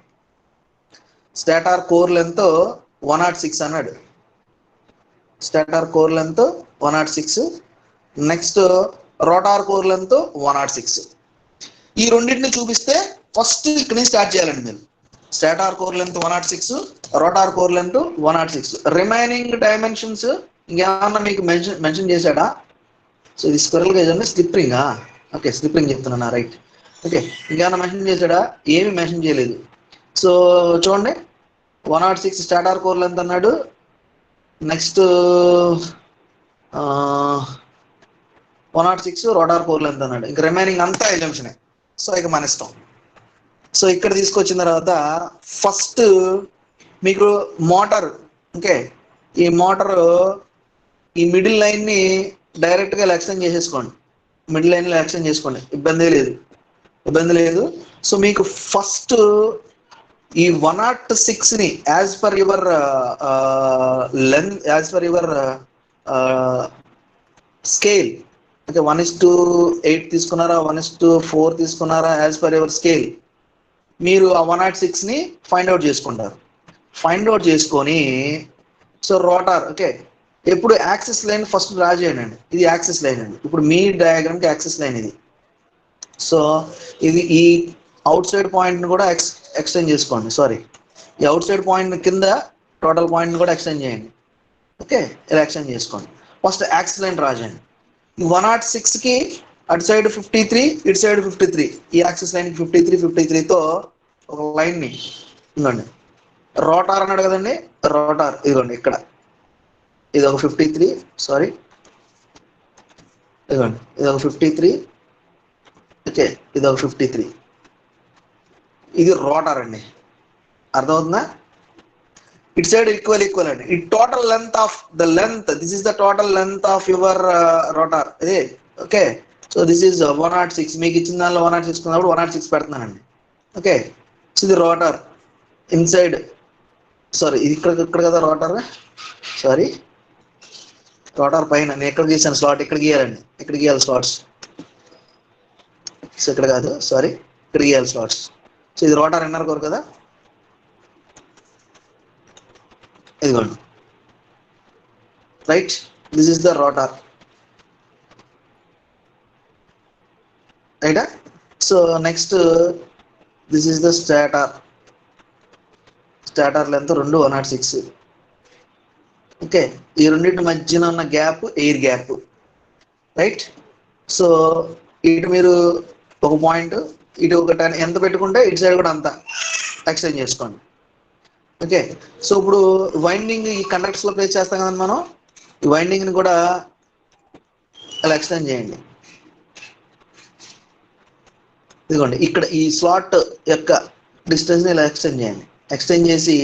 స్టాటార్ కోర్ లెంత్ 106 అన్నాడు. Stator core length 106. Next rotor core length 106. ఈ రెండింటిని చూపిస్తే ఫస్ట్ ఇక్కడ నుంచి స్టార్ట్ చేయాలండి మీరు. Stator core length 106, rotor core length 106. Remaining dimensions ఇంకేమన్నా మీకు మెన్షన్ చేశాడా? సో ఇది స్క్విరల్ గేజ్ అండి, స్లిప్ రింగా? ఓకే స్లిప్ రింగ్ చెప్తున్నా, రైట్. ఓకే, ఇంకేమన్నా మెన్షన్ చేశాడా? ఏమి మెన్షన్ చేయలేదు. సో చూడండి 106 స్టాటార్ కోర్ లెంత్ అన్నాడు. నెక్స్ట్ 106 రోటార్ కోర్ లెంత్ అన్నాడు. ఇంకా రిమైనింగ్ అంతా ఎజంప్షనే. సో ఇక మన ఇష్టం. సో ఇక్కడ తీసుకొచ్చిన తర్వాత ఫస్ట్ మీకు మోటార్, ఓకే ఈ మోటార్ ఈ మిడిల్ లైన్ ని డైరెక్ట్ గా ఎక్స్టెండ్ చేసేసుకోండి. మిడిల్ లైన్ లో ఎక్స్టెండ్ చేసుకోండి, ఇబ్బంది లేదు. సో మీకు ఫస్ట్ ఈ 106 ని as per your length, as per your scale, okay 1:8 తీసుకున్నారా, 1:4 తీసుకున్నారా, యాజ్ పర్ యువర్ స్కేల్ మీరు ఆ 106 ని ఫైండ్ అవుట్ చేసుకుంటారు. ఫైండ్ అవుట్ చేసుకొని సో రోటార్, ఓకే ఎప్పుడు యాక్సిస్ లైన్ ఫస్ట్ డ్రా చేయండి అండి. ఇది యాక్సిస్ లైన్ అండి. ఇప్పుడు మీ డయాగ్రామ్ కి యాక్సిస్ లైన్ ఇది. సో ఇది ఈ అవుట్ సైడ్ పాయింట్ ని కూడా ఎక్స్టెండ్ చేసుకోండి. సారీ, ఈ అవుట్ సైడ్ పాయింట్ కింద టోటల్ పాయింట్ ని కూడా ఎక్స్టెండ్ చేయండి. ఓకే ఇలా ఎక్స్టెండ్ చేసుకోండి. ఫస్ట్ యాక్సిస్ లైన్ డ్రా చేయండి. 106 కి అటు సైడ్ 53, ఇటు సైడ్ 53. ఈ యాక్సిస్ లైన్ 53తో ఒక లైన్ ని ఇవ్వండి. రోటార్ అన్నాడు కదండి, రోటార్ ఇదిగోండి ఇక్కడ ఇది ఒక 53, సారీ ఇదిగోండి ఇది ఒక 53. ఓకే ఇది ఒక 53. ఇది రోటార్ అండి, అర్థమవుతుందా? ఇటు సైడ్ ఈక్వల్ అండి. ఈ total length of the length, this is the total length of your rotor ఇది. Okay so this is 106. మీకు ఇచ్చిన దానిలో 106 ఉన్నప్పుడు 106 పెడుతున్నానండి. ఓకే సో ఇది రోటార్ ఇన్సైడ్, సారీ ఇది ఇక్కడ కదా రోటార్, సారీ రోటార్ పైన నేను ఎక్కడ గీసాను స్లాట్, ఇక్కడ గీయాలండి, ఇక్కడ గీయాలి స్లాట్స్. సో ఇక్కడ కాదు, సారీ ఇక్కడ గీయాలి స్లాట్స్. సో ఇది రోటార్ ఇన్నర్ కోర్ కదా. ఇదిగోండి, right, this is the rotor, రైటా. So next this is the stator, stator length 106. Okay, ఈ రెండింటి మధ్యన ఉన్న gap air gap, right. So ఇటు మీరు ఒక పాయింట్, ఇటు ఒక 10 ఎంత పెట్టుకుంటే ఇటు సైడ్ కూడా అంత ఎక్స్టెండ్ చేసుకోండి. ఓకే, సో ఇప్పుడు వైండింగ్ ఈ కండక్టర్స్లో ప్లేస్ చేస్తాం కదండి మనం, ఈ వైండింగ్ని కూడా ఇలా ఎక్స్టెండ్ చేయండి. ఇదిగోండి, ఇక్కడ ఈ స్లాట్ యొక్క డిస్టెన్స్ని ఇలా ఎక్స్టెండ్ చేయండి. ఎక్స్టెండ్ చేసి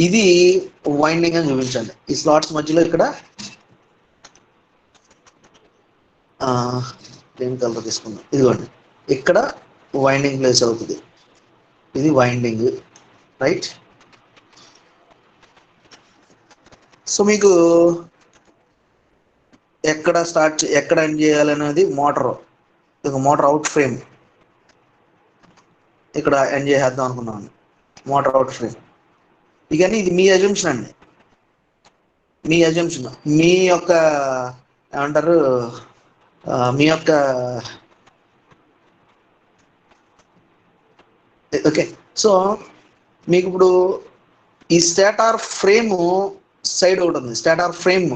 ఇది వైండింగ్ అని చూపించండి. ఈ స్లాట్స్ మధ్యలో ఇక్కడ గ్రీన్ కలర్ తీసుకుందాం. ఇదిగోండి, ఇక్కడ వైండింగ్ ప్లేస్ అవుతుంది, ఇది వైండింగ్, రైట్. సో మీకు ఎక్కడ ఎక్కడ ఎండ్ చేయాలనేది మోటార్, మోటార్ అవుట్ ఫ్రేమ్ ఇక్కడ ఎండ్ చేసేద్దాం అనుకున్నాను, మోటార్ అవుట్ ఫ్రేమ్. ఇకని ఇది మీ అజంప్షన్ అండి, మీ అజంప్షన్, మీ యొక్క ఏమంటారు, మీ యొక్క ఓకే. సో మీకు ఇప్పుడు ఈ స్టాటార్ ఫ్రేమ్ సైడ్ ఒకటి ఉంది, స్టాటార్ ఫ్రేమ్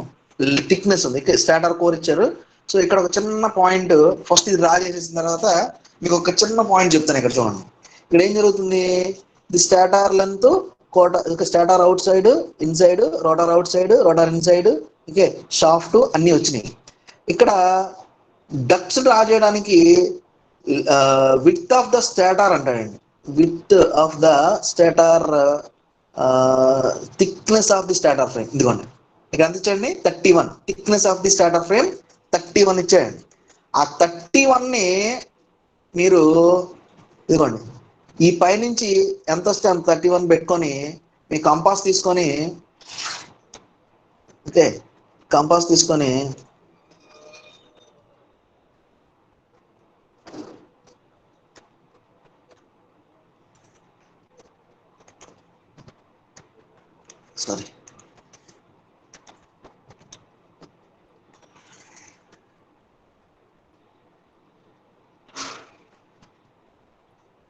థిక్నెస్ ఉంది, స్టాటార్ కోర్ ఇచ్చారు. సో ఇక్కడ ఒక చిన్న పాయింట్, ఫస్ట్ ఇది డ్రా చేసేసిన తర్వాత మీకు ఒక చిన్న పాయింట్ చెప్తాను. ఇక్కడ చూడండి, ఇక్కడ ఏం జరుగుతుంది, the stator length stator outside, inside, rotor outside, rotor inside, okay, shaft అన్నీ వచ్చినాయి. ఇక్కడ డక్ట్స్ డ్రా చేయడానికి విడ్త్ ఆఫ్ ద స్టాటార్ అంటాడండి, width of the stator, thickness of the stator frame. ఇదిగోండి, ఇక ఎంత ఇచ్చాడండి, 31. Thickness of the stator frame 31 ఇచ్చాడండి. ఆ 31ని మీరు ఇదిగోండి ఈ పైనుంచి ఎంత వస్తే అంత 31 పెట్టుకొని మీ కంపాస్ తీసుకొని, ఓకే, కంపాస్ తీసుకొని సారీ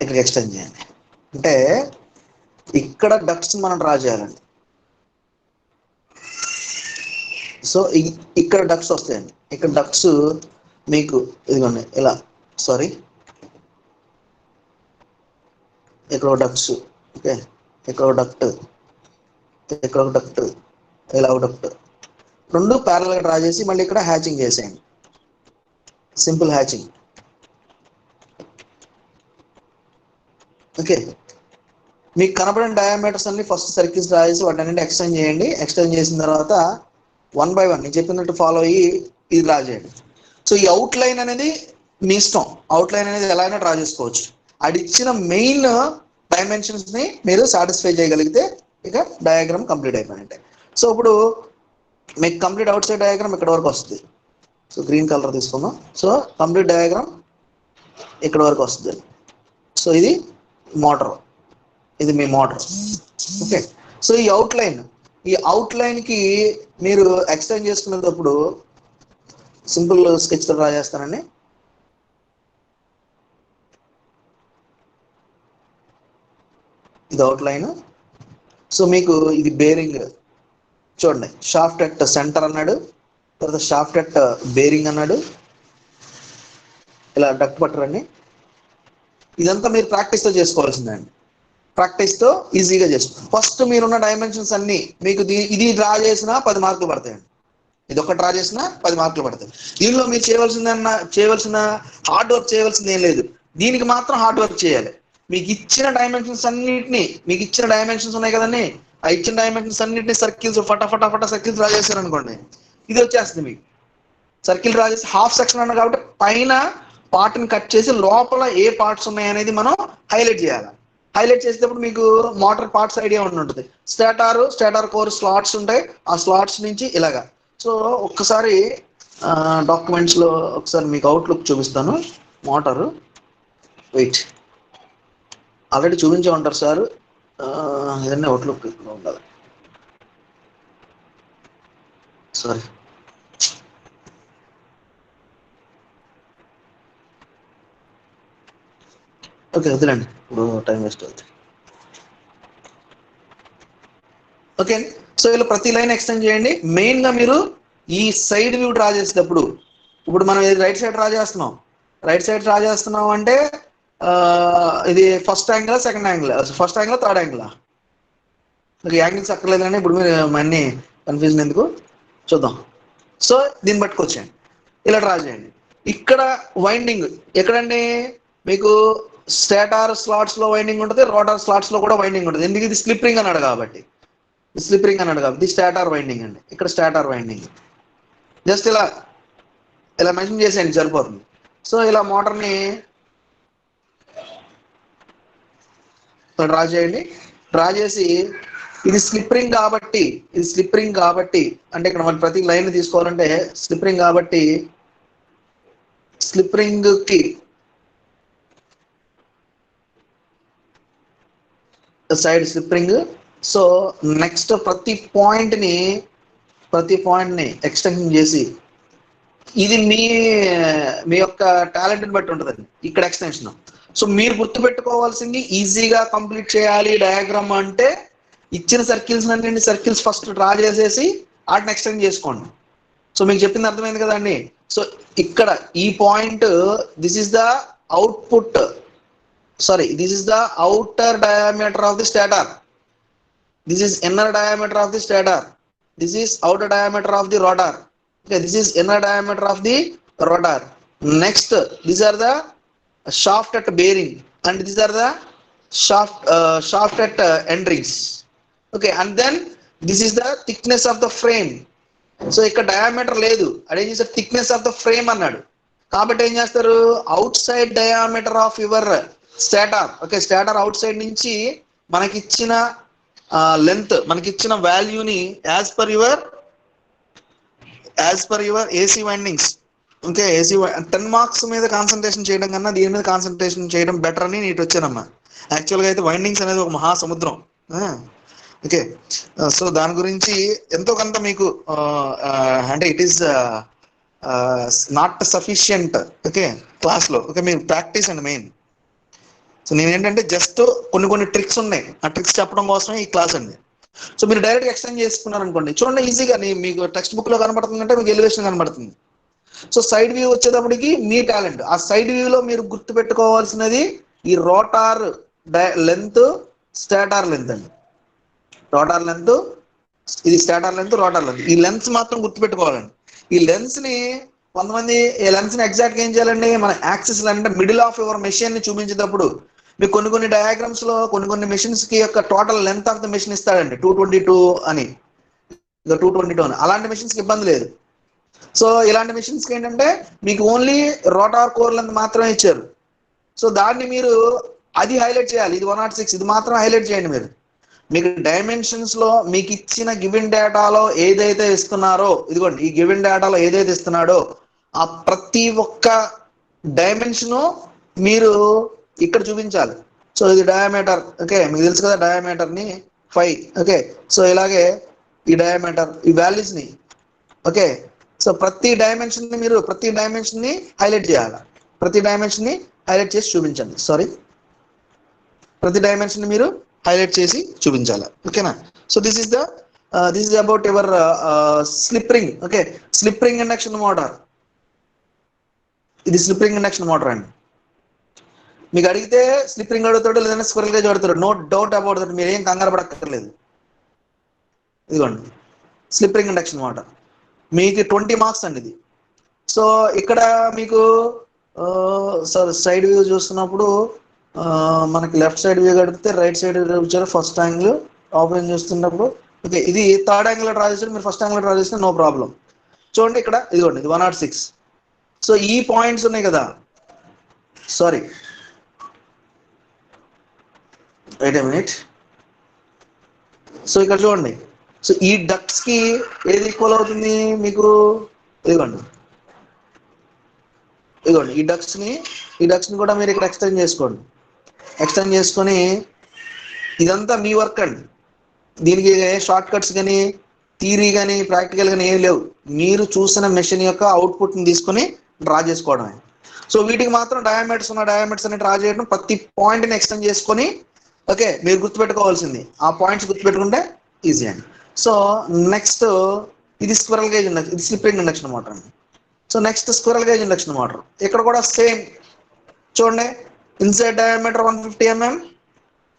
ఇక్కడ ఎక్స్టెండ్ చేయండి. అంటే ఇక్కడ డక్ట్స్ మనం డ్రా చేయాలండి. సో ఇక్కడ డక్ట్స్ వస్తాయండి, ఇక్కడ డక్ట్స్ మీకు ఇదిగోండి ఇలా, సారీ, ఇక్కడ ఒక డక్ట్స్, ఓకే, ఇక్కడ ఒక డక్ట్, ఇక్కడ ఒక డక్ట్, ఇలా ఒక డక్ట్, రెండు ప్యారల్గా డ్రా చేసి మళ్ళీ ఇక్కడ హ్యాచింగ్ చేసేయండి, సింపుల్ హ్యాచింగ్. ఓకే, మీకు కనపడిన డయామీటర్స్ అన్ని ఫస్ట్ సర్కిల్స్ డ్రా చేసి వాటి అన్నింటి ఎక్స్టెండ్ చేయండి. ఎక్స్టెండ్ చేసిన తర్వాత 1 by 1 నేను చెప్పినట్టు ఫాలో అయ్యి ఇది డ్రా చేయండి. సో ఈ అవుట్ లైన్ అనేది మీ ఇష్టం, అవుట్ లైన్ అనేది ఎలా అయినా డ్రా చేసుకోవచ్చు. అది ఇచ్చిన మెయిన్ డైమెన్షన్స్ ని మీరు సాటిస్ఫై చేయగలిగితే ఇక డయాగ్రామ్ కంప్లీట్ అయిపోయినట్టే. సో ఇప్పుడు మీకు కంప్లీట్ అవుట్ సైడ్ డయాగ్రామ్ ఇక్కడ వరకు వస్తుంది. సో గ్రీన్ కలర్ తీసుకుందాం. సో కంప్లీట్ డయాగ్రామ్ ఇక్కడ వరకు వస్తుంది. సో ఇది మోటార్, ఇది మీ మోటార్. ఓకే, సో ఈ అవుట్ లైన్ కి మీరు ఎక్స్టెండ్ చేసుకునేటప్పుడు సింపుల్ స్కెచ్ తో డ్రా చేస్తానండి. ఇది అవుట్ లైన్. సో మీకు ఇది బేరింగ్ చూడండి, షాఫ్ట్ ఎట్ సెంటర్ అన్నాడు, తర్వాత షాఫ్ట్ ఎట్ బేరింగ్ అన్నాడు, ఇలా డక్ట్ పట్టరండి. ఇదంతా మీరు ప్రాక్టీస్తో చేసుకోవాల్సిందండి, ప్రాక్టీస్తో ఈజీగా చేసుకోండి. ఫస్ట్ మీరున్న డైమెన్షన్స్ అన్ని మీకు ఇది డ్రా చేసినా 10 మార్కులు పడతాయండి, ఇది ఒక డ్రా చేసినా 10 మార్కులు పడతాయి. దీనిలో మీరు చేయవలసిన హార్డ్ వర్క్ చేయవలసింది ఏం లేదు, దీనికి మాత్రం హార్డ్ వర్క్ చేయాలి. మీకు ఇచ్చిన డైమెన్షన్స్ ఉన్నాయి కదండి, ఆ ఇచ్చిన డైమెన్షన్స్ అన్నింటినీ సర్కిల్స్ ఫటాఫటా సర్కిల్స్ డ్రా చేశారనుకోండి, ఇది వచ్చేస్తుంది. మీకు సర్కిల్ డ్రా చేసి హాఫ్ సెక్షన్ అన్న కాబట్టి పైన పార్ట్ని కట్ చేసి లోపల ఏ పార్ట్స్ ఉన్నాయనేది మనం హైలైట్ చేయాలి. హైలైట్ చేసేటప్పుడు మీకు మోటార్ పార్ట్స్ ఐడియా ఉంటుంది. స్టాటార్ కోర్ స్లాట్స్ ఉంటాయి, ఆ స్లాట్స్ నుంచి ఇలాగా. సో ఒక్కసారి డాక్యుమెంట్స్లో ఒకసారి మీకు అవుట్లుక్ చూపిస్తాను. మోటారు వెయిట్ ఆల్రెడీ చూపించే ఉంటారు సార్, ఏదన్నా అవుట్లుక్ ఉండాలి. సారీ. ఓకే, వద్దులేండి, ఇప్పుడు టైం వేస్ట్ అవుతుంది. ఓకే, సో ఇలా ప్రతి లైన్ ఎక్స్టెండ్ చేయండి. మెయిన్గా మీరు ఈ సైడ్ వ్యూ డ్రా చేసేటప్పుడు, ఇప్పుడు మనం రైట్ సైడ్ డ్రా చేస్తున్నాం, అంటే ఇది first angle, second angle, first angle, third angle. మీకు యాంగిల్స్ అక్కర్లేదు కానీ ఇప్పుడు మీరు అన్ని కన్ఫ్యూజన్ ఎందుకు చూద్దాం. సో దీన్ని పట్టుకొచ్చేయండి, ఇలా డ్రా చేయండి. ఇక్కడ వైండింగ్ ఎక్కడండి? మీకు స్టేటార్ స్లాట్స్ లో వైండింగ్ ఉంటుంది, రోటర్ స్లాట్స్ లో కూడా వైండింగ్ ఉంటుంది. ఎందుకు? ఇది స్లిప్ రింగ్ అన్నాడు కాబట్టి, స్టాటార్ వైండింగ్ అండి. ఇక్కడ స్టాటార్ వైండింగ్ జస్ట్ ఇలా మెన్షన్ చేసేయండి, సరిపోతుంది. సో ఇలా మోటార్ని డ్రా చేయండి. డ్రా చేసి ఇది స్లిప్ రింగ్ కాబట్టి, అంటే ఇక్కడ మనం ప్రతి లైన్ తీసుకోవాలంటే స్లిప్ రింగ్ కాబట్టి స్లిప్ రింగ్ కి side slip ring. So next ప్రతి పాయింట్ ని ఎక్స్టెన్షన్ చేసి, ఇది మీ యొక్క టాలెంట్ని బట్టి ఉంటుందండి ఇక్కడ ఎక్స్టెన్షన్. సో మీరు గుర్తుపెట్టుకోవాల్సింది, ఈజీగా కంప్లీట్ చేయాలి డయాగ్రామ్ అంటే ఇచ్చిన సర్కిల్స్ ఫస్ట్ డ్రా చేసేసి వాటిని ఎక్స్టెండ్ చేసుకోండి. సో మీకు చెప్పింది అర్థమైంది కదండి. సో ఇక్కడ ఈ point, this is the output, this is the outer diameter of the stator, this is inner diameter of the stator, this is outer diameter of the rotor. Okay, this is inner diameter of the rotor. Next, these are the shaft at bearing and these are the shaft at end rings. Okay, and then this is the thickness of the frame. So ఇక్కడ diameter లేదు, అదేం చేస్తారు, thickness of the frame అన్నాడు కాబట్టి ఏం చేస్తారు, out side diameter of your stator. Okay, stator out side నుంచి మనకిచ్చిన లెంత్, మనకిచ్చిన వాల్యూని as per your AC windings. Okay, AC 10 marks మీద కాన్సన్ట్రేషన్ చేయడం కన్నా దీని మీద కాన్సన్ట్రేషన్ చేయడం బెటర్ అని నీటి వచ్చానమ్మా. యాక్చువల్గా అయితే వైండింగ్స్ అనేది ఒక మహాసముద్రం. ఓకే, సో దాని గురించి ఎంతో కొంత మీకు అంటే it is not sufficient. Okay, క్లాస్లో ఓకే మీరు ప్రాక్టీస్ అండి మెయిన్. సో నేనేంటంటే జస్ట్ కొన్ని ట్రిక్స్ ఉన్నాయి, ఆ ట్రిక్స్ చెప్పడం కోసమే ఈ క్లాస్ అండి. సో మీరు డైరెక్ట్గా ఎక్స్టెండ్ చేసుకున్నారు అనుకోండి, చూడండి ఈజీగా మీకు టెక్స్ట్ బుక్లో కనబడుతుందంటే మీకు ఎలివేషన్ కనబడుతుంది. సో సైడ్ వ్యూ వచ్చేటప్పటికి మీ టాలెంట్, ఆ సైడ్ వ్యూలో మీరు గుర్తుపెట్టుకోవాల్సినది ఈ రోటార్ లెంత్, స్టాటార్ లెంత్ అండి. రోటార్ లెంత్, ఇది స్టాటార్ లెంత్, రోటార్ లెంత్. ఈ లెన్స్ మాత్రం గుర్తుపెట్టుకోవాలండి. ఈ లెన్స్ ని కొంతమంది ఈ లెన్స్ ని ఎగ్జాక్ట్ గా ఏం చేయాలండి, మన యాక్సిస్ అంటే మిడిల్ ఆఫ్ యువర్ మెషిన్ ని చూపించేటప్పుడు మీకు కొన్ని డయాగ్రామ్స్ లో కొన్ని మెషిన్స్ కి యొక్క total length of the machine ఇస్తాడండి 222 అని, 222 అని. అలాంటి మెషిన్స్ కి ఇబ్బంది లేదు. సో ఇలాంటి మెషిన్స్ కి ఏంటంటే మీకు ఓన్లీ రోటార్ కోర్ లెంత్ మాత్రమే ఇచ్చారు. సో దాన్ని మీరు అది హైలైట్ చేయాలి, ఇది 106, ఇది మాత్రం హైలైట్ చేయండి మీరు. మీకు డైమెన్షన్స్ లో మీకు ఇచ్చిన గివెన్ డేటాలో ఏదైతే ఇస్తున్నారో, ఇదిగోండి ఈ గివెన్ డేటాలో ఏదైతే ఇస్తున్నాడో ఆ ప్రతి ఒక్క డైమెన్షను మీరు ఇక్కడ చూపించాలి. సో ఇది డయామీటర్. ఓకే, మీకు తెలుసు కదా డయామీటర్ ని 5. ఓకే, సో ఇలాగే ఈ డయామీటర్, ఈ వాల్యూస్ ని. ఓకే, సో ప్రతి డైమెన్షన్ ని హైలైట్ చేయాలి, ప్రతి డైమెన్షన్ ని హైలైట్ చేసి చూపించండి. ప్రతి డైమెన్షన్ ని మీరు హైలైట్ చేసి చూపించాలి. ఓకేనా? So this is about your slip ring. Okay, slip ring induction motor. ఇది స్లిప్ రింగ్ ఇండక్షన్ మోటార్ అండి. మీకు అడిగితే స్లిప్ రింగ్ అడుగుతాడు, లేదంటే స్క్విరల్ గేజ్ అడుగుతాడు, నో డౌట్ అబౌట్ దట్. మీరు ఏం కంగారు పడక్కర్లేదు. ఇదిగోండి స్లిప్ రింగ్ ఇండక్షన్ మోటార్, మీకు 20 మార్క్స్ అండి ఇది. సో ఇక్కడ మీకు సైడ్ వ్యూ చూస్తున్నప్పుడు మనకి లెఫ్ట్ సైడ్ వ్యూ కడితే రైట్ సైడ్ వచ్చారు ఫస్ట్ యాంగిల్, ఆపరేషన్ చూస్తున్నప్పుడు. ఓకే, ఇది థర్డ్ యాంగిల్ డ్రా చేస్తారు, మీరు ఫస్ట్ యాంగిల్ డ్రా చేస్తే నో ప్రాబ్లం. చూడండి ఇక్కడ ఇదిగోండి, ఇది 106. సో ఈ పాయింట్స్ ఉన్నాయి కదా, sorry wait a minute. So ఇక్కడ చూడండి, సో ఈ డక్ట్స్ కి ఏది ఈక్వల్ అవుతుంది మీకు, ఇదిగోండి ఈ డక్ట్స్ ని కూడా మీరు ఇక్కడ ఎక్స్టెండ్ చేసుకొని ఇదంతా మీ వర్క్ అండి. దీనికి షార్ట్ కట్స్ కానీ థియరీ కానీ ప్రాక్టికల్ కానీ ఏం లేవు. మీరు చూసిన మెషిన్ యొక్క అవుట్పుట్ని తీసుకొని డ్రా చేసుకోవడమే. సో వీటికి మాత్రం డయామీటర్స్ అని డ్రా చేయడం, ప్రతి పాయింట్ని ఎక్స్టెండ్ చేసుకొని ఓకే మీరు గుర్తుపెట్టుకోవాల్సింది ఆ పాయింట్స్ గుర్తుపెట్టుకుంటే ఈజీ అండి. సో నెక్స్ట్ ఇది స్క్విరల్ గేజ్ ఇండక్షన్, ఇది స్లిప్ రింగ్ ఇండక్షన్ మోటార్ అండి. So next squirrel gauge induction motor. ఇక్కడ కూడా సేమ్ చూడండి, inside diameter 150 mm,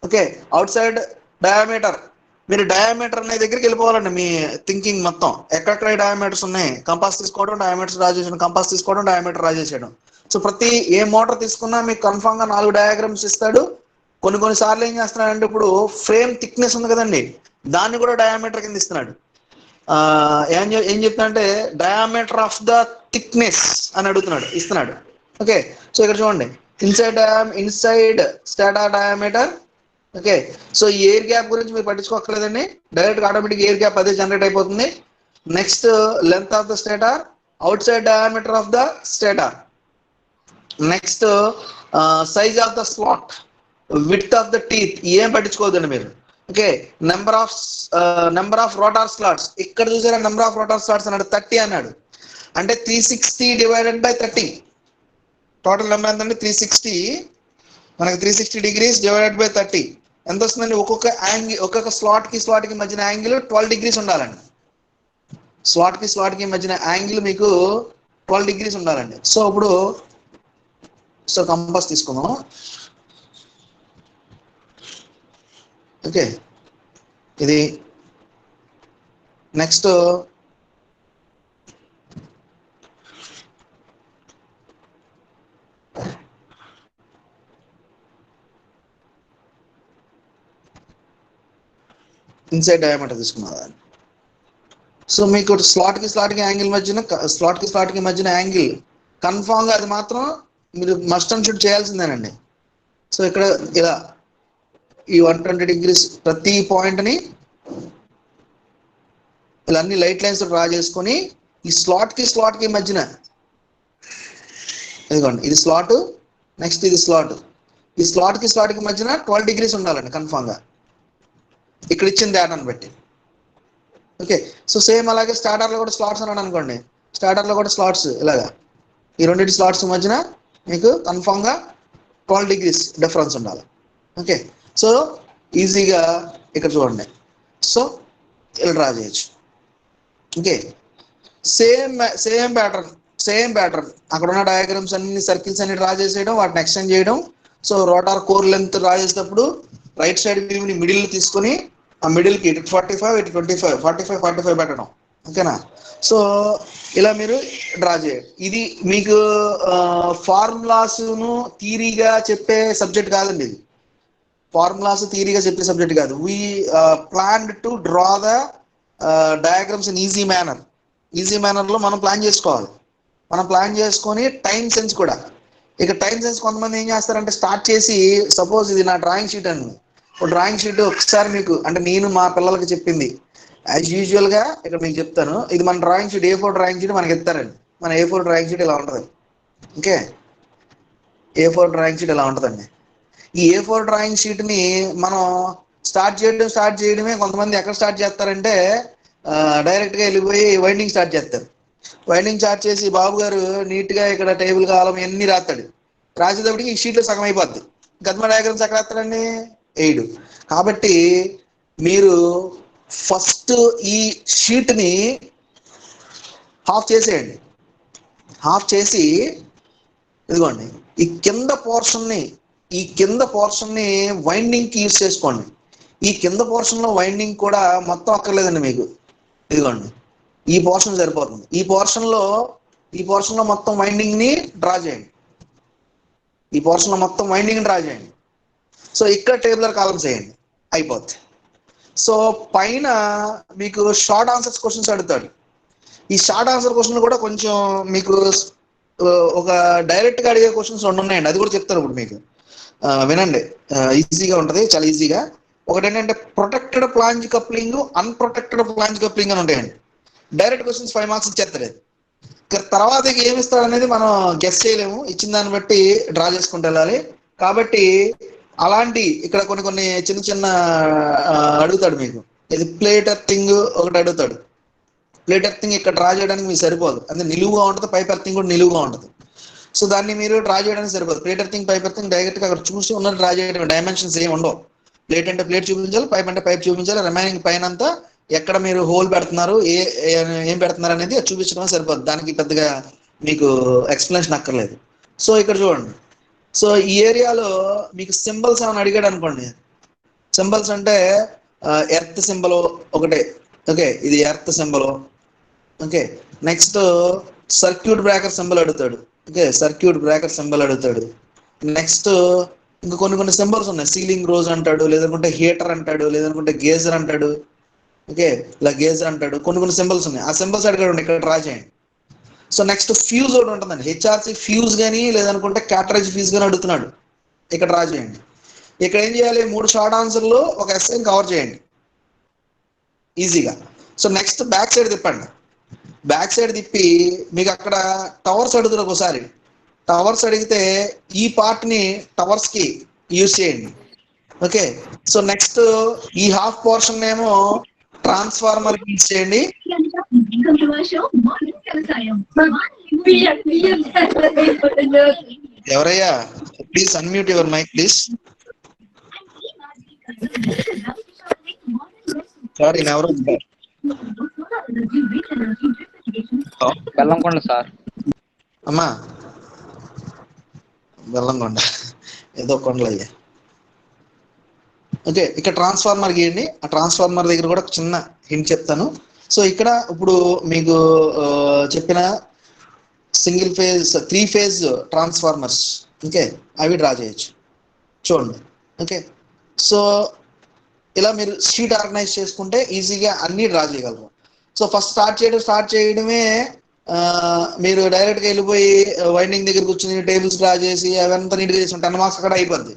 okay out side diameter. మీరు డయామీటర్ అనే దగ్గరికి వెళ్ళిపోవాలండి. మీ థింకింగ్ మొత్తం ఎక్కడెక్కడ డయామీటర్స్ ఉన్నాయి, కంపాస్ తీసుకోవడం, డయామీటర్స్ డ్రా చేసేయడం, కంపాస్ తీసుకోవడం, డయామీటర్ డ్రా చేసేయడం. సో ప్రతి ఏ మోటార్ తీసుకున్నా మీకు కన్ఫామ్ గా 4 డయాగ్రామ్స్ ఇస్తాడు. కొన్ని సార్లు ఏం చేస్తున్నాడంటే, ఇప్పుడు ఫ్రేమ్ థిక్నెస్ ఉంది కదండి, దాన్ని కూడా డయామీటర్ కింద ఇస్తున్నాడు. ఏం చెప్తానంటే డయామీటర్ ఆఫ్ ద థిక్నెస్ అని ఇస్తున్నాడు. ఓకే సో ఇక్కడ చూడండి, inside stator diameter. Okay so air gap గురించి మీరు పట్టించుకోక్కర్లేదండి, డైరెక్ట్ ఆటోమేటిక్ ఎయిర్ గ్యాప్ అదే జనరేట్ అయిపోతుంది. Next length of the stator, out side diameter of the stator. Next size of the slot, width of the teeth ఏం పట్టించుకోవద్దండి మీరు. Okay number of rotor slots, ఇక్కడ చూసారా number of rotor slots అన్నాడు 30 అన్నాడు. అంటే 360 divided by 30, total number ఎంతంటే 360. మనకి 360 degrees divided by 30 ఎంత వస్తుందండి? ఒక్కొక్క స్లాట్ కి మధ్యన యాంగిల్ 12 degrees ఉండాలండి. స్లాట్ కి మధ్యన యాంగిల్ మీకు 12 degrees ఉండాలండి. సో ఇప్పుడు కంపాస్ తీసుకుందాం. ఓకే ఇది నెక్స్ట్ ఇన్సైడ్ డయామీటర్ తీసుకున్నారు. సో మీకు స్లాట్ కి యాంగిల్ మధ్యన యాంగిల్ కన్ఫామ్ గా అది మాత్రం మీరు మస్ట్ అండ్ షుడ్ చేయాల్సిందేనండి. సో ఇక్కడ ఇలా ఈ 120 degrees ప్రతి పాయింట్ ని ఇలా అన్ని లైట్ లైన్స్ డ్రా చేసుకొని ఈ స్లాట్ కి మధ్యన ఇదిగోండి, ఇది స్లాట్, నెక్స్ట్ ఇది స్లాట్, ఈ స్లాట్ కి మధ్యన 12 degrees ఉండాలండి కన్ఫామ్ గా ఇక్కడ ఇచ్చిన డేటాను బట్టి. ఓకే సో సేమ్ అలాగే స్టార్టర్లో కూడా స్లాట్స్ అన్నాడు అనుకోండి, స్టార్టర్లో కూడా స్లాట్స్ ఇలాగా ఈ రెండింటి స్లాట్స్ మధ్యన మీకు కన్ఫామ్ గా 12 degrees డిఫరెన్స్ ఉండాలి. ఓకే సో ఈజీగా ఇక్కడ చూడండి, సో ఇలా డ్రా చేయొచ్చు. ఓకే సేమ్ ప్యాటర్న్ అక్కడ ఉన్న డయాగ్రామ్స్ అన్ని సర్కిల్స్ అన్ని డ్రా చేసేయడం, వాటిని ఎక్స్టెండ్ చేయడం. So rotor core length draw చేసేటప్పుడు రైట్ సైడ్ వ్యూని మిడిల్ తీసుకొని ఆ మిడిల్ కి ఇటు 45 ఇటు 25 45 పెట్టడం. ఓకేనా? సో ఇలా మీరు డ్రా చేయండి. ఇది మీకు ఫార్ములాస్ను థియరీగా చెప్పే సబ్జెక్ట్ కాదండి. ఇది ఫార్ములాస్ థియరీగా చెప్పే సబ్జెక్ట్ కాదు. We planned to draw the diagrams in easy మేనర్లో మనం ప్లాన్ చేసుకోవాలి. మనం ప్లాన్ చేసుకొని టైం సెన్స్ కూడా. ఇక టైం సెన్స్ కొంతమంది ఏం చేస్తారంటే స్టార్ట్ చేసి, సపోజ్ ఇది నా డ్రాయింగ్ షీట్ అని, డ్రాయింగ్ షీట్ ఒకసారి మీకు అంటే నేను మా పిల్లలకి చెప్పింది యాజ్ యూజువల్ గా ఇక్కడ మీకు చెప్తాను. ఇది మన drawing sheet, A4 drawing sheet మనకి ఇస్తారండి. మన A4 డ్రాయింగ్ షీట్ ఇలా ఉంటుంది. ఓకే A4 డ్రాయింగ్ షీట్ ఇలా ఉంటుందండి. ఈ A4 డ్రాయింగ్ షీట్ ని మనం స్టార్ట్ చేయడమే కొంతమంది ఎక్కడ స్టార్ట్ చేస్తారంటే డైరెక్ట్ గా వెళ్ళిపోయి వైండింగ్ స్టార్ట్ చేస్తారు. వైండింగ్ స్టార్ట్ చేసి బాబు గారు నీట్ గా ఇక్కడ టేబుల్ కాలం ఇవన్నీ రాస్తాడు. రాసేటప్పటికి ఈ షీట్ లో సగం అయిపోద్ది. గద్మ డయాగ్రామ్స్ ఎక్కడ రాస్తారండి? 8. కాబట్టి మీరు ఫస్ట్ ఈ షీట్ ని హాఫ్ చేసేయండి. హాఫ్ చేసి ఇదిగోండి ఈ కింద పోర్షన్ ని వైండింగ్ కి యూజ్ చేసుకోండి. ఈ కింద పోర్షన్ లో వైండింగ్ కూడా మొత్తం అక్కర్లేదండి మీకు. ఇదిగోండి ఈ పోర్షన్ సరిపోతుంది. ఈ పోర్షన్ లో మొత్తం వైండింగ్ ని డ్రా చేయండి. సో ఇక్కడ టేబులర్ కాలమ్స్ వేయండి, అయిపోద్ది. సో పైన మీకు షార్ట్ ఆన్సర్స్ క్వశ్చన్స్ అడుగుతాడు. ఈ షార్ట్ ఆన్సర్ క్వశ్చన్ కూడా కొంచెం మీకు ఒక డైరెక్ట్ గా అడిగే క్వశ్చన్స్ 2 ఉన్నాయండి. అది కూడా చెప్తాను ఇప్పుడు మీకు, వినండి. ఈజీగా ఉంటుంది, చాలా ఈజీగా. ఒకటి ఏంటంటే protected flange coupling, unprotected flange coupling అని ఉంటాయండి. డైరెక్ట్ క్వశ్చన్స్ 5 మార్క్స్ ఇచ్చేస్తాడు. తర్వాత ఏమి ఇస్తాడు అనేది మనం గెస్ చేయలేము, ఇచ్చిన దాన్ని బట్టి డ్రా చేసుకుంటూ వెళ్ళాలి. కాబట్టి అలాంటి ఇక్కడ కొన్ని చిన్న అడుగుతాడు మీకు. ఇది ప్లేటర్ థింగ్ ఒకటి అడుగుతాడు. ప్లేట్ ఎర్తింగ్ ఇక్కడ డ్రా చేయడానికి మీకు సరిపోదు, అంటే నిలువుగా ఉంటుంది, పైప్ ఎర్తింగ్ కూడా నిలువుగా ఉంటుంది. సో దాన్ని మీరు డ్రా చేయడానికి సరిపోదు. Plate earthing pipe earthing direct గా అక్కడ చూసి ఉన్నది డ్రా చేయడం, డైమెన్షన్స్ ఏమి ఉండవు. ప్లేట్ అంటే ప్లేట్ చూపించాలి, పైప్ అంటే పైప్ చూపించాలి, రిమైనింగ్ పైన అంతా ఎక్కడ మీరు హోల్ పెడుతున్నారు, ఏం పెడుతున్నారు అనేది చూపించడం సరిపోదు. దానికి పెద్దగా మీకు ఎక్స్ప్లెనేషన్ అక్కర్లేదు. సో ఇక్కడ చూడండి, సో ఈ ఏరియాలో మీకు సింబల్స్ ఏమైనా అడిగాడు అనుకోండి, సింబల్స్ అంటే ఎర్త్ సింబల్ ఒకటే, ఓకే, ఇది earth symbol. Okay, next circuit breaker symbol అడుగుతాడు. ఓకే, సర్క్యూట్ బ్రేకర్ సింబల్ అడుగుతాడు. నెక్స్ట్ ఇంకా కొన్ని సింబల్స్ ఉన్నాయి, సీలింగ్ రోజ్ అంటాడు, లేదనుకుంటే హీటర్ అంటాడు, లేదనుకుంటే గేజర్ అంటాడు. ఓకే, ఇలా గేజర్ అంటాడు. కొన్ని సింబల్స్ ఉన్నాయి, ఆ సింబల్స్ అడిగాడు ఇక్కడ డ్రా చేయండి. సో నెక్స్ట్ ఫ్యూజ్ ఒకటి ఉంటుందండి, హెచ్ఆర్సి ఫ్యూజ్ కానీ లేదనుకుంటే క్యాటరేజ్ ఫ్యూజ్ కానీ అడుగుతున్నాడు, ఇక్కడ డ్రా చేయండి. ఇక్కడ ఏం చేయాలి, 3 షార్ట్ ఆన్సర్లు ఒక ఎస్ఐని కవర్ చేయండి ఈజీగా. సో నెక్స్ట్ బ్యాక్ సైడ్ తిప్పండి, బ్యాక్ సైడ్ తిప్పి మీకు అక్కడ టవర్స్ అడుగుతారు. ఒకసారి టవర్స్ అడిగితే ఈ పార్ట్ ని టవర్స్ కి యూజ్ చేయండి. ఓకే, సో నెక్స్ట్ ఈ హాఫ్ పోర్షన్ ఏమో ట్రాన్స్ఫార్మర్ కి యూజ్ చేయండి. ఎవరయ్యా, please unmute your mike please. Sir ఈయన ఎవరు? బెల్లంకొండ సార్. అమ్మా బెల్లంకొండ, ఏదో కొండలు అయ్యా. ఓకే, ఇక్కడ ట్రాన్స్ఫార్మర్ గీయండి. ఆ ట్రాన్స్ఫార్మర్ దగ్గర కూడా చిన్న హింట్ చెప్తాను. సో ఇక్కడ ఇప్పుడు మీకు చెప్పిన single phase 3 phase transformers, okay, అవి డ్రా చేయొచ్చు చూడండి. ఓకే, సో ఇలా మీరు షీట్ ఆర్గనైజ్ చేసుకుంటే ఈజీగా అన్ని డ్రా చేయగలరు. సో ఫస్ట్ స్టార్ట్ చేయడమే మీరు డైరెక్ట్గా వెళ్ళిపోయి వైండింగ్ దగ్గర కూర్చుని టేబుల్స్ డ్రా చేసి అవంతా నీట్గా చేసి 10 మార్క్స్ అక్కడ అయిపోద్ది.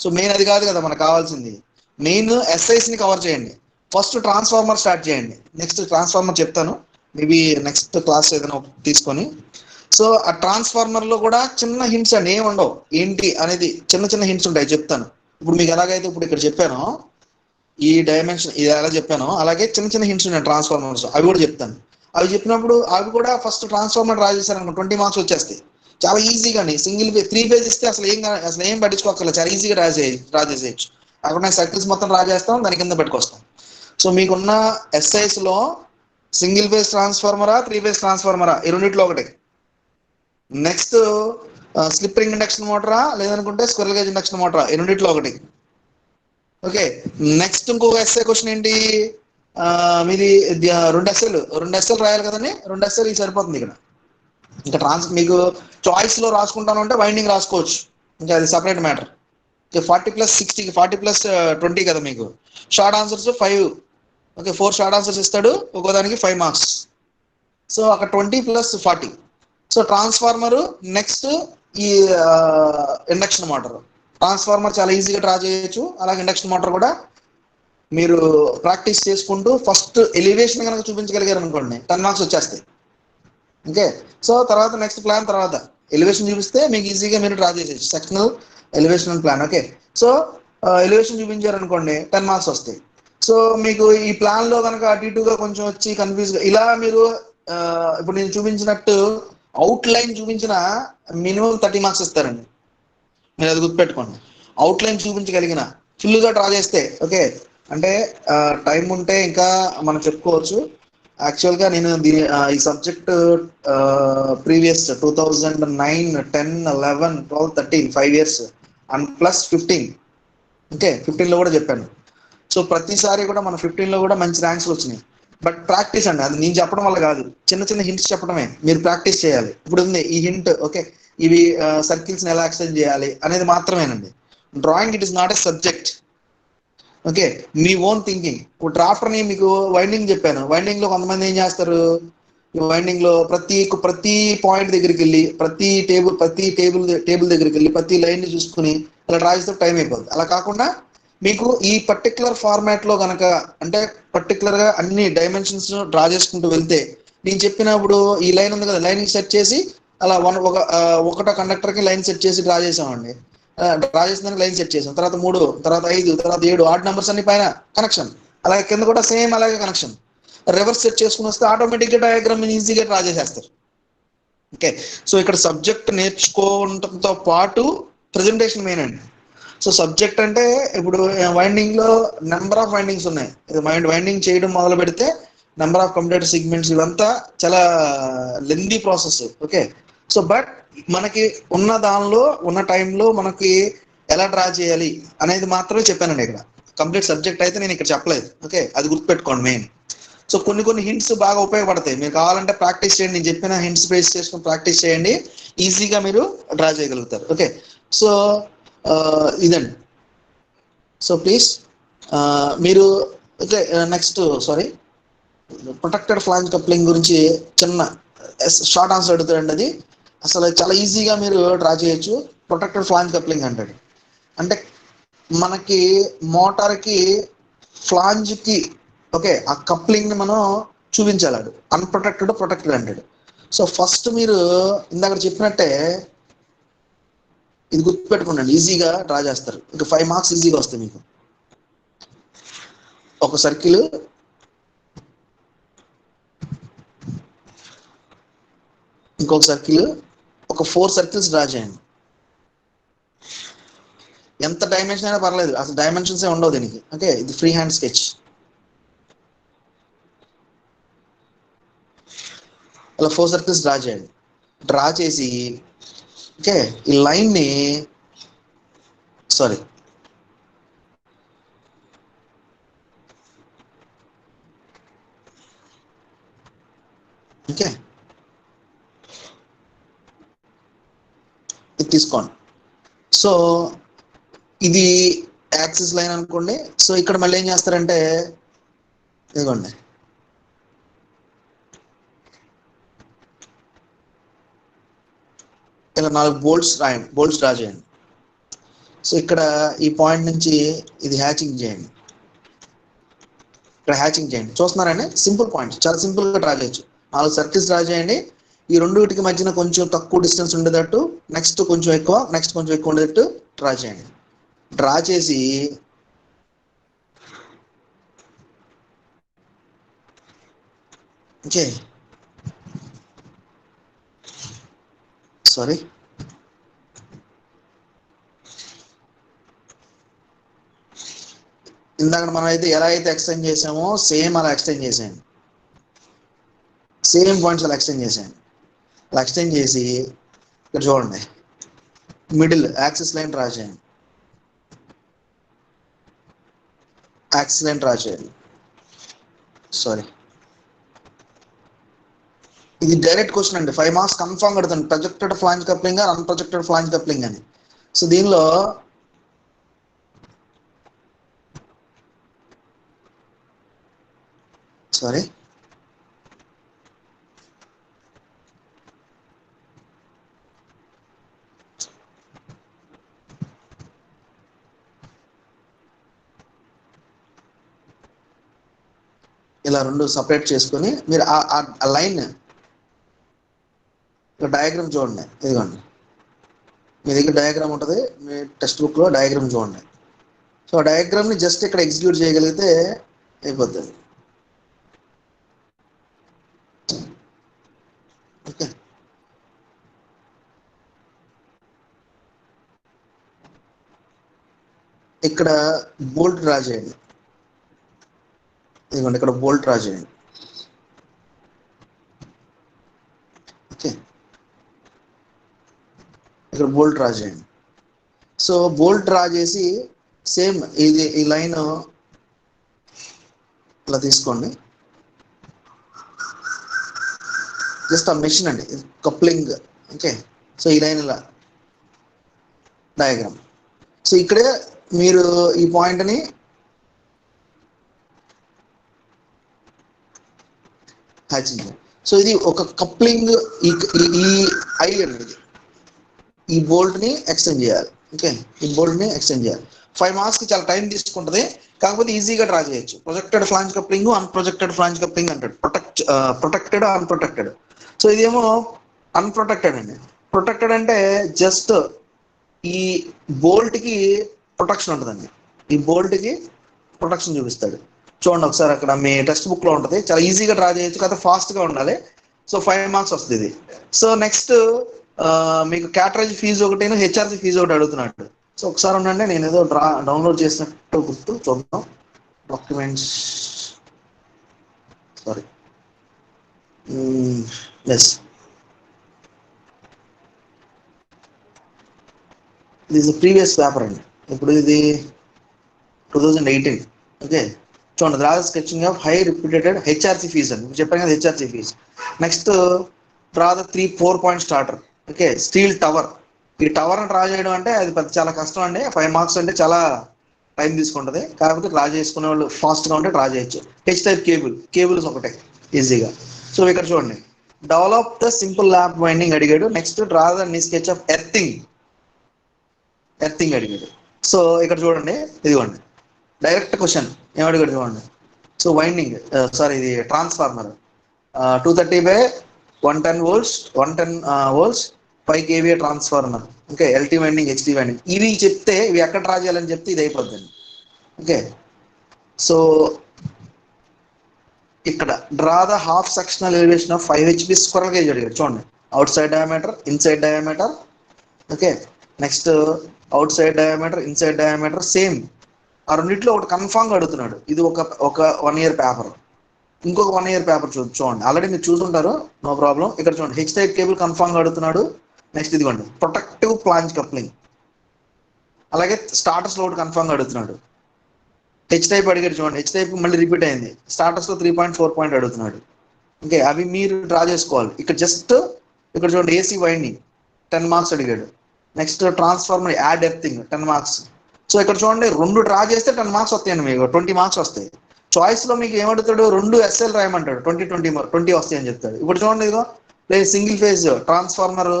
సో మెయిన్ అది కాదు కదా మనకు కావాల్సింది. మెయిన్ ఎస్ఐస్ని కవర్ చేయండి. ఫస్ట్ ట్రాన్స్ఫార్మర్ స్టార్ట్ చేయండి, నెక్స్ట్ ట్రాన్స్ఫార్మర్ చెప్తాను మేబీ నెక్స్ట్ క్లాస్ ఏదైనా తీసుకొని. సో ఆ ట్రాన్స్ఫార్మర్ లో కూడా చిన్న హింట్స్ అండి, ఏమి ఉండవు, ఏంటి అనేది చిన్న హింట్స్ ఉంటాయి, చెప్తాను. ఇప్పుడు మీకు ఎలాగైతే ఇప్పుడు ఇక్కడ చెప్పానో ఈ డైమెన్షన్ ఇది ఎలా చెప్పానో అలాగే చిన్న హింట్స్ ఉన్నాయి ట్రాన్స్ఫార్మర్స్, అవి కూడా చెప్తాను. అవి చెప్పినప్పుడు అవి కూడా ఫస్ట్ ట్రాన్స్ఫార్మర్ డ్రా చేశారనుకో 20 మార్క్స్ వచ్చేస్తాయి చాలా ఈజీగాని. సింగిల్ 3 ఫేజ్ ఇస్తే అసలు ఏం పట్టించుకోక్కర్లేదు, చాలా ఈజీగా డ్రా చేసేయచ్చు. అక్కడ సర్కిల్స్ మొత్తం డ్రా చేస్తాం, దాని కింద పెట్టుకొస్తాం. సో మీకున్న ఎస్ఐస్ లో సింగిల్ ఫేజ్ ట్రాన్స్ఫార్మరా 3 ఫేజ్ ట్రాన్స్ఫార్మరా, ఈ రెండిట్లో ఒకటి. నెక్స్ట్ స్లిప్ రింగ్ ఇండక్షన్ మోటరా లేదనుకుంటే స్క్విరల్ గేజ్ ఇండక్షన్ మోటరా, ఈ రెండిట్లో ఒకటి. ఓకే, నెక్స్ట్ ఇంకొక ఎస్ఐ క్వశ్చన్ ఏంటి, మీది 2 ఎస్ఎల్ రాయాలి కదండి. 2 ఎస్ఎల్ ఇది సరిపోతుంది. ఇక్కడ ఇంకా మీకు చాయిస్ లో రాసుకుంటాను అంటే వైండింగ్ రాసుకోవచ్చు, ఇంకా అది సపరేట్ మ్యాటర్. 40+60 40+20 కదా మీకు. Short answers 5, okay, 4 short answers ఇస్తాడు, ఒక్కోదానికి 5 మార్క్స్. సో అక్కడ 20+40. సో ట్రాన్స్ఫార్మర్, నెక్స్ట్ ఈ ఇండక్షన్ మోటార్. ట్రాన్స్ఫార్మర్ చాలా ఈజీగా డ్రా చేయొచ్చు, అలాగే ఇండక్షన్ మోటార్ కూడా మీరు ప్రాక్టీస్ చేసుకుంటూ ఫస్ట్ ఎలివేషన్ కనుక చూపించగలిగారు అనుకోండి 10 మార్క్స్ వచ్చేస్తాయి. ఓకే, సో తర్వాత నెక్స్ట్ ప్లాన్, తర్వాత ఎలివేషన్ చూపిస్తే మీకు ఈజీగా మీరు డ్రా చేసేయచ్చు, sectional elevation and plan. Okay, so elevation చూపించారు అనుకోండి 10 మార్క్స్ వస్తాయి. సో మీకు ఈ ప్లాన్ లో కనుక అటు ఇటుగా కొంచెం వచ్చి కన్ఫ్యూజ్ ఇలా మీరు ఇప్పుడు నేను చూపించినట్టు అవుట్ లైన్ చూపించిన మినిమం 30 మార్క్స్ ఇస్తారండి, మీరు అది గుర్తుపెట్టుకోండి. అవుట్ లైన్ చూపించగలిగిన ఫుల్గా డ్రా చేస్తే, ఓకే, అంటే టైం ఉంటే ఇంకా మనం చెప్పుకోవచ్చు. యాక్చువల్గా నేను ఈ subject previous 2009, 10, 11, 12, 13 5 years and +15, okay, 15లో కూడా చెప్పాను. సో ప్రతిసారి కూడా మన 15లో కూడా మంచి ర్యాంక్స్ వచ్చినాయి. బట్ ప్రాక్టీస్ అండి, అది నేను చెప్పడం వల్ల కాదు, చిన్న హింట్స్ చెప్పడమే, మీరు ప్రాక్టీస్ చేయాలి. ఇప్పుడు ఉంది ఈ హింట్, ఓకే, ఇవి సర్కిల్స్ని ఎలా ఎక్స్టెండ్ చేయాలి అనేది మాత్రమేనండి. Drawing it is not a subject. Okay, మీ ఓన్ థింకింగ్. ఇప్పుడు డ్రాఫ్టర్ని మీకు వైండింగ్ చెప్పాను, వైండింగ్ లో కొంతమంది ఏం చేస్తారు, ఈ వైండింగ్ లో ప్రతి పాయింట్ దగ్గరికి వెళ్ళి ప్రతి టేబుల్ దగ్గరికి వెళ్ళి ప్రతి లైన్ ని చూసుకుని అలా డ్రా చేస్తే టైం అయిపోతుంది. అలా కాకుండా మీకు ఈ పర్టికులర్ ఫార్మాట్ లో కనుక, అంటే పర్టికులర్ గా అన్ని డైమెన్షన్స్ డ్రా చేసుకుంటూ వెళ్తే, నేను చెప్పినప్పుడు ఈ లైన్ ఉంది కదా, లైన్ సెట్ చేసి అలా ఒకటో కండక్టర్ కి లైన్ సెట్ చేసి డ్రా చేసామండి. డ్రా చేసిన లైన్ సెట్ చేసాం, తర్వాత 3, తర్వాత 5, తర్వాత 7 ఆడ్ నెంబర్స్ అన్ని పైన కనెక్షన్, అలాగే కింద కూడా సేమ్ అలాగే కనెక్షన్. రివర్స్ సెట్ చేసుకుని వస్తే ఆటోమేటిక్గా డయాగ్రామ్ ఈజీగా డ్రా చేసేస్తారు. ఓకే, సో ఇక్కడ సబ్జెక్ట్ నేర్చుకోవడంతో పాటు ప్రజెంటేషన్ మెయిన్ అండి. సో సబ్జెక్ట్ అంటే ఇప్పుడు వైండింగ్ లో నెంబర్ ఆఫ్ వైండింగ్స్ ఉన్నాయి. వైండింగ్ చేయడం మొదలు పెడితే నెంబర్ ఆఫ్ కంప్యూటర్ సెగ్మెంట్స్ ఇవంతా చాలా lengthy process. Okay, so but మనకి ఉన్న దానిలో ఉన్న టైంలో మనకి ఎలా డ్రా చేయాలి అనేది మాత్రమే చెప్పానండి. ఇక్కడ కంప్లీట్ సబ్జెక్ట్ అయితే నేను ఇక్కడ చెప్పలేదు. ఓకే, అది గుర్తుపెట్టుకోండి మెయిన్. సో కొన్ని హింట్స్ బాగా ఉపయోగపడతాయి. మీరు కావాలంటే ప్రాక్టీస్ చేయండి, నేను చెప్పిన హింట్స్ బేస్ చేసుకుని ప్రాక్టీస్ చేయండి, ఈజీగా మీరు డ్రా చేయగలుగుతారు. ఓకే, సో ఇదండి. సో ప్లీజ్ మీరు okay next sorry protected flange coupling గురించి చిన్న షార్ట్ ఆన్సర్ అడుగుతాడండి. అది అసలు చాలా ఈజీగా మీరు డ్రా చేయొచ్చు. ప్రొటెక్టెడ్ ఫ్లాంజ్ కప్లింగ్ అంటాడు అంటే మనకి మోటార్కి ఫ్లాంజ్కి ఓకే ఆ కప్లింగ్ ని మనం చూపించాలి. అన్ప్రొటెక్టెడ్ ప్రొటెక్టెడ్ అంటాడు. సో ఫస్ట్ మీరు ఇందాక చెప్పినట్టే ఇది గుర్తుపెట్టుకోండి, ఈజీగా డ్రా చేస్తారు. ఇక 5 మార్క్స్ ఈజీగా వస్తాయి మీకు. ఒక సర్కిల్, ఇంకొక సర్కిల్, ఒక 4 సర్కిల్స్ డ్రా చేయండి. ఎంత డైమెన్షన్ అయినా పర్లేదు, అసలు డైమెన్షన్స్ ఏ ఉండవు దీనికి. ఓకే, ఇది ఫ్రీ హ్యాండ్ స్కెచ్. అలా 4 సర్కిల్స్ డ్రా చేయండి. డ్రా చేసి ఓకే ఈ లైన్ని సారీ ఓకే ఇది తీసుకోండి. సో ఇది యాక్సిస్ లైన్ అనుకోండి. సో ఇక్కడ మళ్ళీ ఏం చేస్తారంటే ఇదిగోండి ఇలా 4 బోల్ట్స్ డ్రా చేయండి. సో ఇక్కడ ఈ పాయింట్ నుంచి ఇది హ్యాచింగ్ చేయండి. ఇక్కడ హ్యాచింగ్ చేయండి. చూస్తున్నారండి, సింపుల్ పాయింట్స్, చాలా సింపుల్ గా డ్రా చేయొచ్చు. 4 సర్కిల్స్ డ్రా చేయండి. ఈ రెండుటికి మధ్యన కొంచెం తక్కువ డిస్టెన్స్ ఉండేటట్టు, నెక్స్ట్ కొంచెం ఎక్కువ, నెక్స్ట్ కొంచెం ఎక్కువ ఉండేటట్టు డ్రా చేయండి. డ్రా చేసి ఓకే సారీ ఇందాక మనం అయితే ఎలా అయితే ఎక్స్టెండ్ చేసామో సేమ్ అలా ఎక్స్టెండ్ చేసేయండి. సేమ్ పాయింట్స్ అలా ఎక్స్టెండ్ చేసేయండి. అలా ఎక్స్టెండ్ చేసి ఇక్కడ చూడండి మిడిల్ యాక్సిస్ లైన్ డ్రా చేయండి. యాక్సిస్ లైన్ డ్రా చేయండి. సారీ ఇది డైరెక్ట్ క్వశ్చన్ అండి, 5 మార్క్స్ కన్ఫర్మ్ కడుతుంది. Projected flange coupling unprojected flange coupling అని. సో దీనిలో సారీ ఇలా రెండు సపరేట్ చేసుకొని మీరు ఆ లైన్ డయాగ్రామ్ చూడండి. ఇదిగోండి మీ దగ్గర డయాగ్రామ్ ఉంటుంది, మీ టెక్స్ట్ బుక్ లో డయాగ్రామ్ చూడండి. సో ఆ డయాగ్రామ్ ని జస్ట్ ఇక్కడ ఎగ్జిక్యూట్ చేయగలిగితే అయిపోతుంది. ఓకే ఇక్కడ బోల్ట్ డ్రా చేయండి. ఇదిగోండి ఇక్కడ బోల్ట్ డ్రా చేయండి. ఓకే ఇక్కడ బోల్ట్ డ్రా చేయండి. సో బోల్ట్ డ్రా చేసి సేమ్ ఇది ఈ లైన్ ఇలా తీసుకోండి. జస్ట్ ఆ మెషిన్ అండి, కప్లింగ్. ఓకే సో ఈ లైన్ ఇలా డయాగ్రామ్. సో ఇక్కడే మీరు ఈ పాయింట్ని హ్యాచింగ్. సో ఇది ఒక కప్లింగ్. ఈ ఐ అనేది ఈ బోల్ట్ ని ఎక్స్టెండ్ చేయాలి. ఓకే ఈ బోల్ట్ ని ఎక్స్టెండ్ చేయాలి. 5 మార్క్స్ కి చాలా టైం తీసుకుంటుంది, కాకపోతే ఈజీగా డ్రా చేయొచ్చు. Projected flange coupling, unprojected flange coupling అంటాడు. Protected unprotected. సో ఇదేమో అన్ప్రొటెక్టెడ్ అండి. ప్రొటెక్టెడ్ అంటే జస్ట్ ఈ బోల్ట్ కి ప్రొటెక్షన్ ఉంటుందండి. ఈ బోల్ట్ కి ప్రొటెక్షన్ చూపిస్తాడు. చూడండి ఒకసారి అక్కడ మీ టెక్స్ట్ బుక్ లో ఉంటుంది, చాలా ఈజీగా డ్రా చేయొచ్చు కదా, ఫాస్ట్ గా ఉండాలి. సో 5 మార్క్స్ వస్తుంది ఇది. సో నెక్స్ట్ మీకు క్యాటరేజ్ ఫీజు ఒకటి, హెచ్ఆర్సీ ఫీజు ఒకటి అడుగుతున్నాడు. సో ఒకసారి ఉండండి, నేను ఏదో డౌన్లోడ్ చేసినట్టు గుర్తు, చూద్దాం. డాక్యుమెంట్స్, సారీ, ఎస్, ఇది ప్రీవియస్ పేపర్ అండి. ఇప్పుడు ఇది 2018. ఓకే, చూడండి, draw sketching of high reputed HRC fuse అని చెప్పాను కదా, HRC fuse. Next draw the 3-4 point starter. Okay, steel tower. ఈ టవర్ ని డ్రా చేయడం అంటే అది పెద్ద చాలా కష్టం అండి. 5 మార్క్స్ అంటే చాలా టైం తీసుకుంటుంది, కాకపోతే డ్రా చేసుకునే వాళ్ళు ఫాస్ట్గా ఉంటే డ్రా చేయొచ్చు. హెచ్ టైప్ కేబుల్స్ ఒకటే ఈజీగా. సో ఇక్కడ చూడండి, develop the simple lap winding అడిగాడు. Next draw the neat sketch of earthing అడిగాడు. సో ఇక్కడ చూడండి, ఇదిగోండి డైరెక్ట్ క్వశ్చన్ ఏమడిగాడు చూడండి. సో వైండింగ్, సారీ, ఇది transformer 230/110 volts, 110 volts, 5 kVA transformer. Okay, LT winding, HT winding, ఇవి చెప్తే ఇవి ఎక్కడ డ్రా చేయాలని చెప్తే ఇది అయిపోద్దండి. ఓకే, సో ఇక్కడ draw the half sectional elevation of 5 HP squirrel cage అడిగాడు. చూడండి, outside diameter, inside diameter. Okay, next out side diameter, inside diameter same. ఆ రెండిట్లో ఒకటి కన్ఫామ్గా అడుగుతున్నాడు. ఇది ఒక 1 year పేపర్. ఇంకొక 1 year పేపర్ చూడండి, ఆల్రెడీ మీరు చూసుంటారు, నో ప్రాబ్లం. ఇక్కడ చూడండి, హెచ్ టైప్ కేబుల్ కన్ఫామ్గా అడుగుతున్నాడు. నెక్స్ట్ ఇదిగోండి ప్రొటెక్టివ్ ప్లాంజ్ కప్లింగ్. అలాగే స్టార్టర్స్ లో ఒకటి కన్ఫామ్గా అడుగుతున్నాడు. హెచ్ టైప్ అడిగాడు చూడండి, హెచ్ టైప్ మళ్ళీ రిపీట్ అయింది. స్టార్టర్స్ లో 3.4 పాయింట్ అడుగుతున్నాడు. ఓకే, అవి మీరు డ్రా చేసుకోవాలి. ఇక్కడ జస్ట్ ఇక్కడ చూడండి, ఏసీ వైండింగ్ 10 మార్క్స్ అడిగాడు. Next transformer add earthing 10 marks. So ఇక్కడ చూడండి, 2 డ్రా చేస్తే 10 మార్క్స్ వస్తాయండి, మీకు 20 మార్క్స్ వస్తాయి. చాయిస్ లో మీకు ఏమడుగుతాడు, 2 ఎస్ఎల్ రాయమంటాడు, 20 వస్తాయి అని చెప్తాడు. ఇప్పుడు చూడండి, ఇదిగో సింగిల్ ఫేజ్ ట్రాన్స్ఫార్మర్.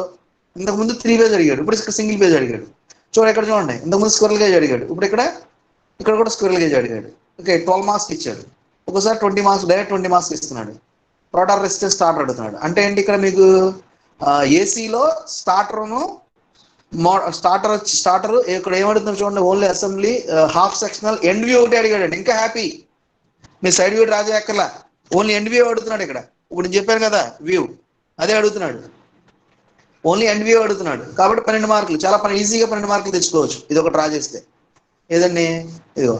ఇంతకు ముందు 3 phase అడిగాడు, ఇప్పుడు ఇక్కడ సింగిల్ ఫేజ్ అడిగాడు. చూడండి ఇక్కడ చూడండి, ఇంతకుముందు స్క్విరల్ గేజ్ అడిగాడు, ఇప్పుడు ఇక్కడ కూడా స్క్విరల్ గేజ్ అడిగాడు. ఓకే, 12 మార్క్స్ ఇచ్చాడు. ఒకసారి 20 మార్క్స్, డైరెక్ట్ 20 మార్క్స్ ఇస్తున్నాడు. రోటర్ రెసిస్టెన్స్ స్టార్టర్ అడుగుతున్నాడు. అంటే ఏంటి, ఇక్కడ మీకు ఏసీలో స్టార్టర్ ఇక్కడ ఏమడుగుతుంది చూడండి, only assembly half sectional end view ఒకటి అడిగాడు. ఇంకా హ్యాపీ, మీ సైడ్ వ్యూ డ్రా చేయక్కర్లా, ఓన్లీ ఎండ్ వ్యూ అడుగుతున్నాడు. ఇక్కడ ఇప్పుడు నేను చెప్పాను కదా వ్యూ, అదే అడుగుతున్నాడు, ఓన్లీ ఎండ్ వ్యూ అడుగుతున్నాడు. కాబట్టి 12 మార్కులు, చాలా ఈజీగా 12 మార్కులు తెచ్చుకోవచ్చు ఇది ఒక డ్రా చేస్తే. ఏదండి, ఇదిగో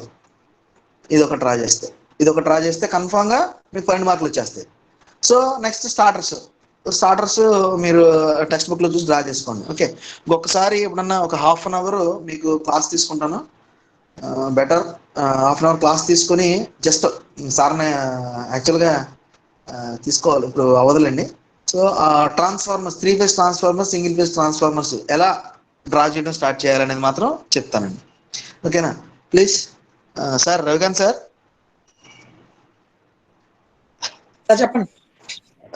ఇది ఒక డ్రా చేస్తే కన్ఫామ్గా మీకు 12 మార్కులు వచ్చేస్తాయి. సో నెక్స్ట్ స్టార్టర్స్ మీరు టెక్స్ట్ బుక్ లో చూసి డ్రా చేసుకోండి. ఓకే, ఒక్కసారి ఎప్పుడన్నా ఒక ½ an hour మీకు క్లాస్ తీసుకుంటాను, బెటర్. ½ an hour క్లాస్ తీసుకొని జస్ట్ సార్ని యాక్చువల్గా తీసుకోవాలి, ఇప్పుడు అవదలండి. So transformers, 3 phase transformers, single phase transformers ఎలా డ్రా చేయడం స్టార్ట్ చేయాలనేది మాత్రం చెప్తానండి. ఓకేనా, ప్లీజ్. Sir Ravikanth sir. చెప్పండి.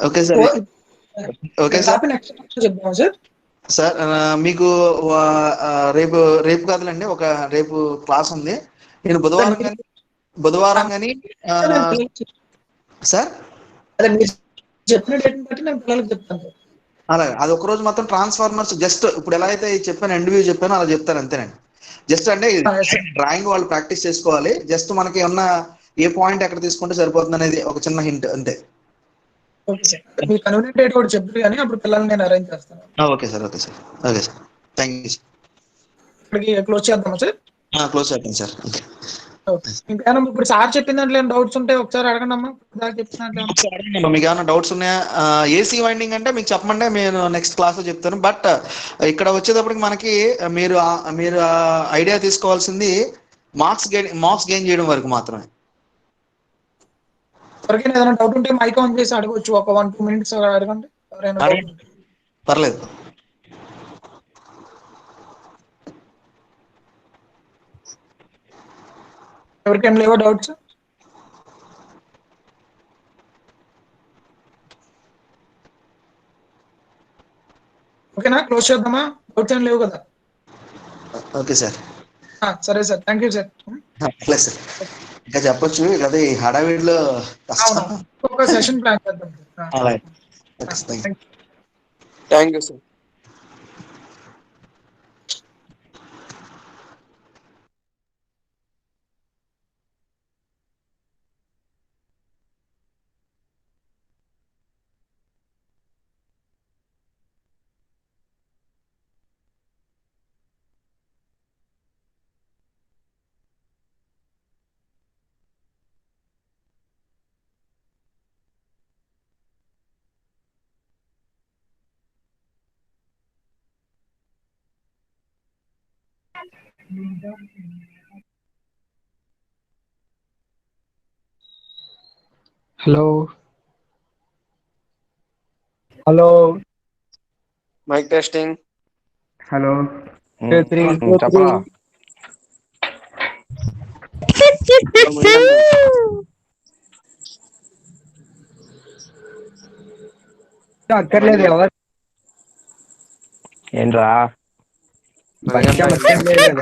Okay sir, okay sir. చెప్తాను సార్. సార్ మీకు రేపు కాదులండి, రేపు క్లాస్ ఉంది. నేను బుధవారం కానీ సార్, అదే మీరు చెప్పిన డేట్ బట్టి నేను పిల్లలకి చెప్తాను సార్. అలాగే, అది ఒక రోజు మాత్రం ట్రాన్స్ఫార్మర్స్ జస్ట్ ఇప్పుడు ఎలా అయితే చెప్పాను, ఎండ్ వ్యూ చెప్పాను, అలా చెప్తాను అంతేనండి. జస్ట్ అంటే డ్రాయింగ్ వాళ్ళు ప్రాక్టీస్ చేసుకోవాలి. జస్ట్ మనకి ఏమన్నా ఏ పాయింట్ ఎక్కడ తీసుకుంటే సరిపోతుంది అనేది ఒక చిన్న హింట్ అంతే. ఓకే సార్, మీ కన్వీనియంట్ డేట్ కూడా చెప్తారు కానీ అప్పుడు పిల్లల్ని నేను అరేంజ్ చేస్తాను. Okay sir, okay sir, okay sir, thank you sir. ఇక్కడికి క్లోజ్ చేద్దామా సార్? క్లోజ్ చేద్దాం సార్. ఇంకా ఇప్పుడు సార్ చెప్పిన దాంట్లో ఏమైనా డౌట్స్ ఉంటే ఒకసారి అడగండి అమ్మా. మీకు ఏమైనా డౌట్స్ ఉన్నాయా? ఏసీ వైండింగ్ అంటే మీకు చెప్పమంటే నేను నెక్స్ట్ క్లాస్ లో చెప్తాను. బట్ ఇక్కడ వచ్చేటప్పటికి మనకి మీరు ఐడియా తీసుకోవాల్సింది మార్క్స్ గెయిన్ చేయడం వరకు మాత్రమే. ఎవరికైనా ఏదైనా డౌట్ ఉంటే మైక్ ఆన్ చేసి అడగవచ్చు, ఒక 1-2 minutes అడగండి. పర్లేదు. ఎవరికైనా లేవో డౌట్స్? ఓకేనా, క్లోజ్ చేద్దామా? డౌట్స్ ఏం లేవు కదా? ఓకే సార్, సరే sir, thank you sir. Sir ఇంకా చెప్పొచ్చు, అదే హడావిడిలో ఒక సెషన్ ప్లాన్ చేద్దాం. Thank you sir. Hello hello mike testing. Hello 2 3 చెప్పరా అక్కర్లేదు ఎవరు ఏంట్రా బతికే అక్కర్లేదు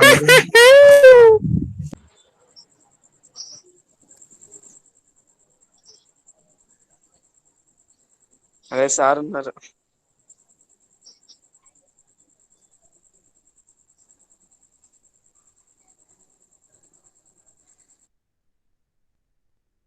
అదే సార్ ఉన్నారు.